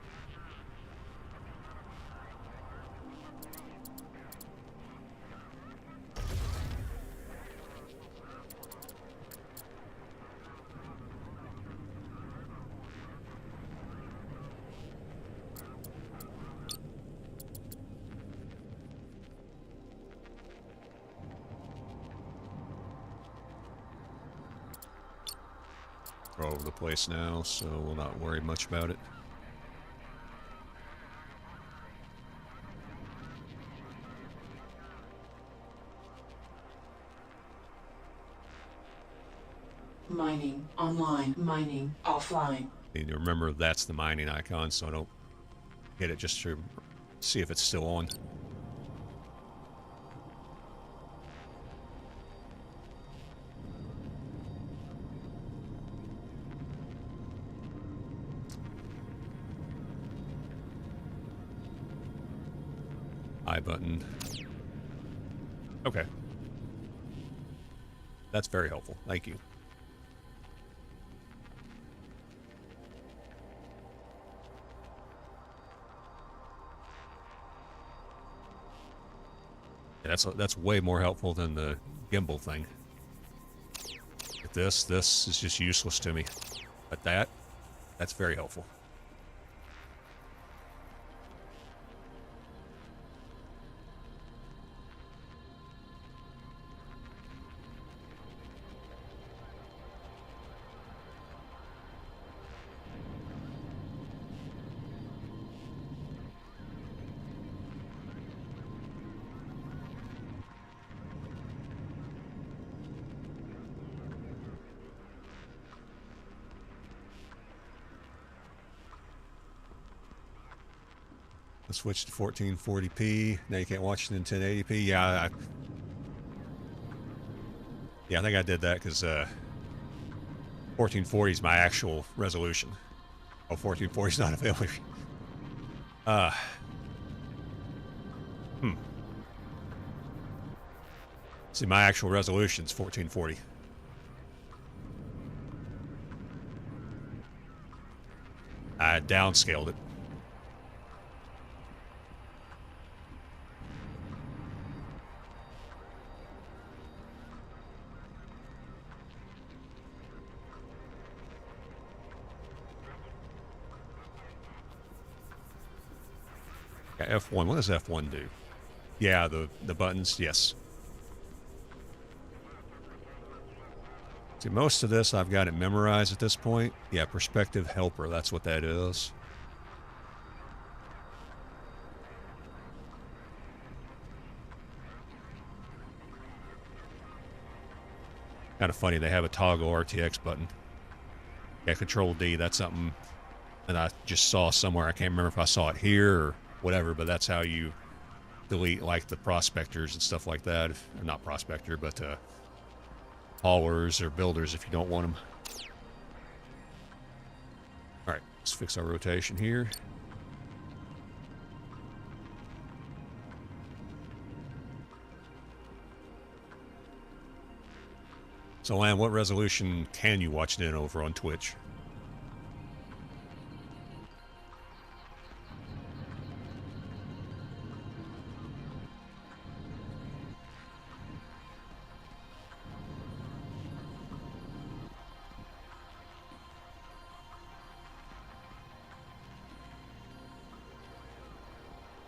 All over the place now, so we'll not worry much about it. Mining online. Mining offline. And remember, that's the mining icon, so I don't hit it just to see if it's still on. I button. Okay. That's very helpful. Thank you. Yeah, that's way more helpful than the gimbal thing. This is just useless to me. But that's very helpful. Let's switch to 1440p. Now you can't watch it in 1080p. Yeah, I think I did that because 1440 is my actual resolution. Oh, 1440 is not available. See, my actual resolution is 1440. I downscaled it. Yeah, F1. What does F1 do? Yeah, the buttons. Yes. See, most of this I've got it memorized at this point. Yeah, perspective helper. That's what that is. Kind of funny. They have a toggle RTX button. Yeah, Control D. That's something that I just saw somewhere. I can't remember if I saw it here or whatever, but that's how you delete like the prospectors and stuff like that. Or not prospector, but haulers or builders if you don't want them. All right, let's fix our rotation here. So, Lan, what resolution can you watch it in over on Twitch?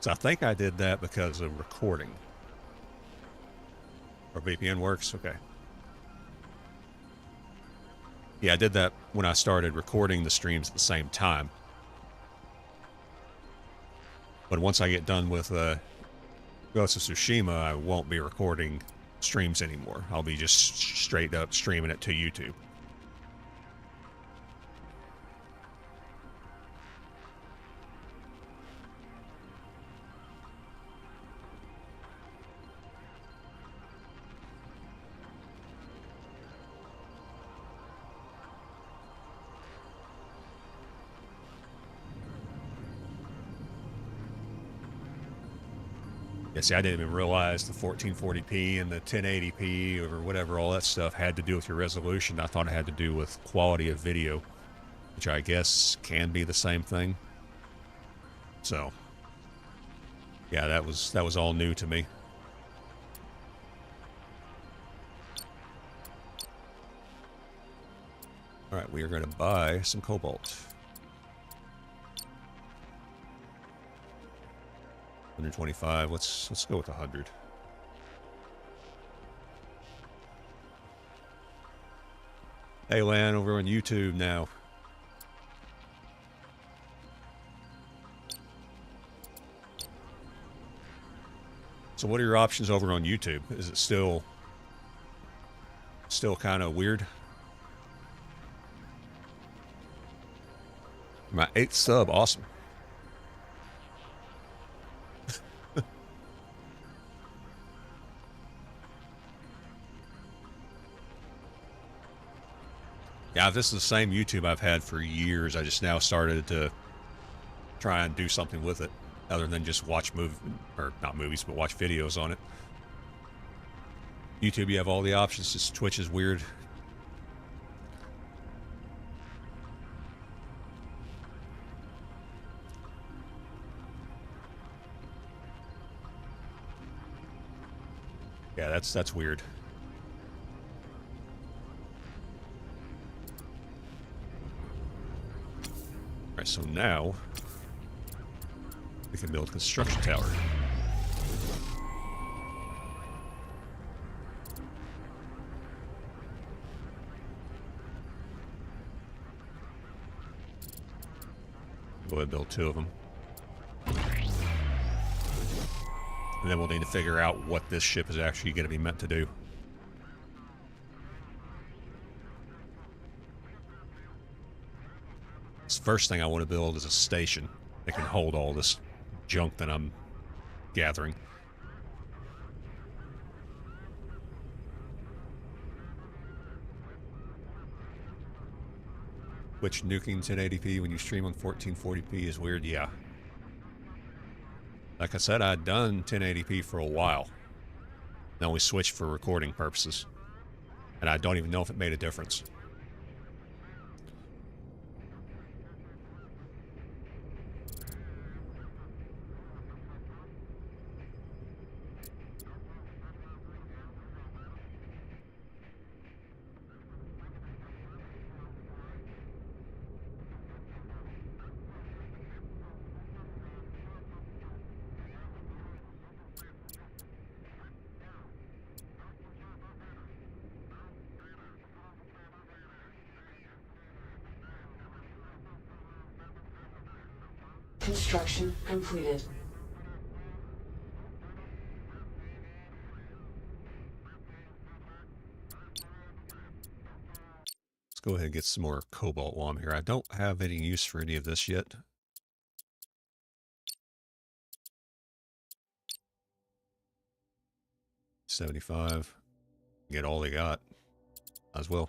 So I think I did that because of recording. Or VPN works? Okay. Yeah, I did that when I started recording the streams at the same time. But once I get done with Ghost of Tsushima, I won't be recording streams anymore. I'll be just straight up streaming it to YouTube. Yeah, see, I didn't even realize the 1440p and the 1080p or whatever, all that stuff had to do with your resolution. I thought it had to do with quality of video, which I guess can be the same thing. So, yeah, that was all new to me. All right, we are going to buy some cobalt. 125. Let's go with 100. Hey, Lan, over on YouTube now. So what are your options over on YouTube? Is it still kind of weird? My 8th sub, awesome. Yeah, this is the same YouTube I've had for years. I just now started to try and do something with it other than just watch not movies, but watch videos on it. YouTube, you have all the options. Just Twitch is weird. Yeah, that's weird. All right, so now we can build a construction tower. Go ahead and build 2 of them. And then we'll need to figure out what this ship is actually going to be meant to do. The first thing I want to build is a station that can hold all this junk that I'm gathering. Which nuking 1080p when you stream on 1440p is weird, yeah. Like I said, I'd done 1080p for a while. Then we switched for recording purposes. And I don't even know if it made a difference. Construction completed. Let's go ahead and get some more cobalt while I'm here. I don't have any use for any of this yet. $75. Get all they got. As well.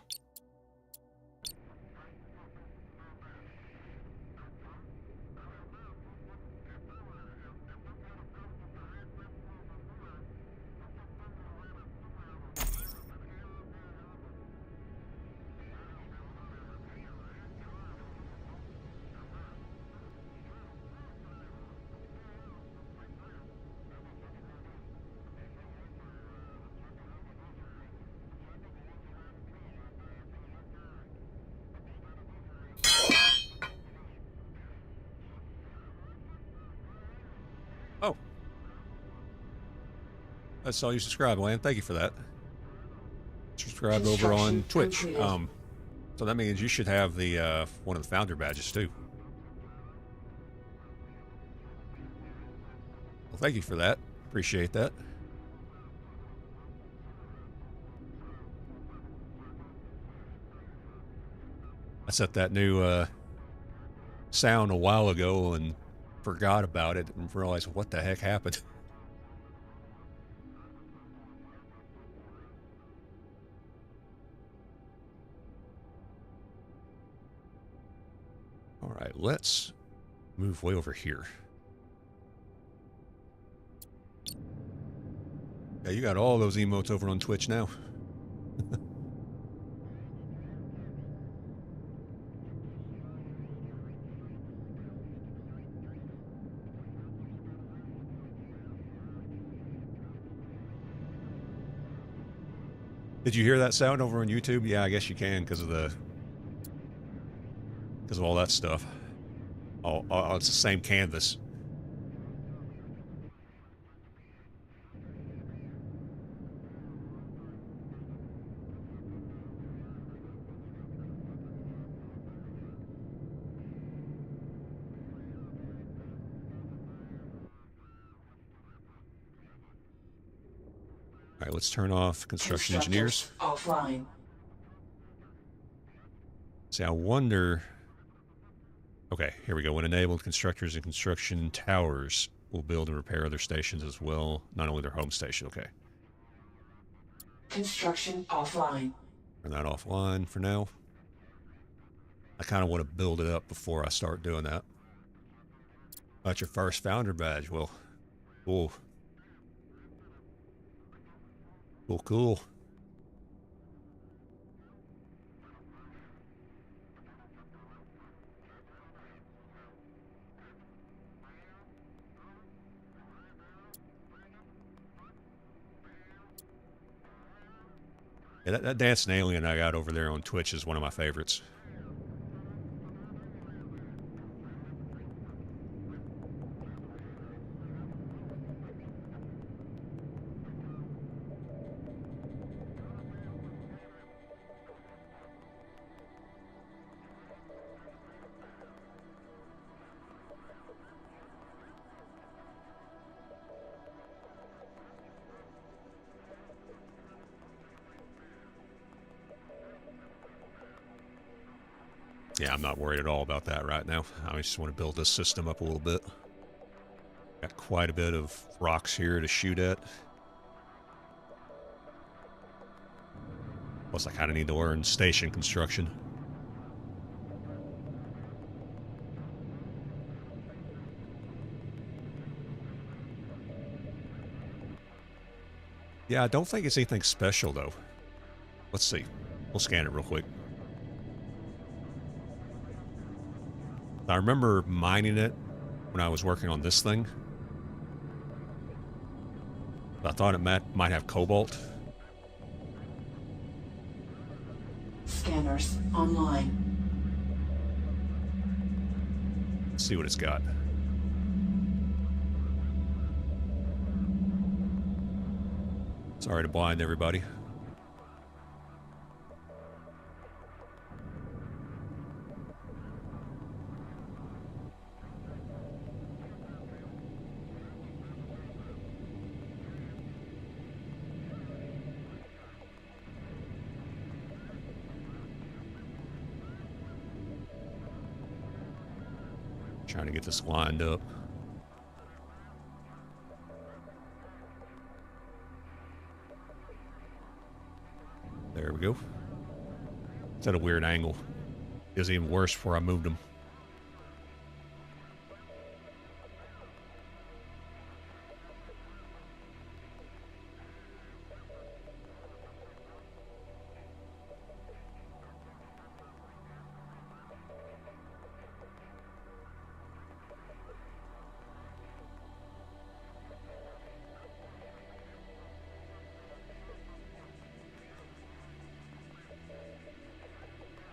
I saw you subscribe, Lan. Thank you for that. Subscribe over Construction on Twitch. completed. So that means you should have the one of the founder badges too. Well, thank you for that. Appreciate that. I set that new sound a while ago and forgot about it and realized what the heck happened. All right, let's move way over here. Yeah, you got all those emotes over on Twitch now. Did you hear that sound over on YouTube? Yeah, I guess you can because of all that stuff. Oh, it's the same canvas. All right, let's turn off construction engineers. Offline. See, I wonder... Okay, here we go. When enabled, constructors and construction towers will build and repair other stations as well, not only their home station. Okay. Construction offline. Turn that offline for now. I kind of want to build it up before I start doing that. That's your first founder badge. Well, cool. Cool. Yeah, that dancing alien I got over there on Twitch is one of my favorites. Yeah, I'm not worried at all about that right now. I just want to build this system up a little bit. Got quite a bit of rocks here to shoot at. Plus, I kind of need to learn station construction. Yeah, I don't think it's anything special, though. Let's see. We'll scan it real quick. I remember mining it when I was working on this thing. I thought it might have cobalt. Scanners online. Let's see what it's got. Sorry to blind everybody. Trying to get this lined up. There we go. It's at a weird angle. It was even worse before I moved them.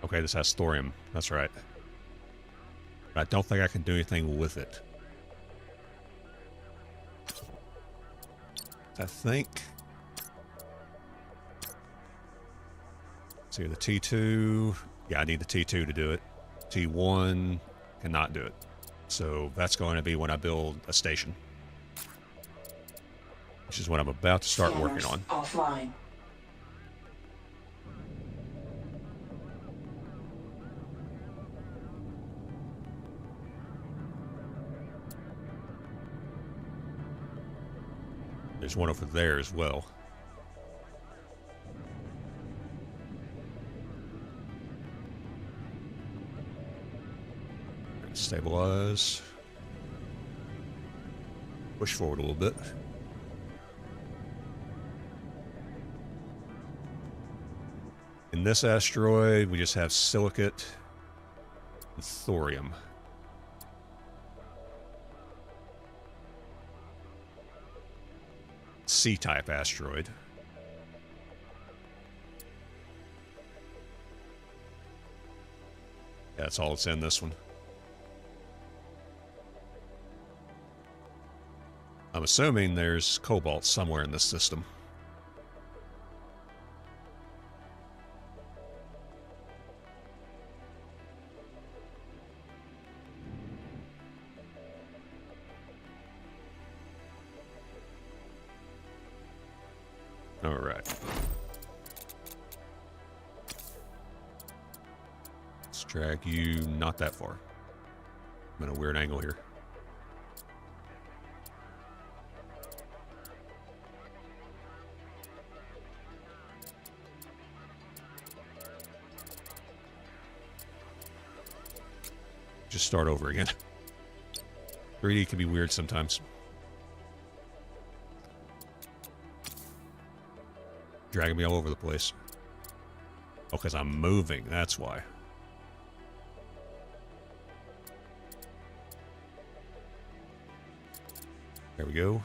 Okay, this has thorium. That's right. But I don't think I can do anything with it. I think. So the T2, yeah, I need the T2 to do it. T1 cannot do it. So that's going to be when I build a station, which is what I'm about to start working on. Offline. There's one over there as well. Stabilize. Push forward a little bit. In this asteroid, we just have silicate and thorium. C-type asteroid. Yeah, that's all that's in this one. I'm assuming there's cobalt somewhere in this system. All right. Let's drag you not that far. I'm at a weird angle here. Just start over again. 3D can be weird sometimes. Dragging me all over the place. Oh, because I'm moving, that's why. There we go.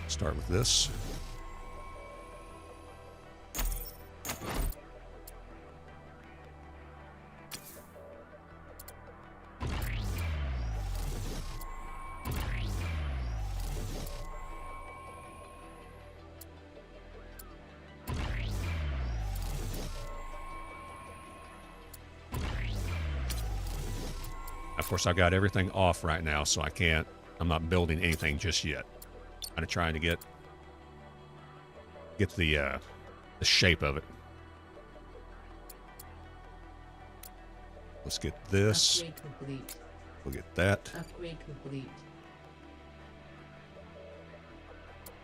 Start with this. Of course, I've got everything off right now, so I'm not building anything just yet. I'm trying to get the shape of it. Let's get this. Upgrade complete. We'll get that. Upgrade complete.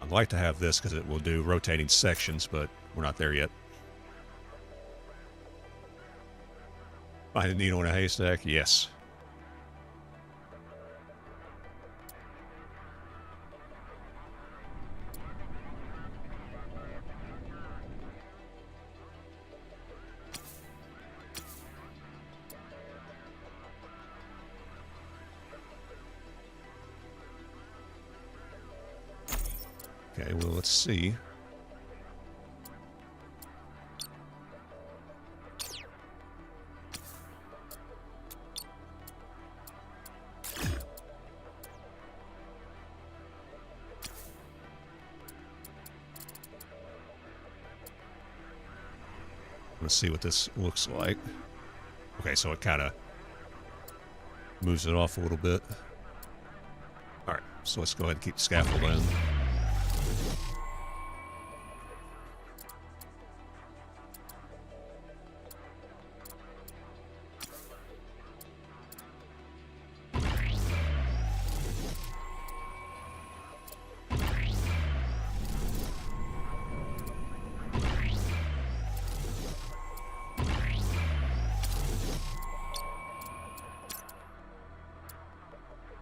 I'd like to have this because it will do rotating sections, but we're not there yet. Find a needle in a haystack? Yes. Okay, well, let's see. Let's see what this looks like. Okay, so it kind of moves it off a little bit. All right, so let's go ahead and keep the scaffold in.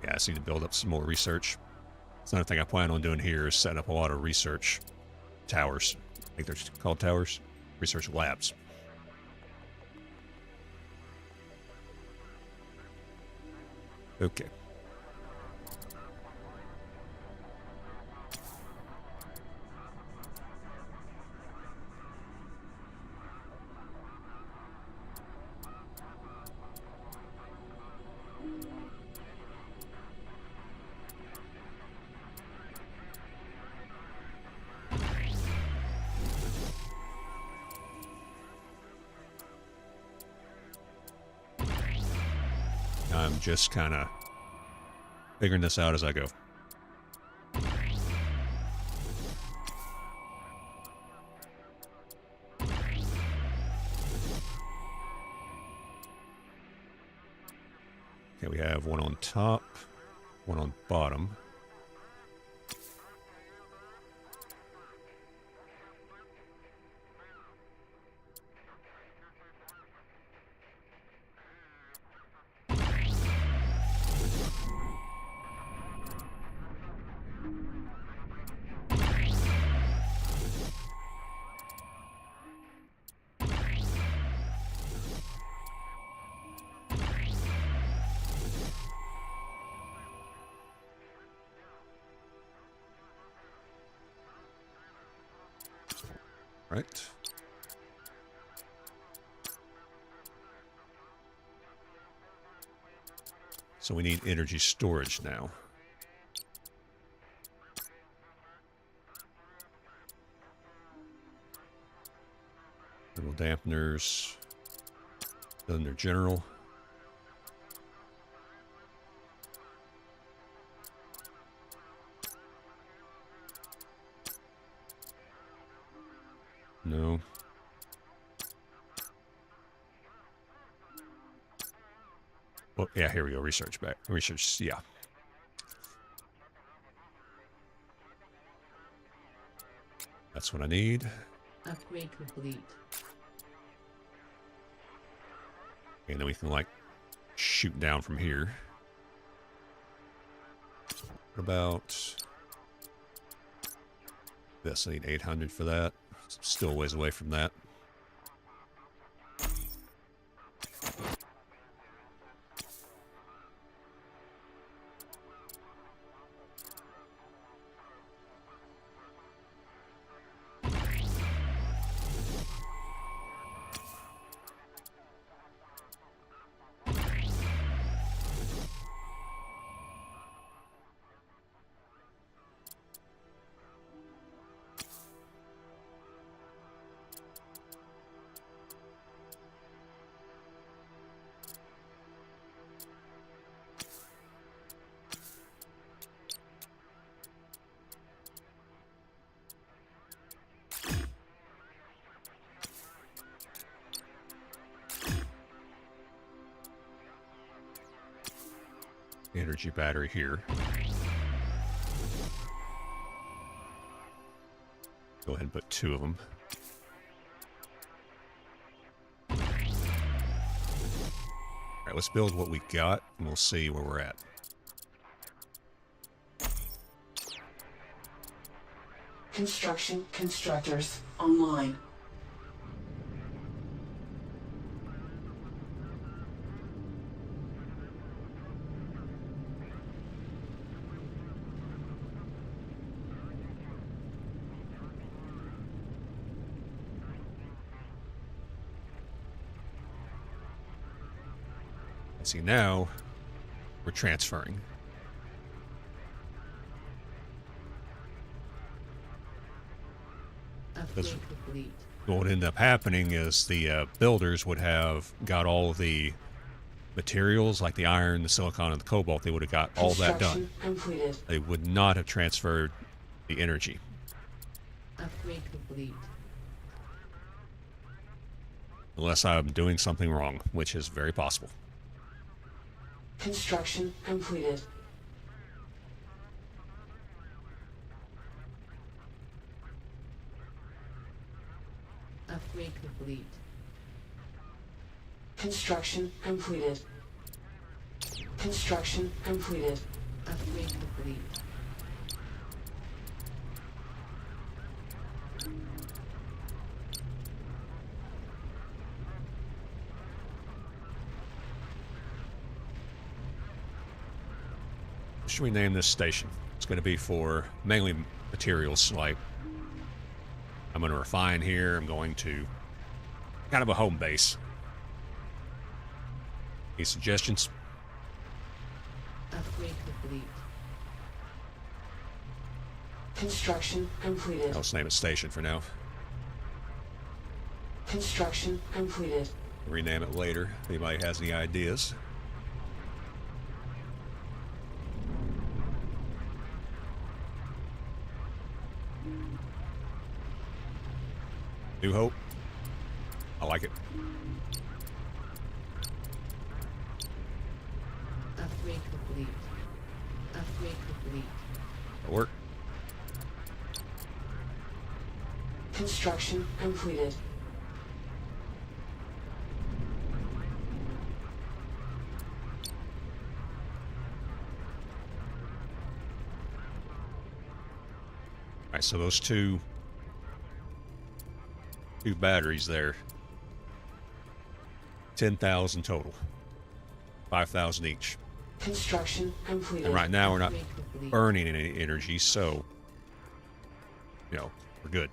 Yeah, I just need to build up some more research. It's another thing I plan on doing here is setting up a lot of research towers. I think they're called towers. Research labs. Okay. just kind of figuring this out as I go. Okay, we have one on top, one on bottom. Right. So we need energy storage now. Thermal dampeners. Cylinder general. No. Well, yeah, here we go. Research back. Research, yeah. That's what I need. Upgrade complete. And then we can, like, shoot down from here. What about this? I need 800 for that. Still a ways away from that. Energy battery here. Go ahead and put 2 of them. All right, let's build what we got, and we'll see where we're at. Construction constructors online. See, now we're transferring. Because what would end up happening is the builders would have got all the materials, like the iron, the silicon, and the cobalt. They would have got all that done. Completed. They would not have transferred the energy. Upgrade complete. Unless I'm doing something wrong, which is very possible. Construction completed. Upgrade complete. Construction completed. Construction completed. Upgrade complete. What should we name this station? It's going to be for mainly materials, like I'm going to refine here. I'm going to kind of a home base. Any suggestions? Upgrade complete. Construction completed. Let's name it station for now. Construction completed. Rename it later if anybody has any ideas. New Hope. I like it. Upgrade complete. Upgrade complete. It'll work. Construction completed. All right, so those two batteries there, 10,000 total, 5,000 each. Construction completed. And right now we're not Upgrade complete. burning any energy, so we're good.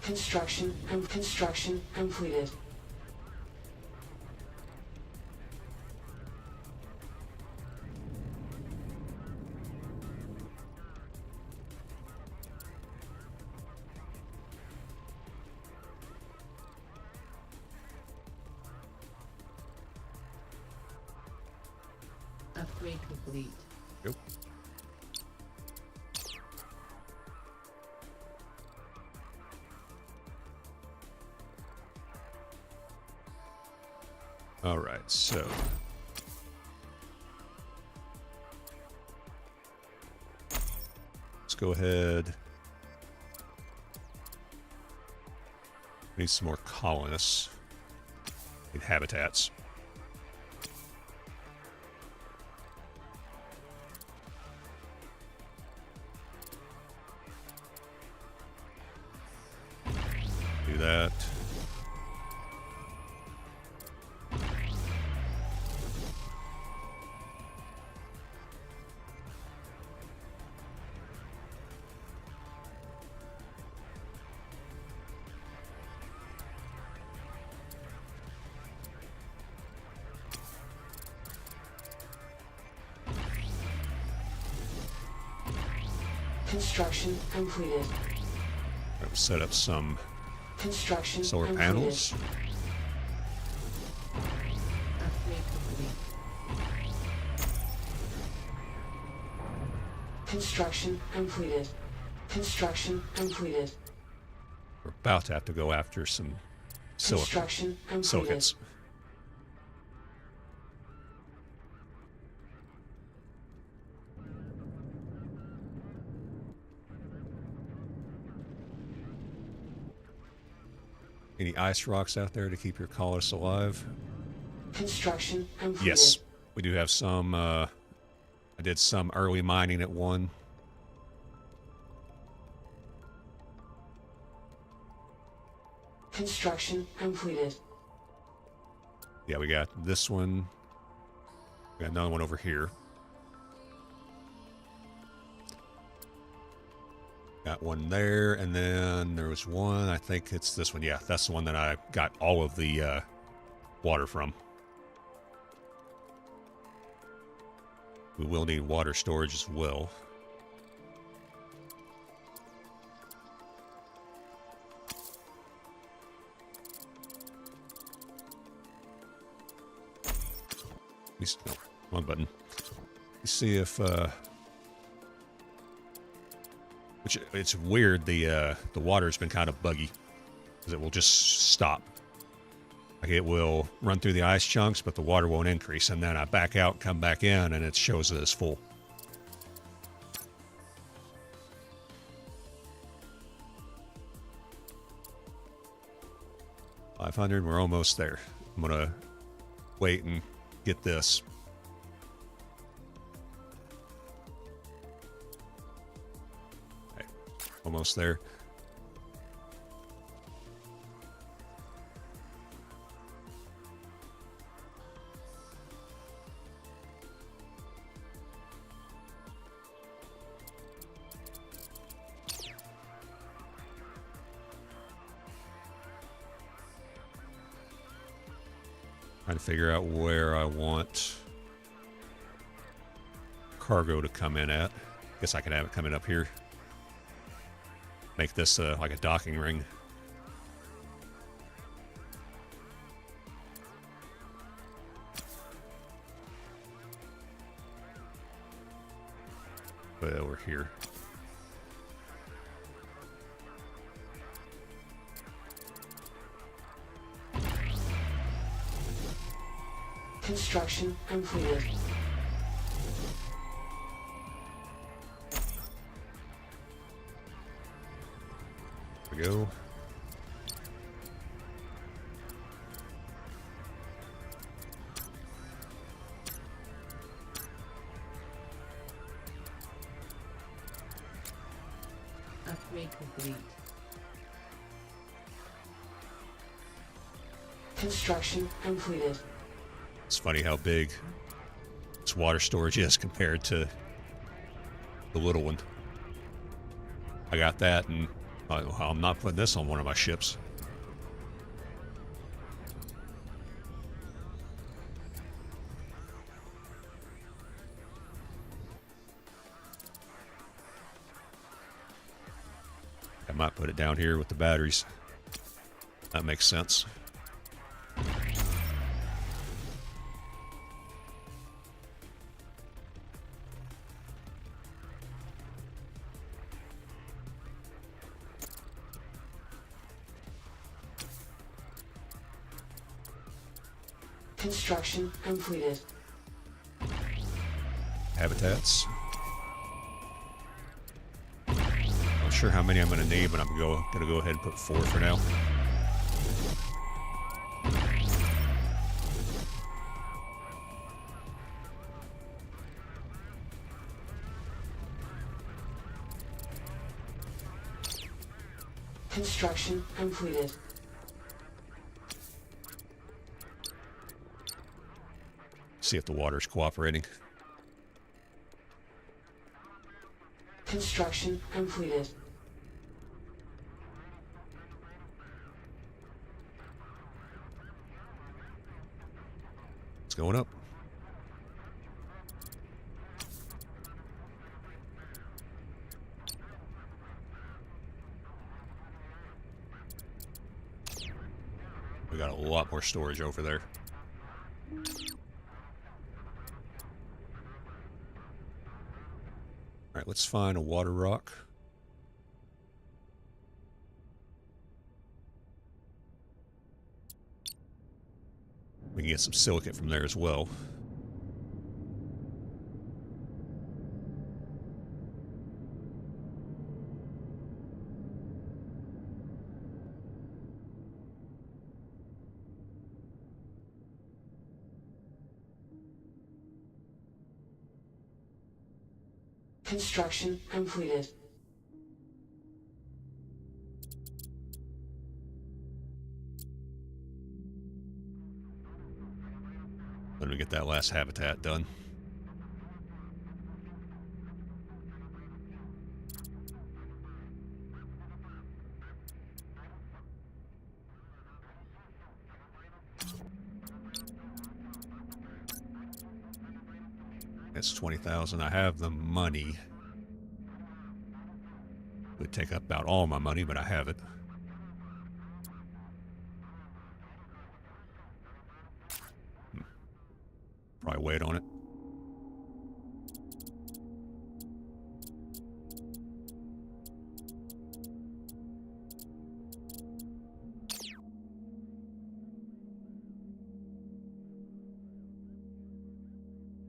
Construction completed. Upgrade complete. Yep. All right, so let's go ahead. Need some more colonists. Need habitats. Do that. Construction completed. We'll set up some Construction solar completed. panels. Upgrade complete. Construction completed. Construction completed. We're about to have to go after some Construction completed. silicates. Any ice rocks out there to keep your colonists alive? Construction completed. Yes, we do have some. I did some early mining at one. Construction completed. Yeah, we got this one. We got another one over here. Got one there, and then there was one, I think it's this one. Yeah, that's the one that I got all of the water from. We will need water storage as well. No, wrong button. Let's see if which it's weird, the water's been kind of buggy because it will just stop. Like it will run through the ice chunks, but the water won't increase, and then I back out, come back in, and it shows that it's full. $500, we're almost there. I'm gonna wait and get this. Okay, almost there. Trying to figure out where I want cargo to come in at. Guess I could have it coming up here. Make this like a docking ring. But over here. Construction completed. There we go. Upgrade complete. Construction completed. It's funny how big this water storage is compared to the little one. I got that, and I'm not putting this on one of my ships. I might put it down here with the batteries. That makes sense. Construction completed. Habitats. Not sure how many I'm going to need, but I'm going to go ahead and put 4 for now. Construction completed. See if the water's cooperating. Construction completed. It's going up. We got a lot more storage over there. All right, let's find a water rock. We can get some silicate from there as well. Construction completed. Let me get that last habitat done. That's 20,000. I have the money. It would take up about all my money, but I have it. Probably wait on it.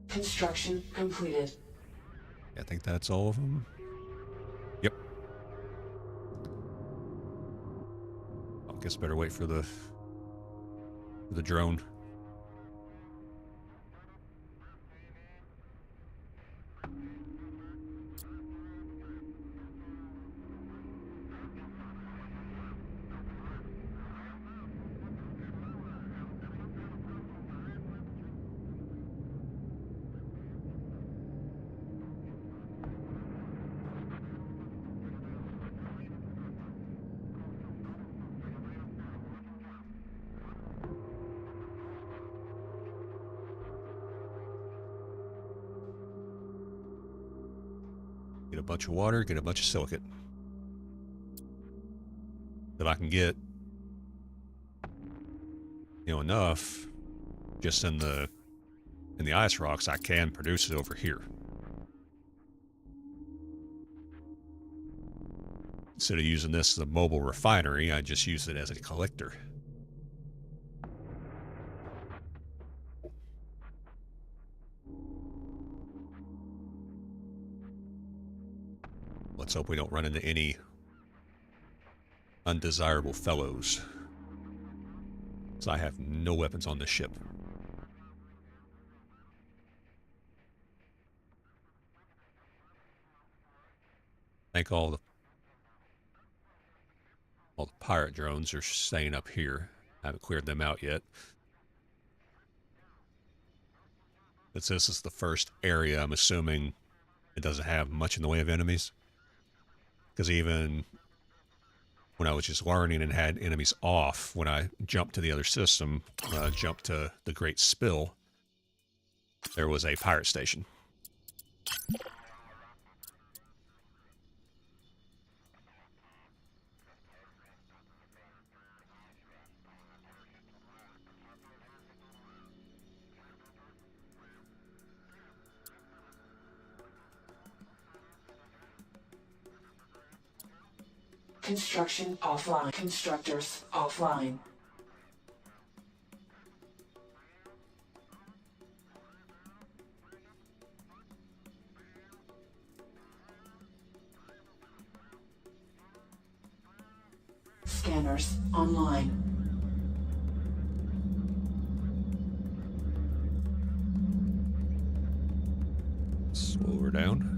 Construction completed. I think that's all of them. Yep. I guess better wait for the drone. Get a bunch of water, get a bunch of silicate. If I can get, enough just in the ice rocks, I can produce it over here. Instead of using this as a mobile refinery, I just use it as a collector. Let's hope we don't run into any undesirable fellows. So I have no weapons on this ship. I think all the pirate drones are staying up here. I haven't cleared them out yet. Since this is the first area, I'm assuming it doesn't have much in the way of enemies. Because even when I was just learning and had enemies off, when I jumped to the other system, jumped to the Great Spill, there was a pirate station. Construction offline. Constructors offline. Scanners online. Slow her down.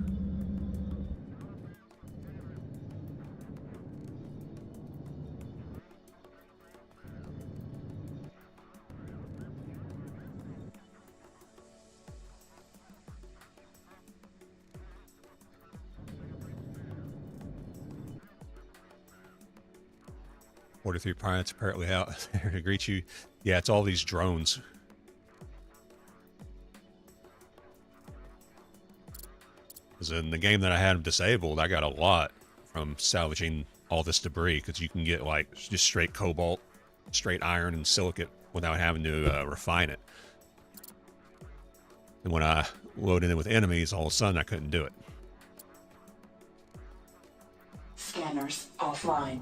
Three pirates apparently out there to greet you. Yeah, it's all these drones. Because in the game that I had disabled, I got a lot from salvaging all this debris, because you can get like just straight cobalt, straight iron and silicate without having to refine it. And when I loaded in with enemies, all of a sudden I couldn't do it. Scanners offline.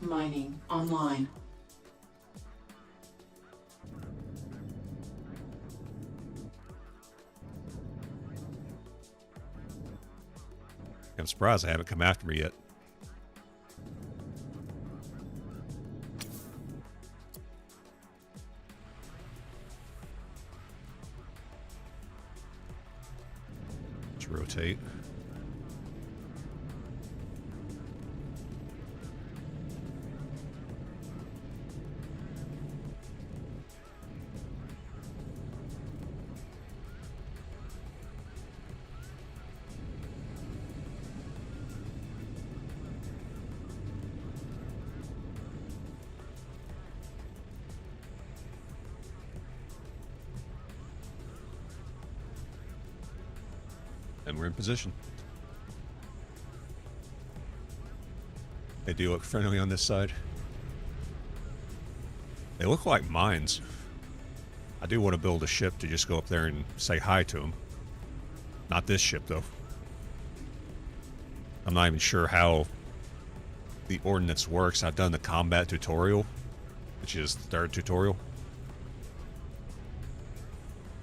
Mining online. I'm surprised they haven't come after me yet. Let's rotate. And we're in position. They do look friendly on this side. They look like mines. I do want to build a ship to just go up there and say hi to them. Not this ship, though. I'm not even sure how the ordnance works. I've done the combat tutorial, which is the third tutorial.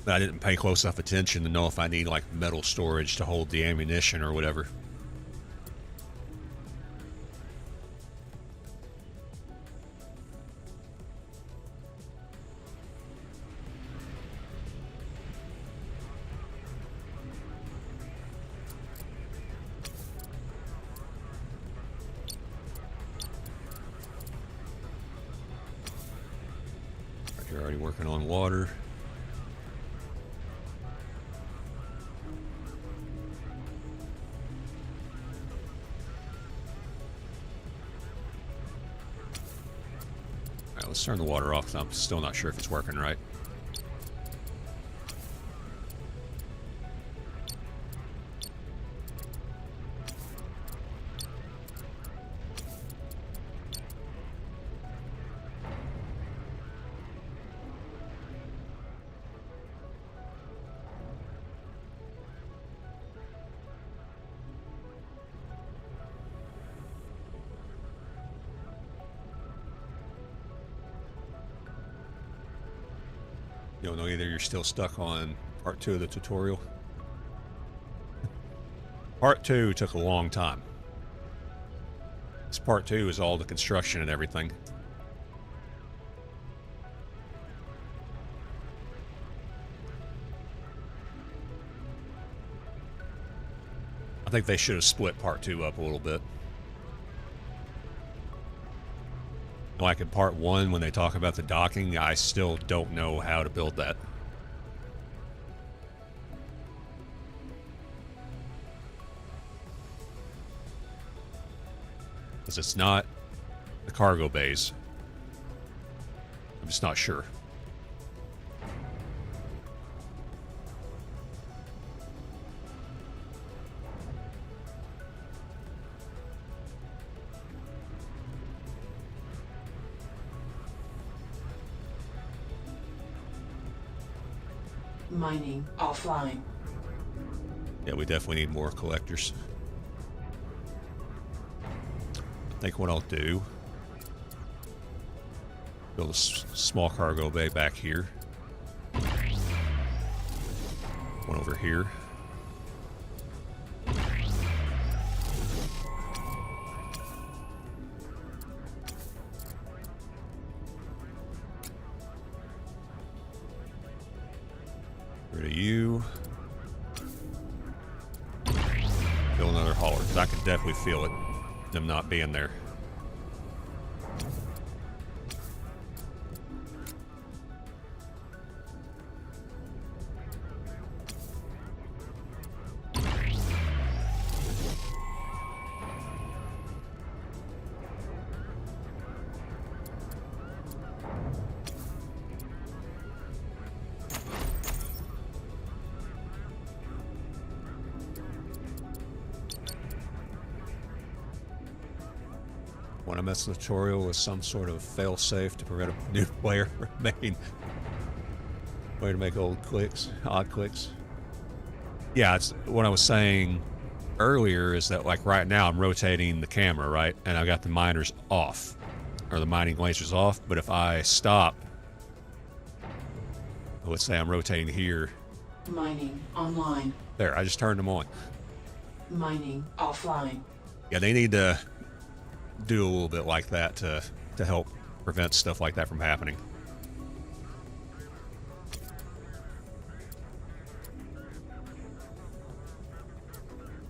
But I didn't pay close enough attention to know if I need like metal storage to hold the ammunition or whatever. You're already working on water. Let's turn the water off, 'cause I'm still not sure if it's working right. You don't know either. You're still stuck on part 2 of the tutorial. Part 2 took a long time. This part 2 is all the construction and everything. I think they should have split part 2 up a little bit. Like in part 1, when they talk about the docking, I still don't know how to build that. Because it's not the cargo bays. I'm just not sure. Mining offline. Yeah, we definitely need more collectors. I think what I'll do, build a small cargo bay back here. One over here. Rid of you. Build another hauler, because I can definitely feel it, them not being there. Want to mess the tutorial with some sort of fail-safe to prevent a new player from making way to make odd clicks. Yeah, it's what I was saying earlier is that like right now I'm rotating the camera, right? And I've got the miners off, or the mining lasers off, but if I stop, let's say I'm rotating here. Mining online. There, I just turned them on. Mining offline. Yeah, they need to do a little bit like that to help prevent stuff like that from happening.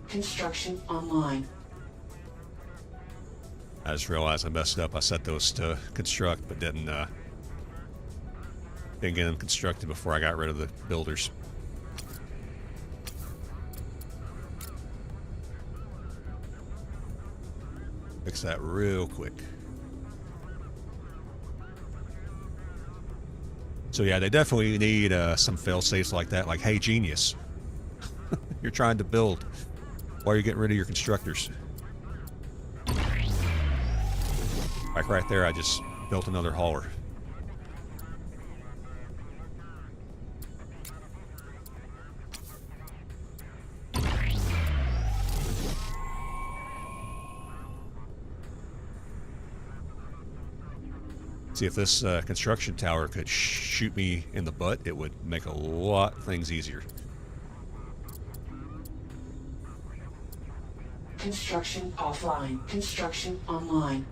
Construction online. I just realized I messed up. I set those to construct, but didn't get them constructed before I got rid of the builders. Fix that real quick. So yeah, they definitely need some fail-safes like that. Like, hey, genius, you're trying to build. Why are you getting rid of your constructors? Like right there, I just built another hauler. See, if this construction tower could shoot me in the butt, it would make a lot of things easier. Construction offline. Construction online.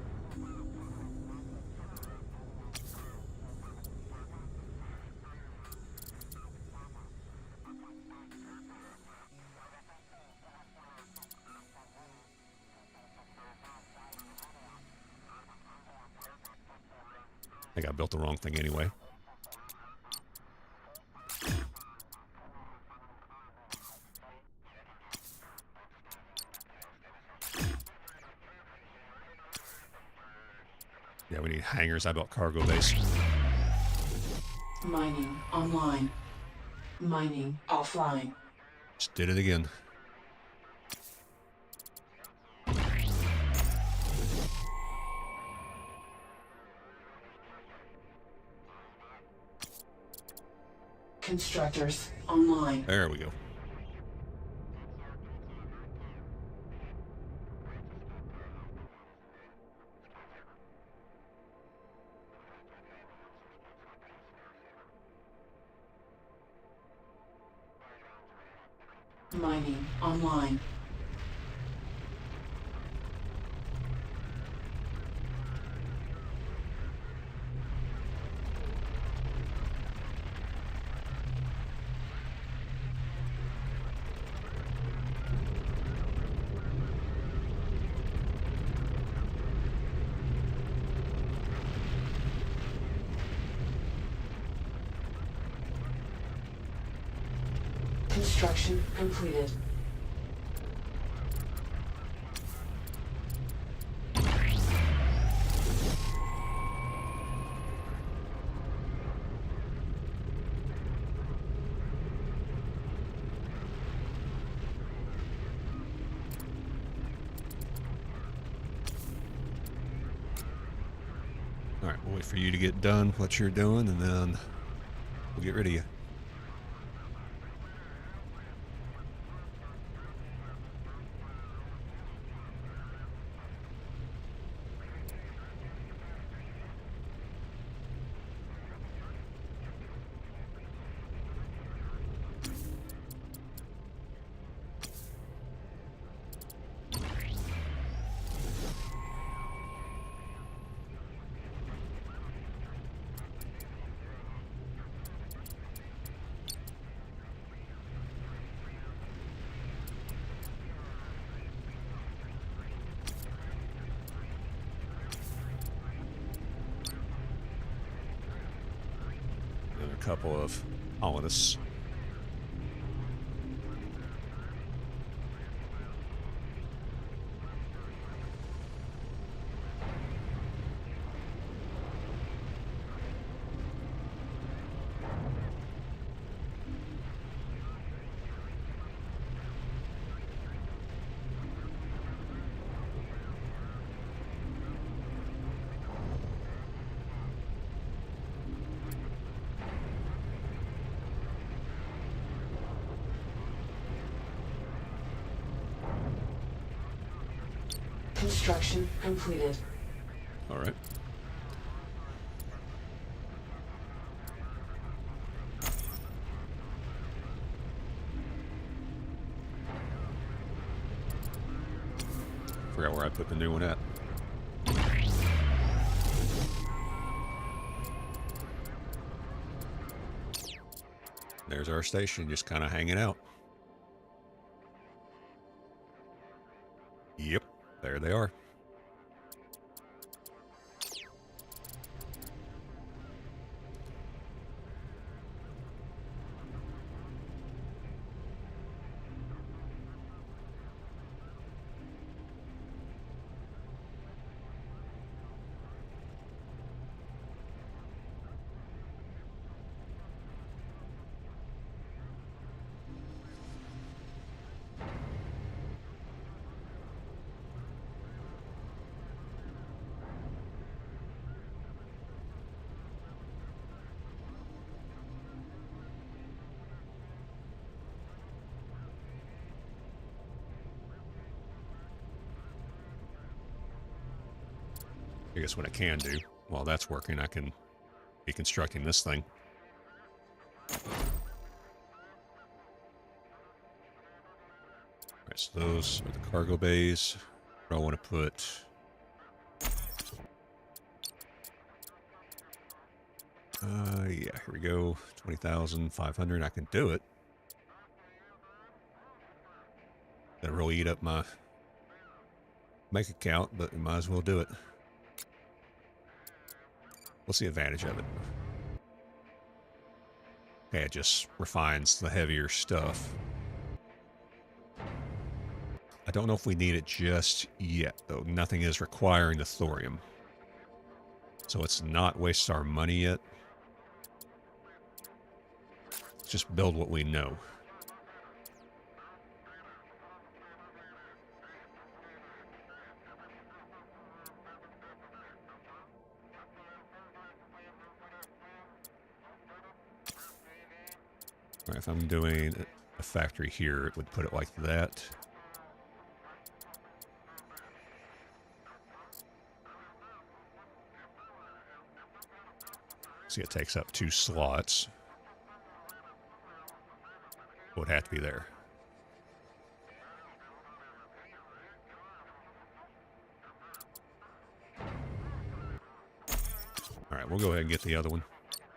I think I built the wrong thing anyway. Yeah, we need hangars. I built cargo base. Mining online. Mining offline. Just did it again. Constructors online. There we go. Mining online. Construction completed. All right, we'll wait for you to get done what you're doing, and then we'll get rid of you. A couple of colonists. Construction completed. All right. Forgot where I put the new one at. There's our station, just kind of hanging out. Yep, there they are. I guess what I can do while that's working, I can be constructing this thing. Alright, so those are the cargo bays. Where I want to put... yeah, here we go. 20,500. I can do it. That'll really eat up my bank account, but we might as well do it. What's the advantage of it? Okay, it just refines the heavier stuff. I don't know if we need it just yet, though. Nothing is requiring the thorium. So it's not waste our money yet. Let's just build what we know. All right, if I'm doing a factory here, it would put it like that. See, it takes up 2 slots. Would have to be there. Alright, we'll go ahead and get the other one.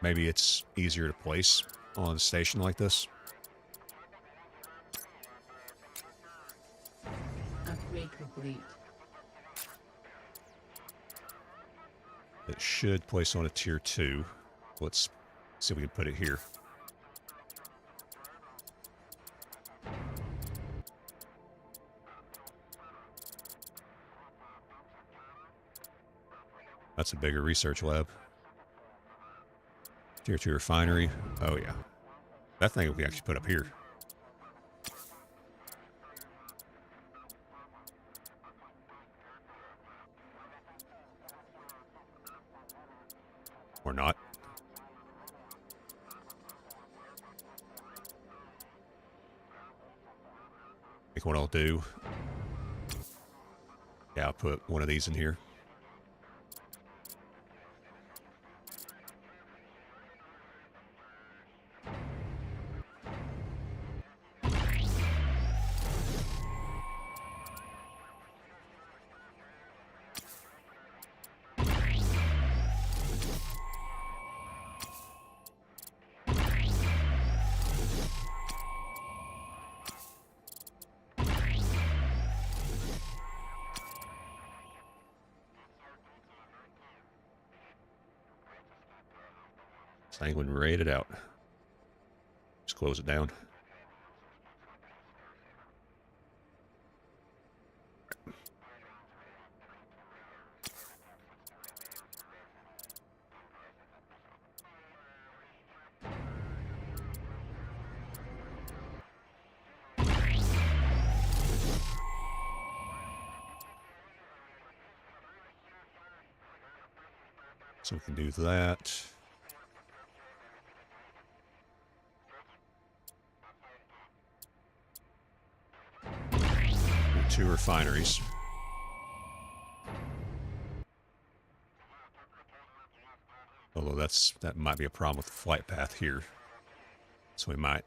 Maybe it's easier to place on a station like this. Upgrade complete. It should place on a tier 2. Let's see if we can put it here. That's a bigger research lab. Tier 2 refinery. Oh, yeah. That thing we can actually put up here. Or not. I think what I'll do... Yeah, I'll put one of these in here. Sanguine rated out. Just close it down. So we can do that. Two refineries. Although that might be a problem with the flight path here. So we might,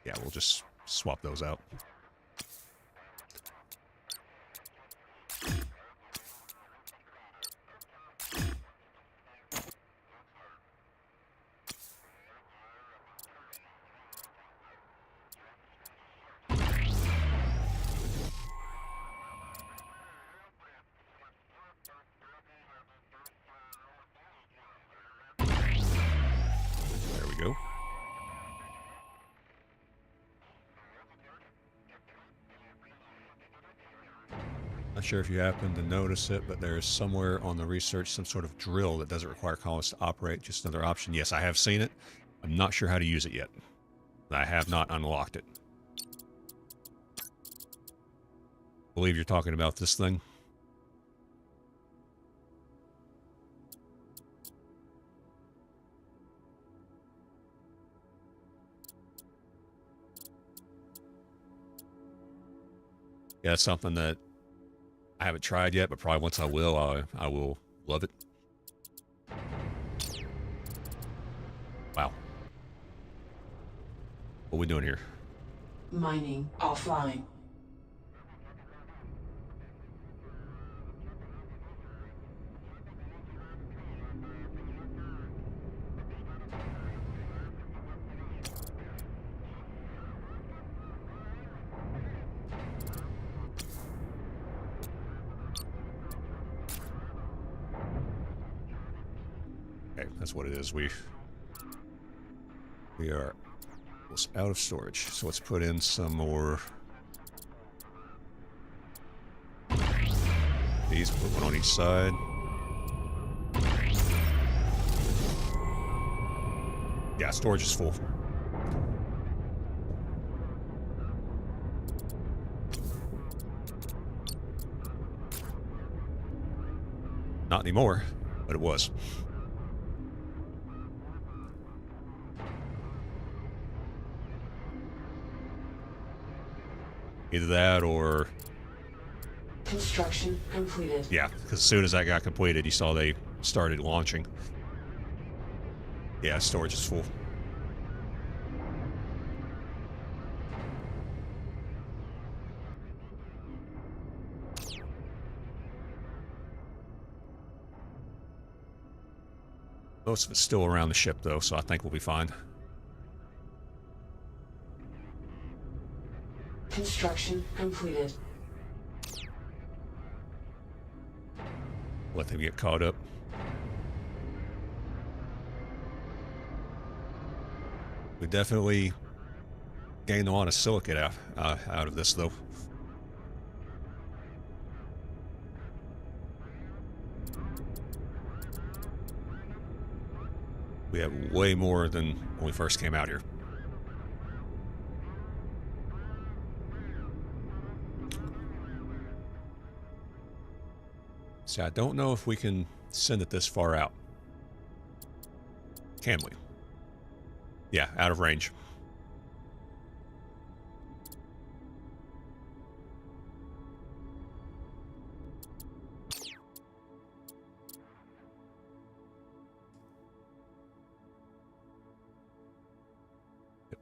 yeah, we'll just swap those out. There we go. Not sure if you happen to notice it, but there's somewhere on the research some sort of drill that doesn't require colonists to operate. Just another option. Yes, I have seen it. I'm not sure how to use it yet. I have not unlocked it. I believe you're talking about this thing. Yeah, that's something that I haven't tried yet, but probably once I will, I will love it. Wow. What are we doing here? Mining offline. Okay, that's what it is. We are almost out of storage, so let's put in some more. These, put one on each side. Yeah, storage is full. Not anymore, but it was. Either that or... Construction completed. Yeah, because as soon as that got completed, you saw they started launching. Yeah, storage is full. Most of it's still around the ship, though, so I think we'll be fine. Construction completed. Let them get caught up. We definitely gained a lot of silicate out of this, though. We have way more than when we first came out here. See, I don't know if we can send it this far out. Can we? Yeah, out of range.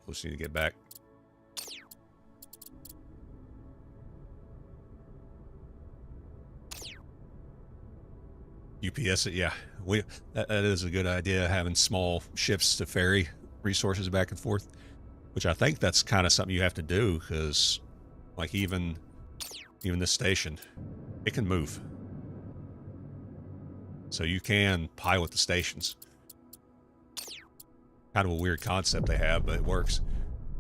We'll just need to get back. UPS it, yeah. That is a good idea, having small ships to ferry resources back and forth, which I think that's kind of something you have to do, because like even this station, it can move. So you can pilot the stations. Kind of a weird concept they have, but it works.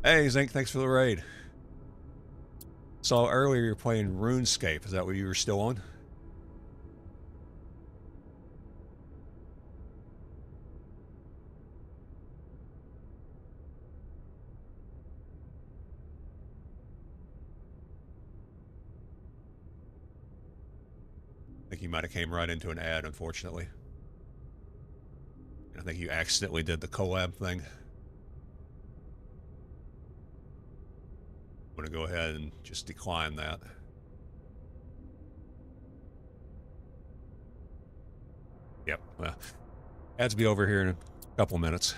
Hey, Zink, thanks for the raid. Saw earlier you're playing RuneScape. Is that what you were still on? I think you might have came right into an ad, unfortunately. I think you accidentally did the collab thing. I'm going to go ahead and just decline that. Yep. Well, ads will be over here in a couple minutes.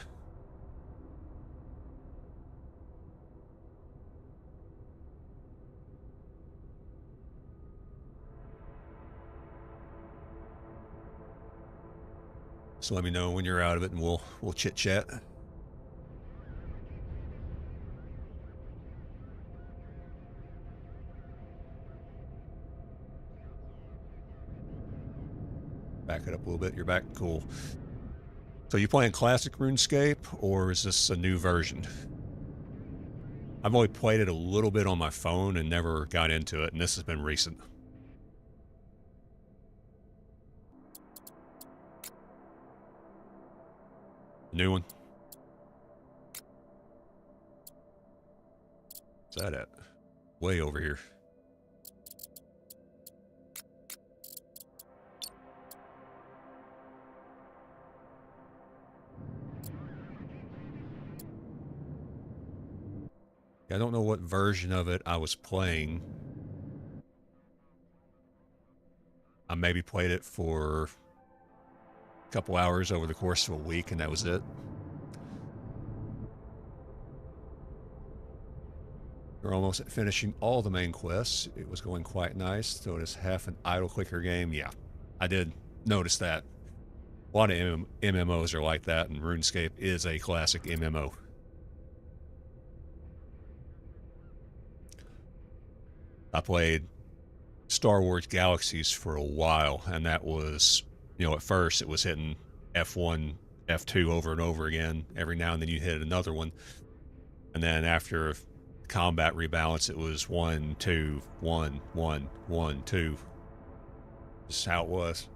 So let me know when you're out of it, and we'll chit chat. Back it up a little bit. You're back. Cool. So you playing classic RuneScape, or is this a new version? I've only played it a little bit on my phone and never got into it, and this has been recent. New one. What's that at? Way over here. I don't know what version of it I was playing. I maybe played it for a couple hours over the course of a week, and that was it. We're almost at finishing all the main quests. It was going quite nice. So it is half an idle clicker game. Yeah, I did notice that. A lot of MMOs are like that, and RuneScape is a classic MMO. I played Star Wars Galaxies for a while, and that was, at first it was hitting F1, F2 over and over again. Every now and then you hit another one. And then after combat rebalance, it was 1, 2, 1, 1, 1, 2. This is how it was.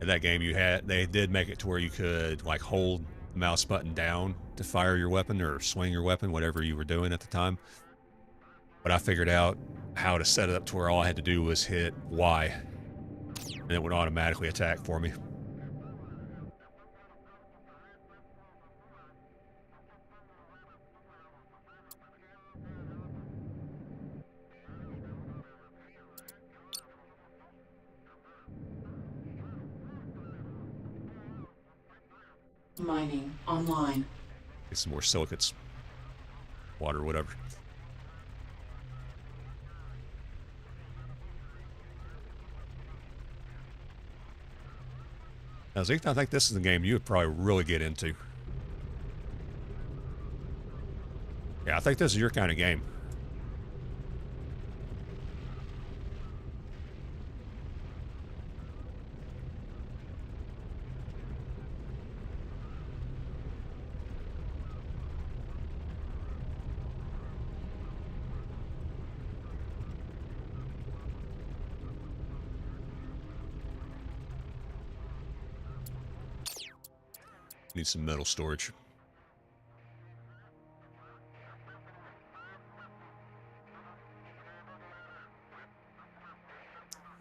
In that game they did make it to where you could like hold the mouse button down to fire your weapon or swing your weapon, whatever you were doing at the time. But I figured out how to set it up to where all I had to do was hit Y, and it would automatically attack for me. Mining online. Get some more silicates. Water, whatever. Now, Zeke, I think this is the game you would probably really get into. Yeah, I think this is your kind of game. Need some metal storage.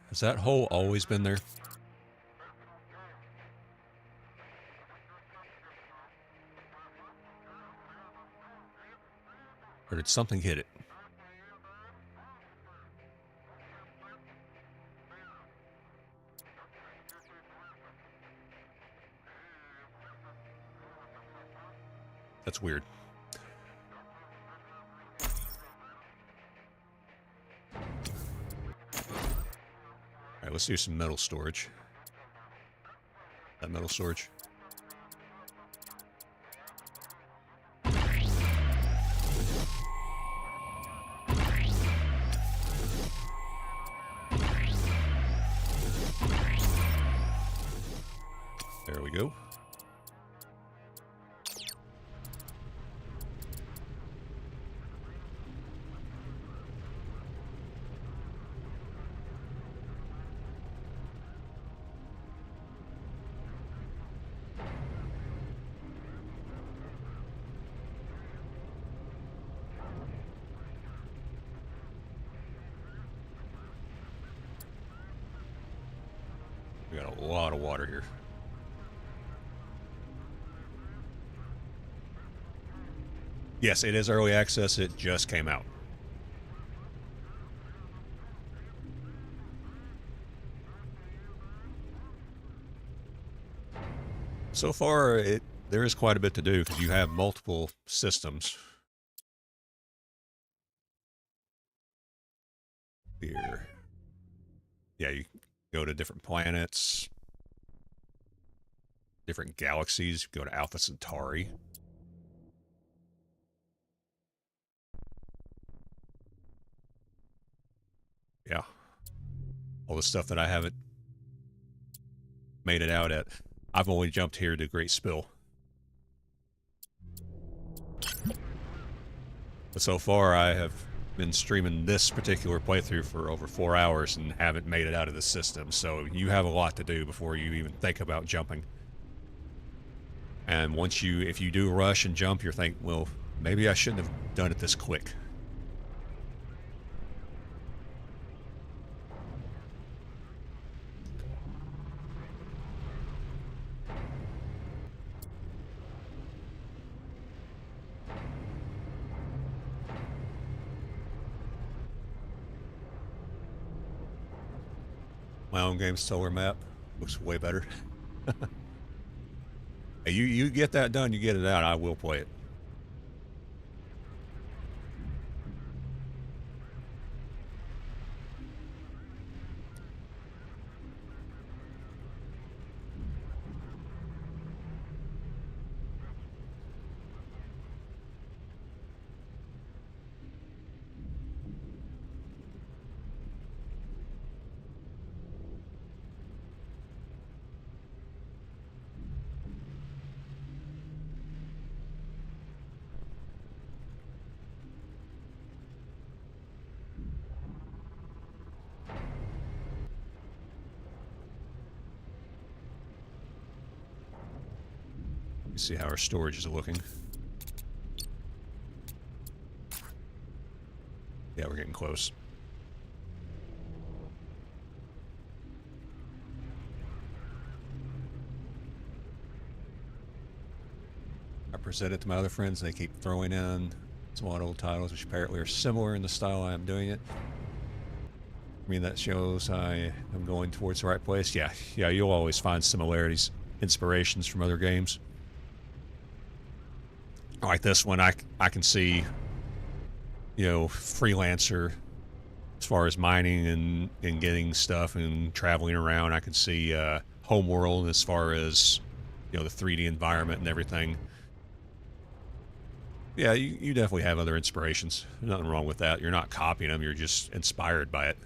Has that hole always been there? Or did something hit it? That's weird. Alright, let's do some metal storage. That metal storage. There we go. We got a lot of water here. Yes, it is early access. It just came out. So far, there is quite a bit to do because you have multiple systems. Here. Yeah, you go to different planets, different galaxies. You go to Alpha Centauri. Yeah. All the stuff that I haven't made it out at. I've only jumped here to Great Spill. But so far, I have been streaming this particular playthrough for over 4 hours and haven't made it out of the system. So you have a lot to do before you even think about jumping. And if you do rush and jump, you're thinking, well, maybe I shouldn't have done it this quick. My own game solar map looks way better. Hey, you get that done, you get it out, I will play it. See how our storage is looking. Yeah, we're getting close. I present it to my other friends, and they keep throwing in some old titles, which apparently are similar in the style I am doing it. I mean, that shows I am going towards the right place. Yeah, you'll always find similarities, inspirations from other games. Like this one, I can see, freelancer as far as mining and getting stuff and traveling around. I can see homeworld as far as, you know, the 3D environment and everything. Yeah, you definitely have other inspirations. There's nothing wrong with that. You're not copying them, you're just inspired by it.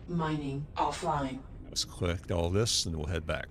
Mining offline. Let's collect all this and we'll head back.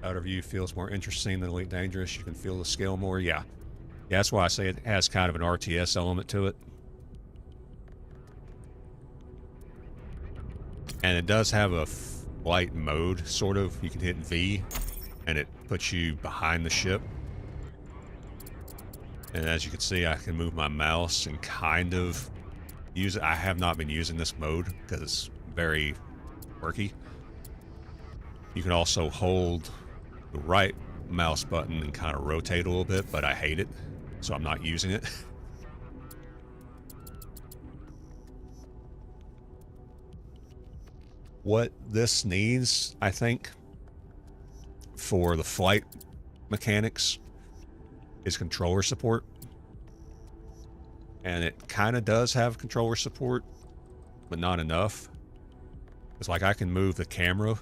Outer view feels more interesting than Elite Dangerous. You can feel the scale more. Yeah. Yeah, that's why I say it has kind of an RTS element to it. And it does have a flight mode, sort of. You can hit V, and it puts you behind the ship. And as you can see, I can move my mouse and kind of use it. I have not been using this mode because it's very quirky. You can also hold the right mouse button and kind of rotate a little bit, but I hate it, so I'm not using it. What this needs, I think, for the flight mechanics is controller support. And it kind of does have controller support, but not enough. It's like I can move the camera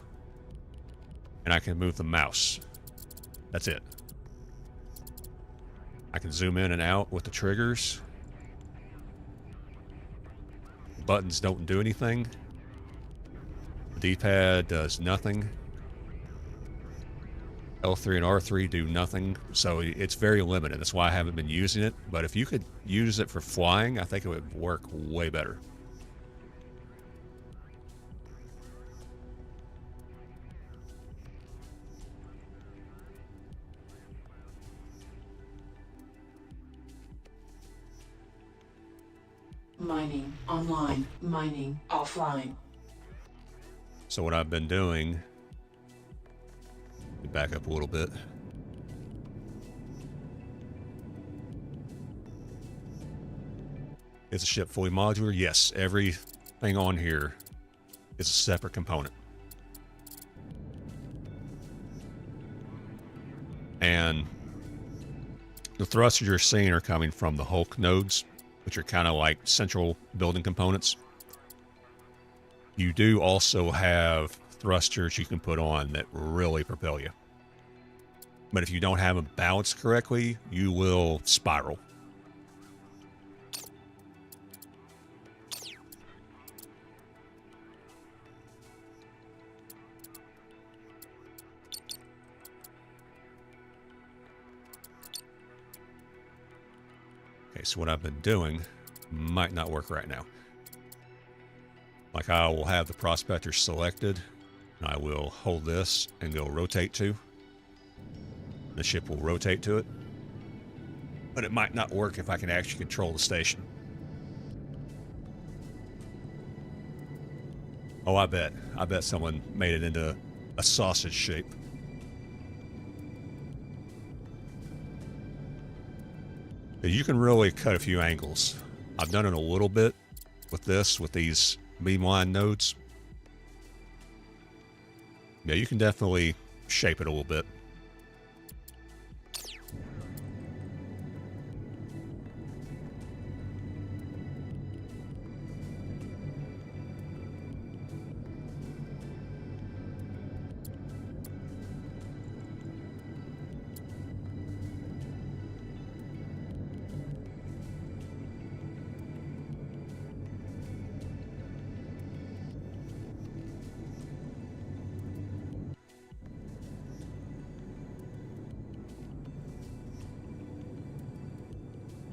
and I can move the mouse. That's it. I can zoom in and out with the triggers. The buttons don't do anything. The D-pad does nothing. L3 and R3 do nothing, so it's very limited. That's why I haven't been using it. But if you could use it for flying, I think it would work way better. Mining online. Mining offline. So what I've been doing, let me back up a little bit. Is the ship fully modular? Yes, everything on here is a separate component. And the thrusters you're seeing are coming from the Hulk nodes, which are kind of like central building components. You do also have thrusters you can put on that really propel you. But if you don't have them balanced correctly, you will spiral. Okay, so what I've been doing might not work right now. Like I will have the prospector selected, and I will hold this and go rotate to. The ship will rotate to it. But it might not work if I can actually control the station. Oh, I bet someone made it into a sausage shape. You can really cut a few angles. I've done it a little bit with these beamline nodes. Yeah, you can definitely shape it a little bit.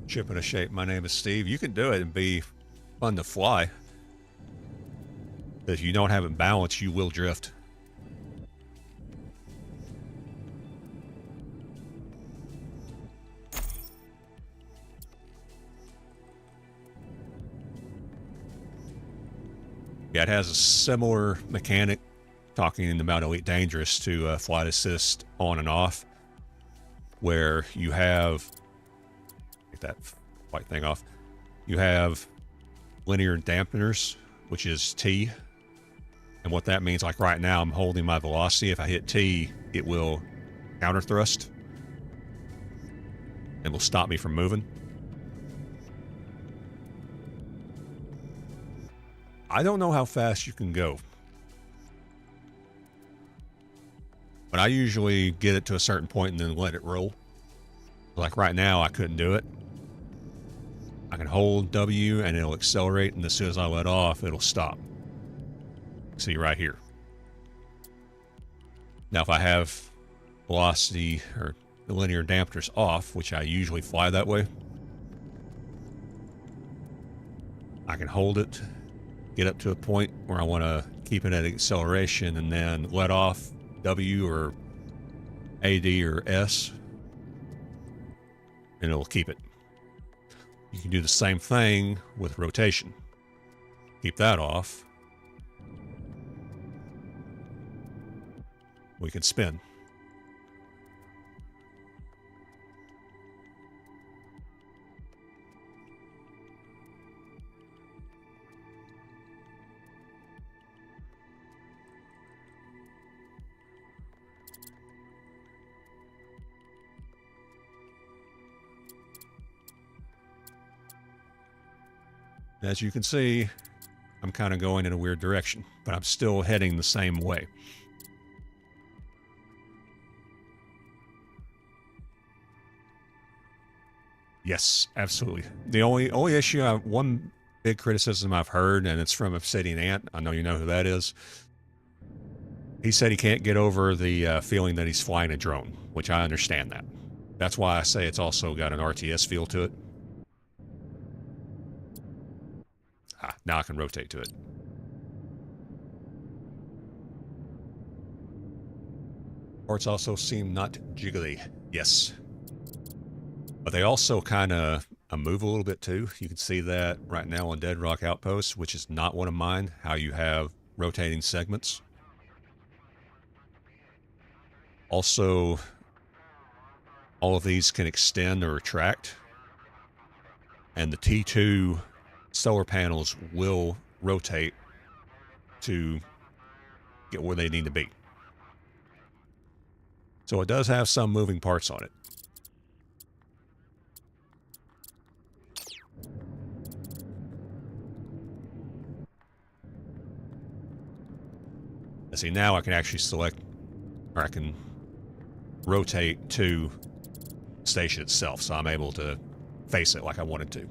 Ship in a shape. My name is Steve. You can do it and be fun to fly. If you don't have it balanced, you will drift. Yeah, it has a similar mechanic, talking about Elite Dangerous, to Flight Assist on and off, where you have, get that white thing off, you have linear dampeners, which is T. And what that means, like right now, I'm holding my velocity. If I hit T, it will counter thrust and will stop me from moving. I don't know how fast you can go, but I usually get it to a certain point and then let it roll. Like right now, I couldn't do it. I can hold W and it'll accelerate, and as soon as I let off, it'll stop. See right here. Now, if I have velocity or the linear dampeners off, which I usually fly that way, I can hold it, get up to a point where I want to keep it at acceleration, and then let off W or AD or S, and it'll keep it. You can do the same thing with rotation. Keep that off. We can spin. As you can see, I'm kind of going in a weird direction, but I'm still heading the same way. Yes, absolutely. The only issue, one big criticism I've heard, and it's from Obsidian Ant. I know you know who that is. He said he can't get over the feeling that he's flying a drone, which I understand that. That's why I say it's also got an RTS feel to it. Now I can rotate to it. Ports also seem not jiggly. Yes. But they also kind of move a little bit too. You can see that right now on Dead Rock Outpost, which is not one of mine, how you have rotating segments. Also, all of these can extend or retract. And the T2 solar panels will rotate to get where they need to be. So it does have some moving parts on it. And see, now I can actually select, or I can rotate to the station itself, so I'm able to face it like I wanted to.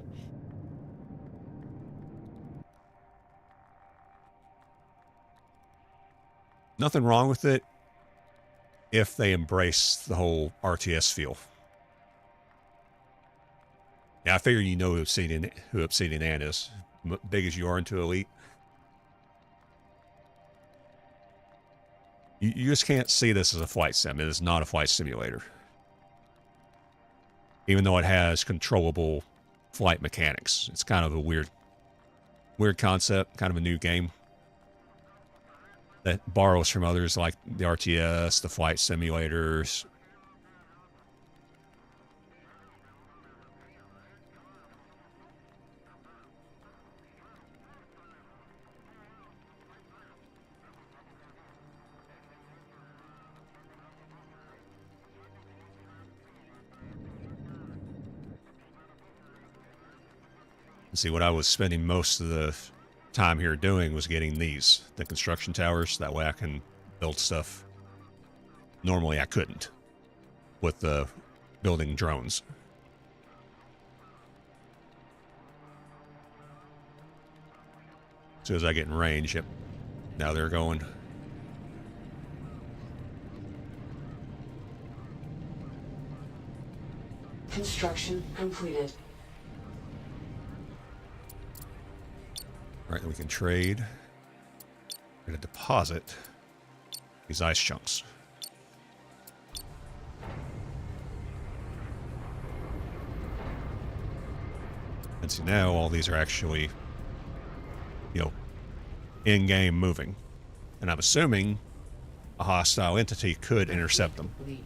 Nothing wrong with it if they embrace the whole RTS feel. Yeah, I figure you know who Obsidian Ant is. Big as you are into Elite. You just can't see this as a flight sim. It is not a flight simulator. Even though it has controllable flight mechanics. It's kind of a weird concept, kind of a new game that borrows from others like the RTS, the flight simulators. See, what I was spending most of the time here doing was getting the construction towers. That way I can build stuff normally I couldn't with the building drones. As soon as I get in range, yep, now they're going. Construction completed. All right, then we can trade. We're going to deposit these ice chunks. And see, now all these are actually, you know, in-game moving. And I'm assuming a hostile entity could intercept them. Complete.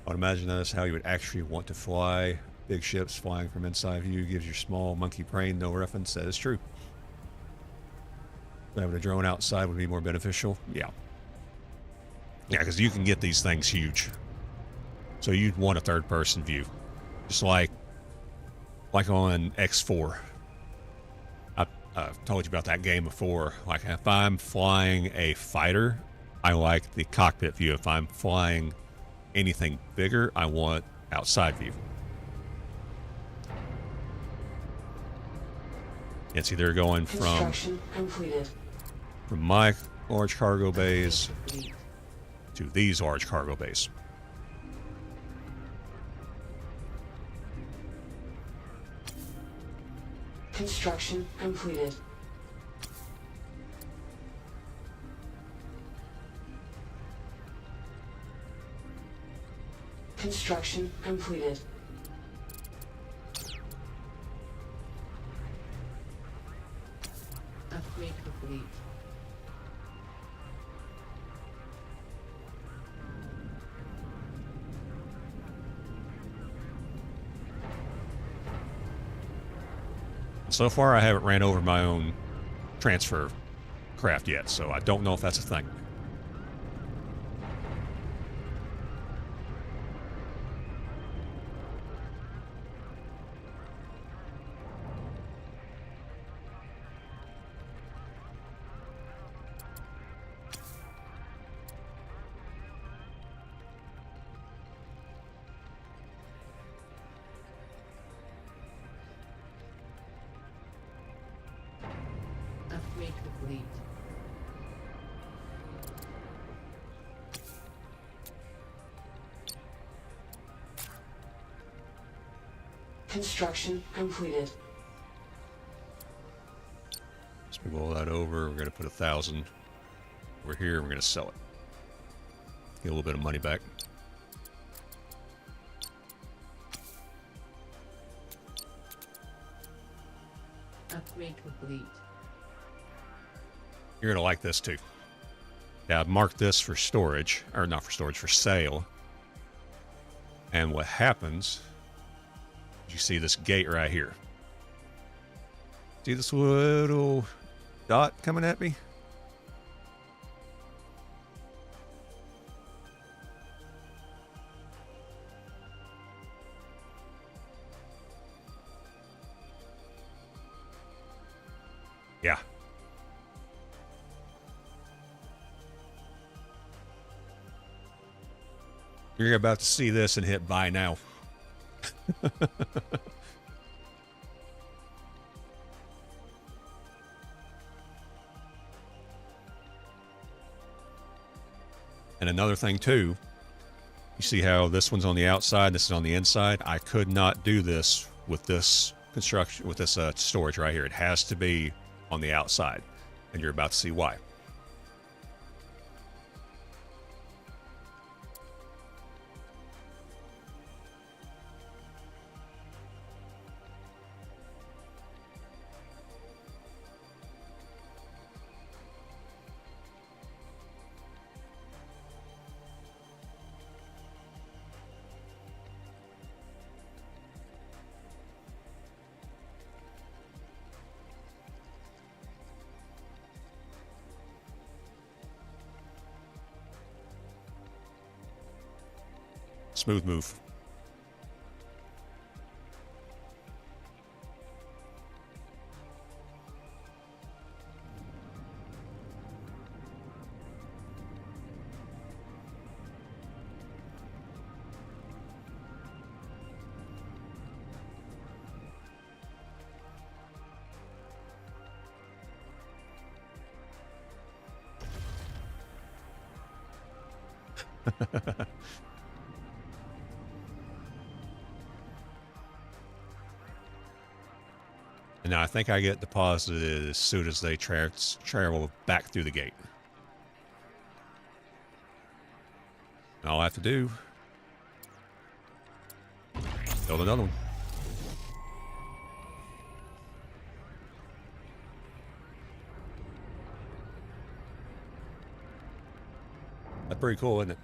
I would imagine that's how you would actually want to fly. Big ships flying from inside view gives your small monkey brain no reference. That is true. Having a drone outside would be more beneficial. Yeah. Yeah, because you can get these things huge. So you'd want a third-person view. Just like on X4. I've told you about that game before. Like, if I'm flying a fighter, I like the cockpit view. If I'm flying anything bigger, I want outside view. And see, they're going Construction completed. from my large cargo bays Complete. to these large cargo bays. Construction completed. Construction completed. Upgrade complete. So far, I haven't ran over my own transfer craft yet, so I don't know if that's a thing. Upgrade complete. Construction completed. So we roll that over. We're going to put 1,000 over here. We're going to sell it. Get a little bit of money back. Upgrade complete. You're going to like this too. Now, I've marked this for storage, or not for storage, for sale. And what happens, you see this gate right here. See this little dot coming at me? Yeah. You're about to see this and hit buy now. And another thing too, you see how this one's on the outside, this is on the inside. I could not do this with this construction, with this storage right here. It has to be on the outside, and you're about to see why. Smooth move. And And I think I get deposited as soon as they travel back through the gate. And all I have to do, build another one. That's pretty cool, isn't it?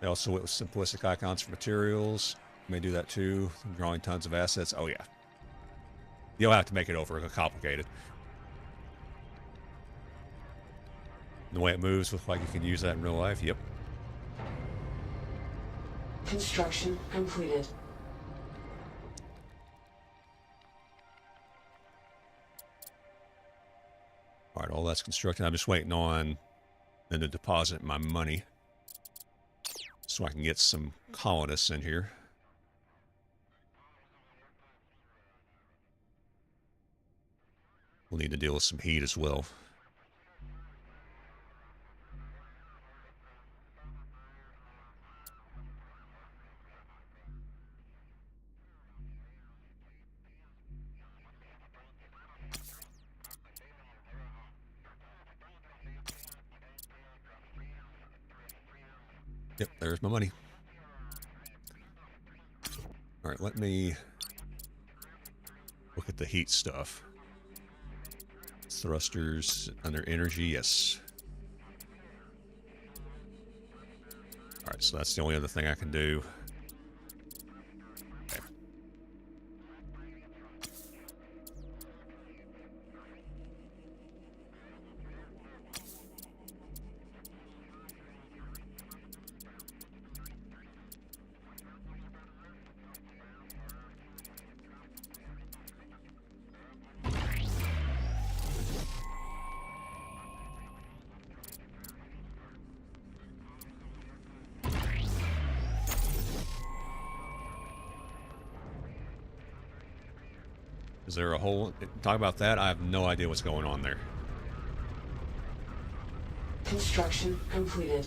They also went with simplistic icons for materials. You may do that too. Drawing tons of assets. Oh, yeah. You'll have to make it over complicated. The way it moves looks like you can use that in real life. Yep. Construction completed. All right, all that's constructed. I'm just waiting on them to deposit my money so I can get some colonists in here. We'll need to deal with some heat as well. Yep, there's my money. All right, let me look at the heat stuff. Thrusters under energy, yes. All right, so that's the only other thing I can do. Okay. Is there a hole? Talk about that. I have no idea what's going on there. Construction completed.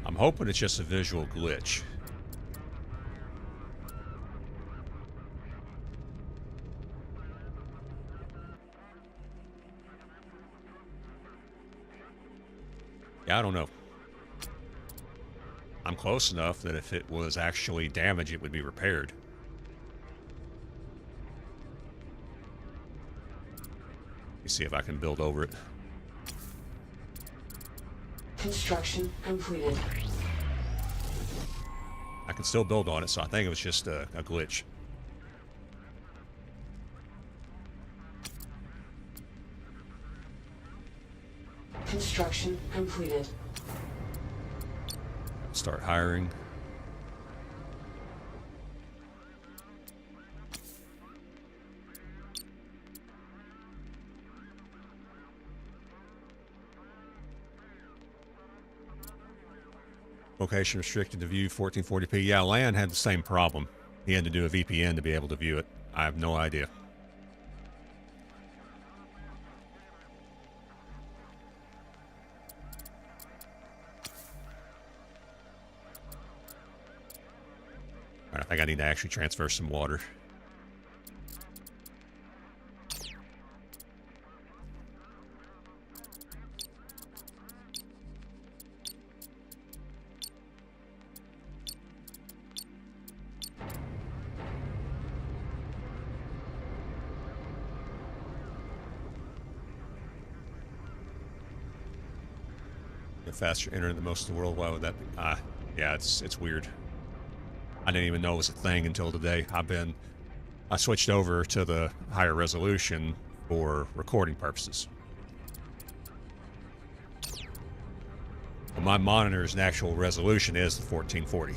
I'm hoping it's just a visual glitch. Yeah, I don't know. I'm close enough that if it was actually damaged, it would be repaired. Let me see if I can build over it. Construction completed. I can still build on it, so I think it was just a glitch. Construction completed. Start hiring. Location restricted to view 1440p. Yeah, Lan had the same problem. He had to do a VPN to be able to view it. I have no idea. All right, I think I need to actually transfer some water. Faster internet than most of the world. Why would that be? Yeah, it's weird. I didn't even know it was a thing until today. I switched over to the higher resolution for recording purposes. Well, my monitor's actual resolution is the 1440,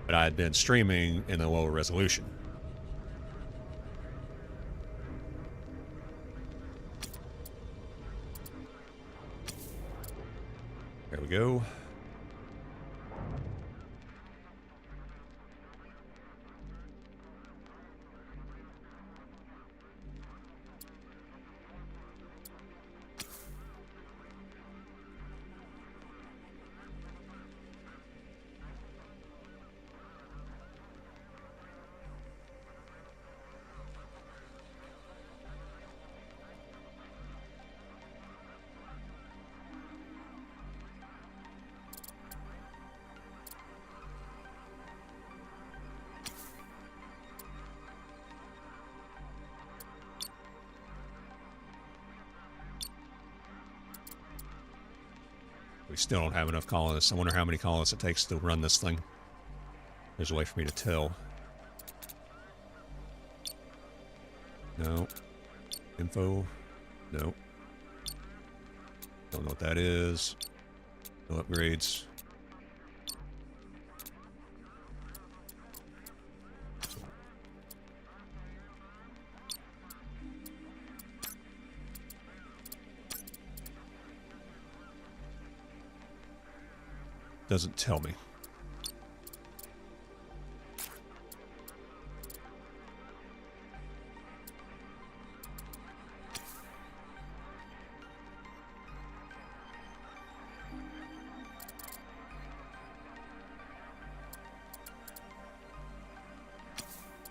but I had been streaming in a lower resolution. There we go. We still don't have enough colonists. I wonder how many colonists it takes to run this thing. There's a way for me to tell. No. Info. No. Don't know what that is. No upgrades. Doesn't tell me.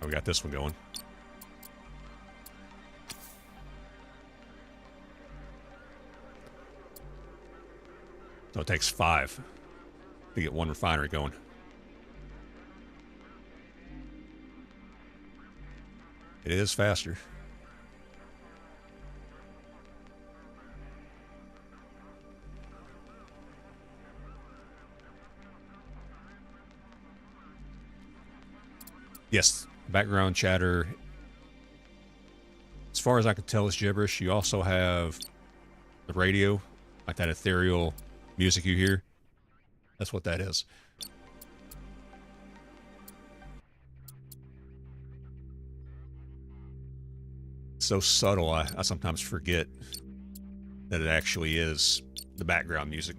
Oh, we got this one going. So it takes 5 to get one refinery going. It is faster. Yes, background chatter. As far as I can tell, is gibberish. You also have the radio, like that ethereal music you hear. That's what that is. It's so subtle, I sometimes forget that it actually is the background music.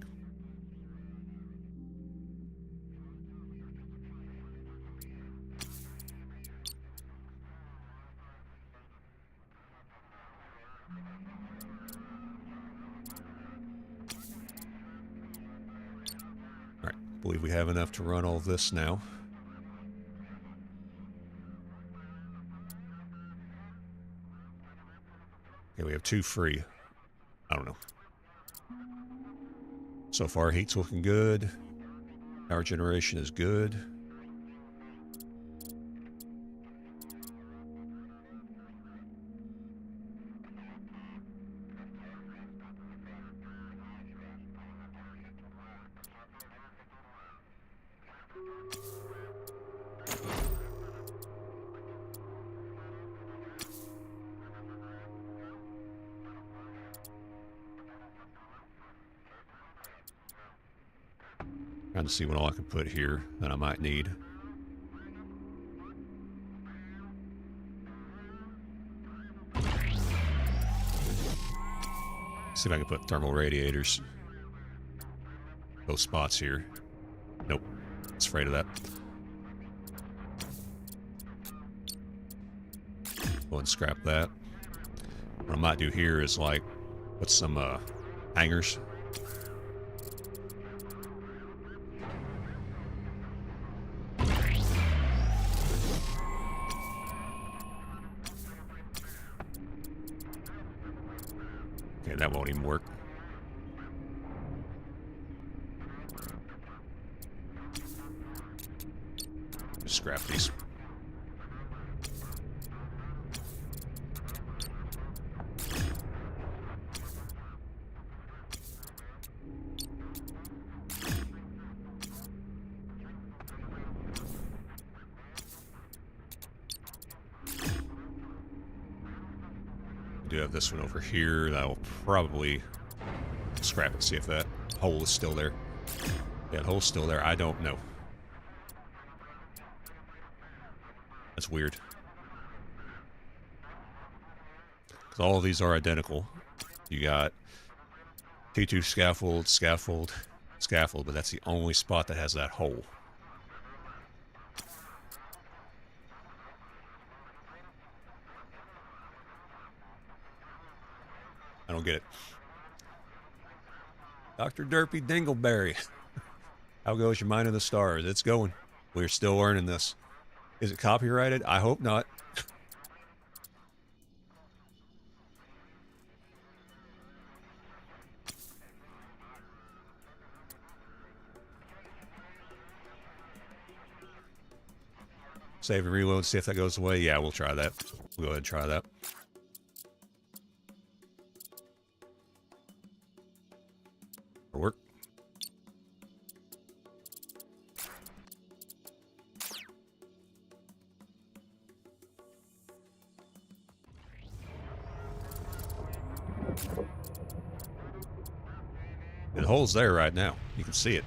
I believe we have enough to run all this now. Okay, we have 2 free. I don't know. So far, heat's looking good. Power generation is good. Trying to see what all I can put here that I might need. See if I can put thermal radiators. Those spots here. Nope. It's afraid of that. Go ahead and scrap that. What I might do here is like put some hangers. Okay, that won't even work. Just scrap these. Do have this one over here that I'll probably scrap it, see if that hole is still there. Yeah, the hole's still there. I don't know. That's weird. Because all of these are identical. You got T2 scaffold, scaffold, scaffold, but that's the only spot that has that hole. I don't get it. Dr. Derpy Dingleberry. How goes your mind in the stars? It's going. We're still learning this. Is it copyrighted? I hope not. Save and reload, see if that goes away. Yeah, we'll try that. We'll go ahead and try that. Work. The hole's there right now. You can see it.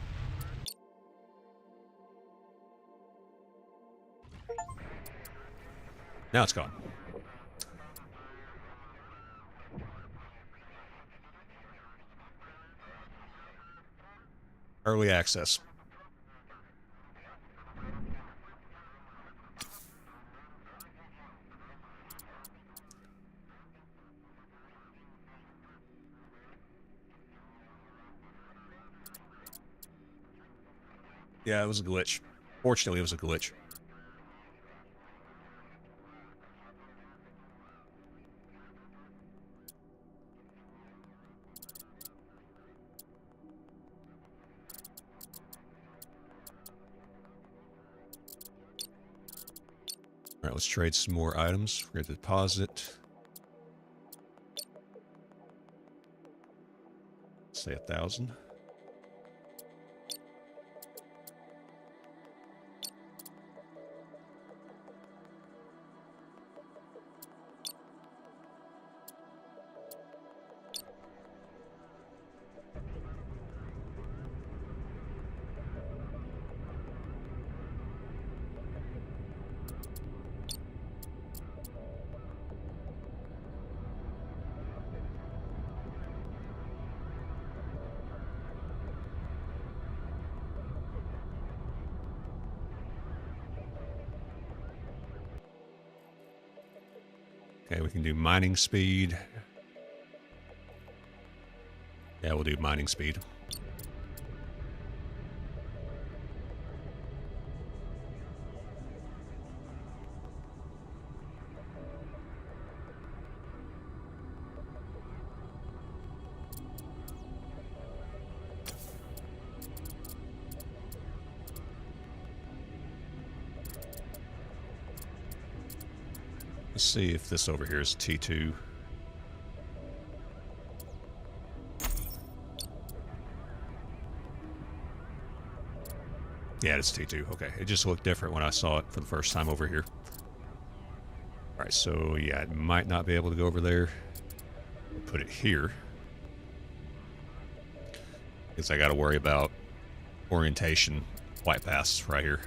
Now it's gone. Early access. Yeah, it was a glitch. Fortunately, it was a glitch. All right, let's trade some more items. We're going to deposit. Say 1,000. Okay, we can do mining speed. Yeah, we'll do mining speed. Let's see if this over here is T2. Yeah, it's T2. Okay, it just looked different when I saw it for the first time over here. All right, so yeah, it might not be able to go over there. Put it here. Because I got to worry about orientation flight paths right here.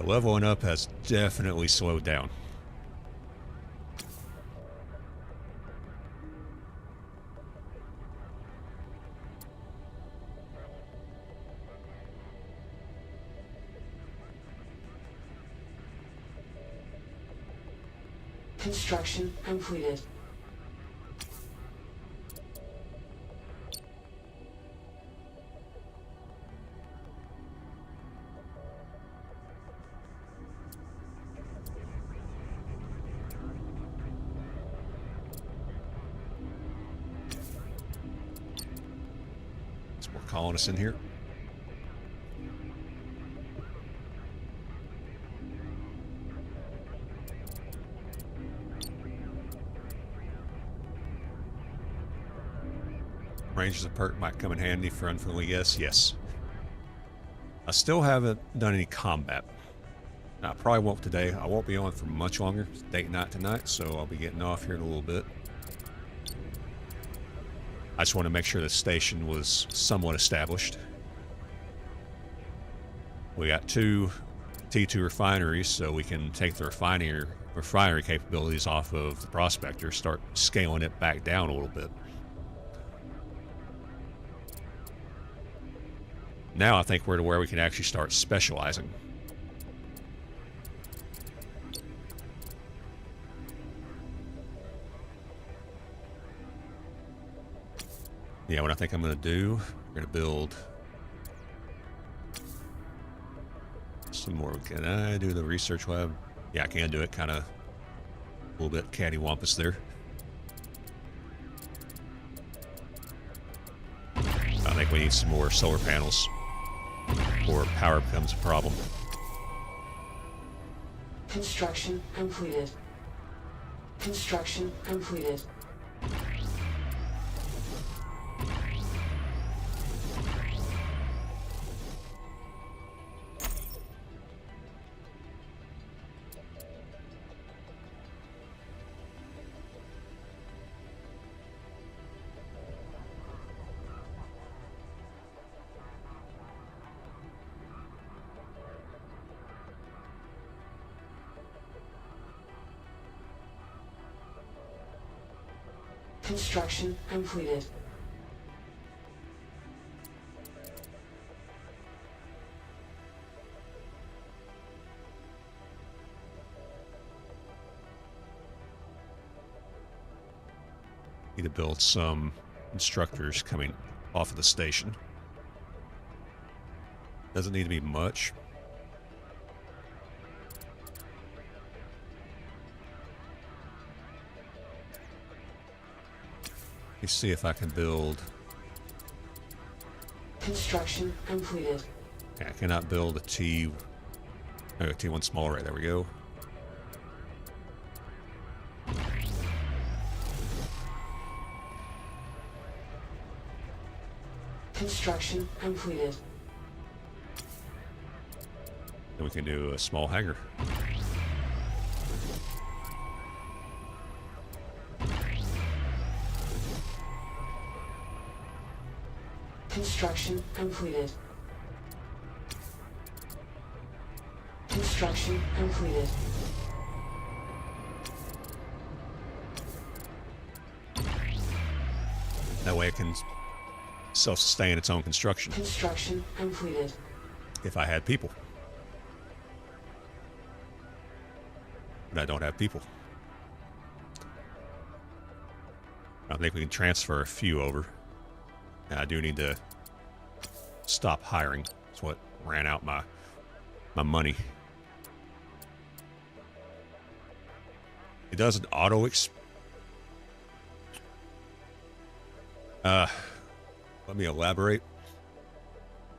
Leveling up has definitely slowed down. Construction completed. Colonists in here. Rangers of perk might come in handy for unfriendly guests. Yes. I still haven't done any combat. Now, I probably won't today. I won't be on for much longer. It's date night tonight, so I'll be getting off here in a little bit. I just want to make sure the station was somewhat established. We got 2 T2 refineries, so we can take the refinery capabilities off of the prospector, start scaling it back down a little bit. Now I think we're to where we can actually start specializing. Yeah, what I think I'm going to do, we're going to build some more. Can I do the research lab? Yeah, I can do it. Kind of a little bit cattywampus there. I think we need some more solar panels, or power becomes a problem. Construction completed. Construction completed. Construction completed. Need to build some instructors coming off of the station. Doesn't need to be much. Let me see if I can build. Construction completed. I cannot build a T. Oh, T1 small array. There we go. Construction completed. Then we can do a small hangar. Construction completed. Construction completed. That way it can self-sustain its own construction Construction completed. if I had people. But I don't have people. I think we can transfer a few over. And I do need to stop hiring. That's what ran out my money. It doesn't auto let me elaborate.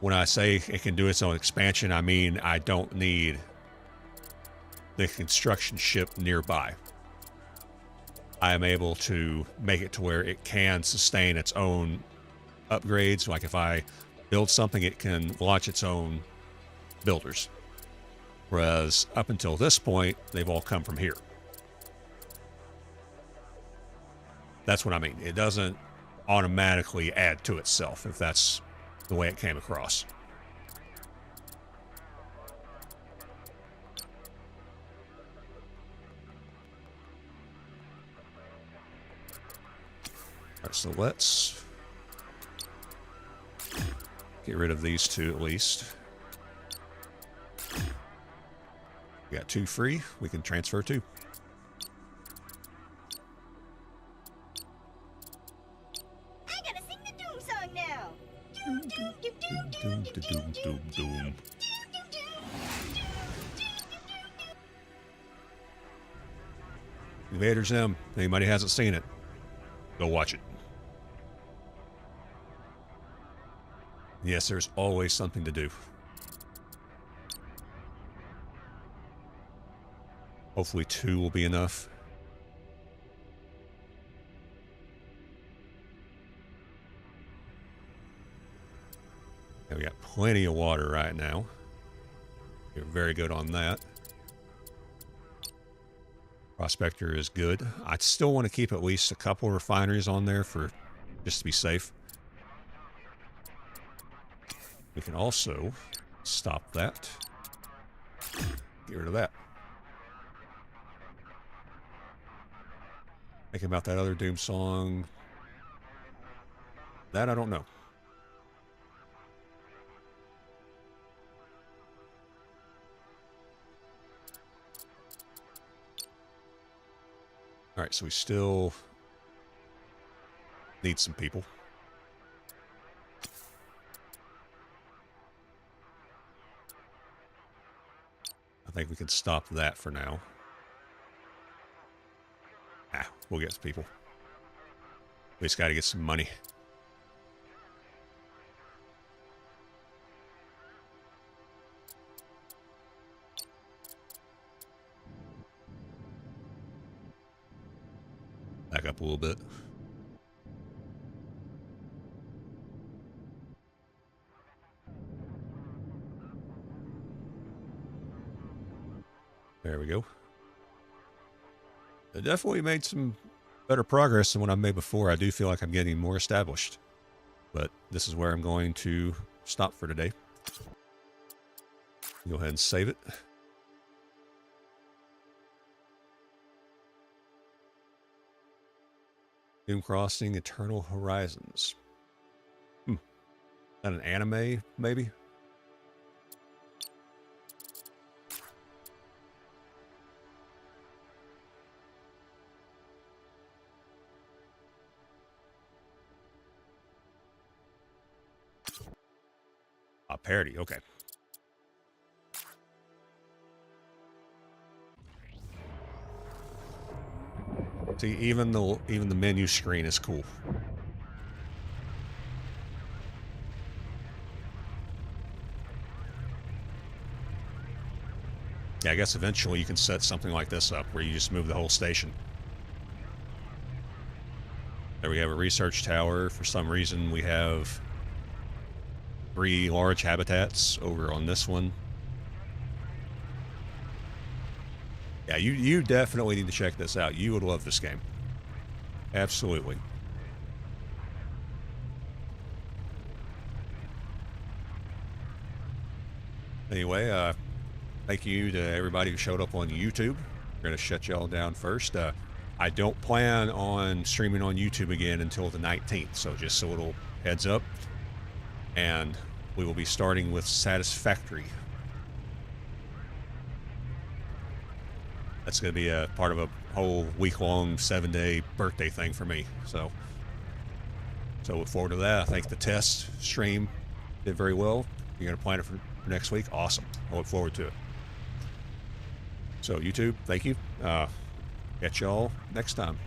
When I say it can do its own expansion, I mean I don't need the construction ship nearby. I am able to make it to where it can sustain its own upgrades. Like if I build something, it can launch its own builders. Whereas up until this point, they've all come from here. That's what I mean. It doesn't automatically add to itself, if that's the way it came across. All right, so let's get rid of these two at least. We got 2 free. We can transfer 2. I gotta sing the Doom song now. Doom, doom, doom, doom, Doom, doom, doom, doom, doom. Invader Zim. Anybody hasn't seen it, go watch it. Yes, there's always something to do. Hopefully 2 will be enough. Yeah, we got plenty of water right now. You're very good on that. Prospector is good. I still want to keep at least a couple of refineries on there for just to be safe. We can also stop that. Get rid of that. Thinking about that other Doom song. That I don't know. All right, so we still need some people. I think we can stop that for now. We'll get some people. We just got to get some money. bit. There we go. I definitely made some better progress than what I made before. I do feel like I'm getting more established. But this is where I'm going to stop for today. Go ahead and save it. Doom Crossing Eternal Horizons. That an anime, maybe? A parody, okay. See, even the menu screen is cool. Yeah, I guess eventually you can set something like this up where you just move the whole station. There we have a research tower. For some reason, we have 3 large habitats over on this one. Yeah, you definitely need to check this out. You would love this game. Absolutely. Anyway, thank you to everybody who showed up on YouTube. We're going to shut y'all down first. I don't plan on streaming on YouTube again until the 19th, so just a little heads up. And we will be starting with Satisfactory. That's going to be a part of a whole week-long, 7-day birthday thing for me. So look forward to that. I think the test stream did very well. You're going to plan it for next week? Awesome. I look forward to it. So YouTube, thank you. Catch y'all next time.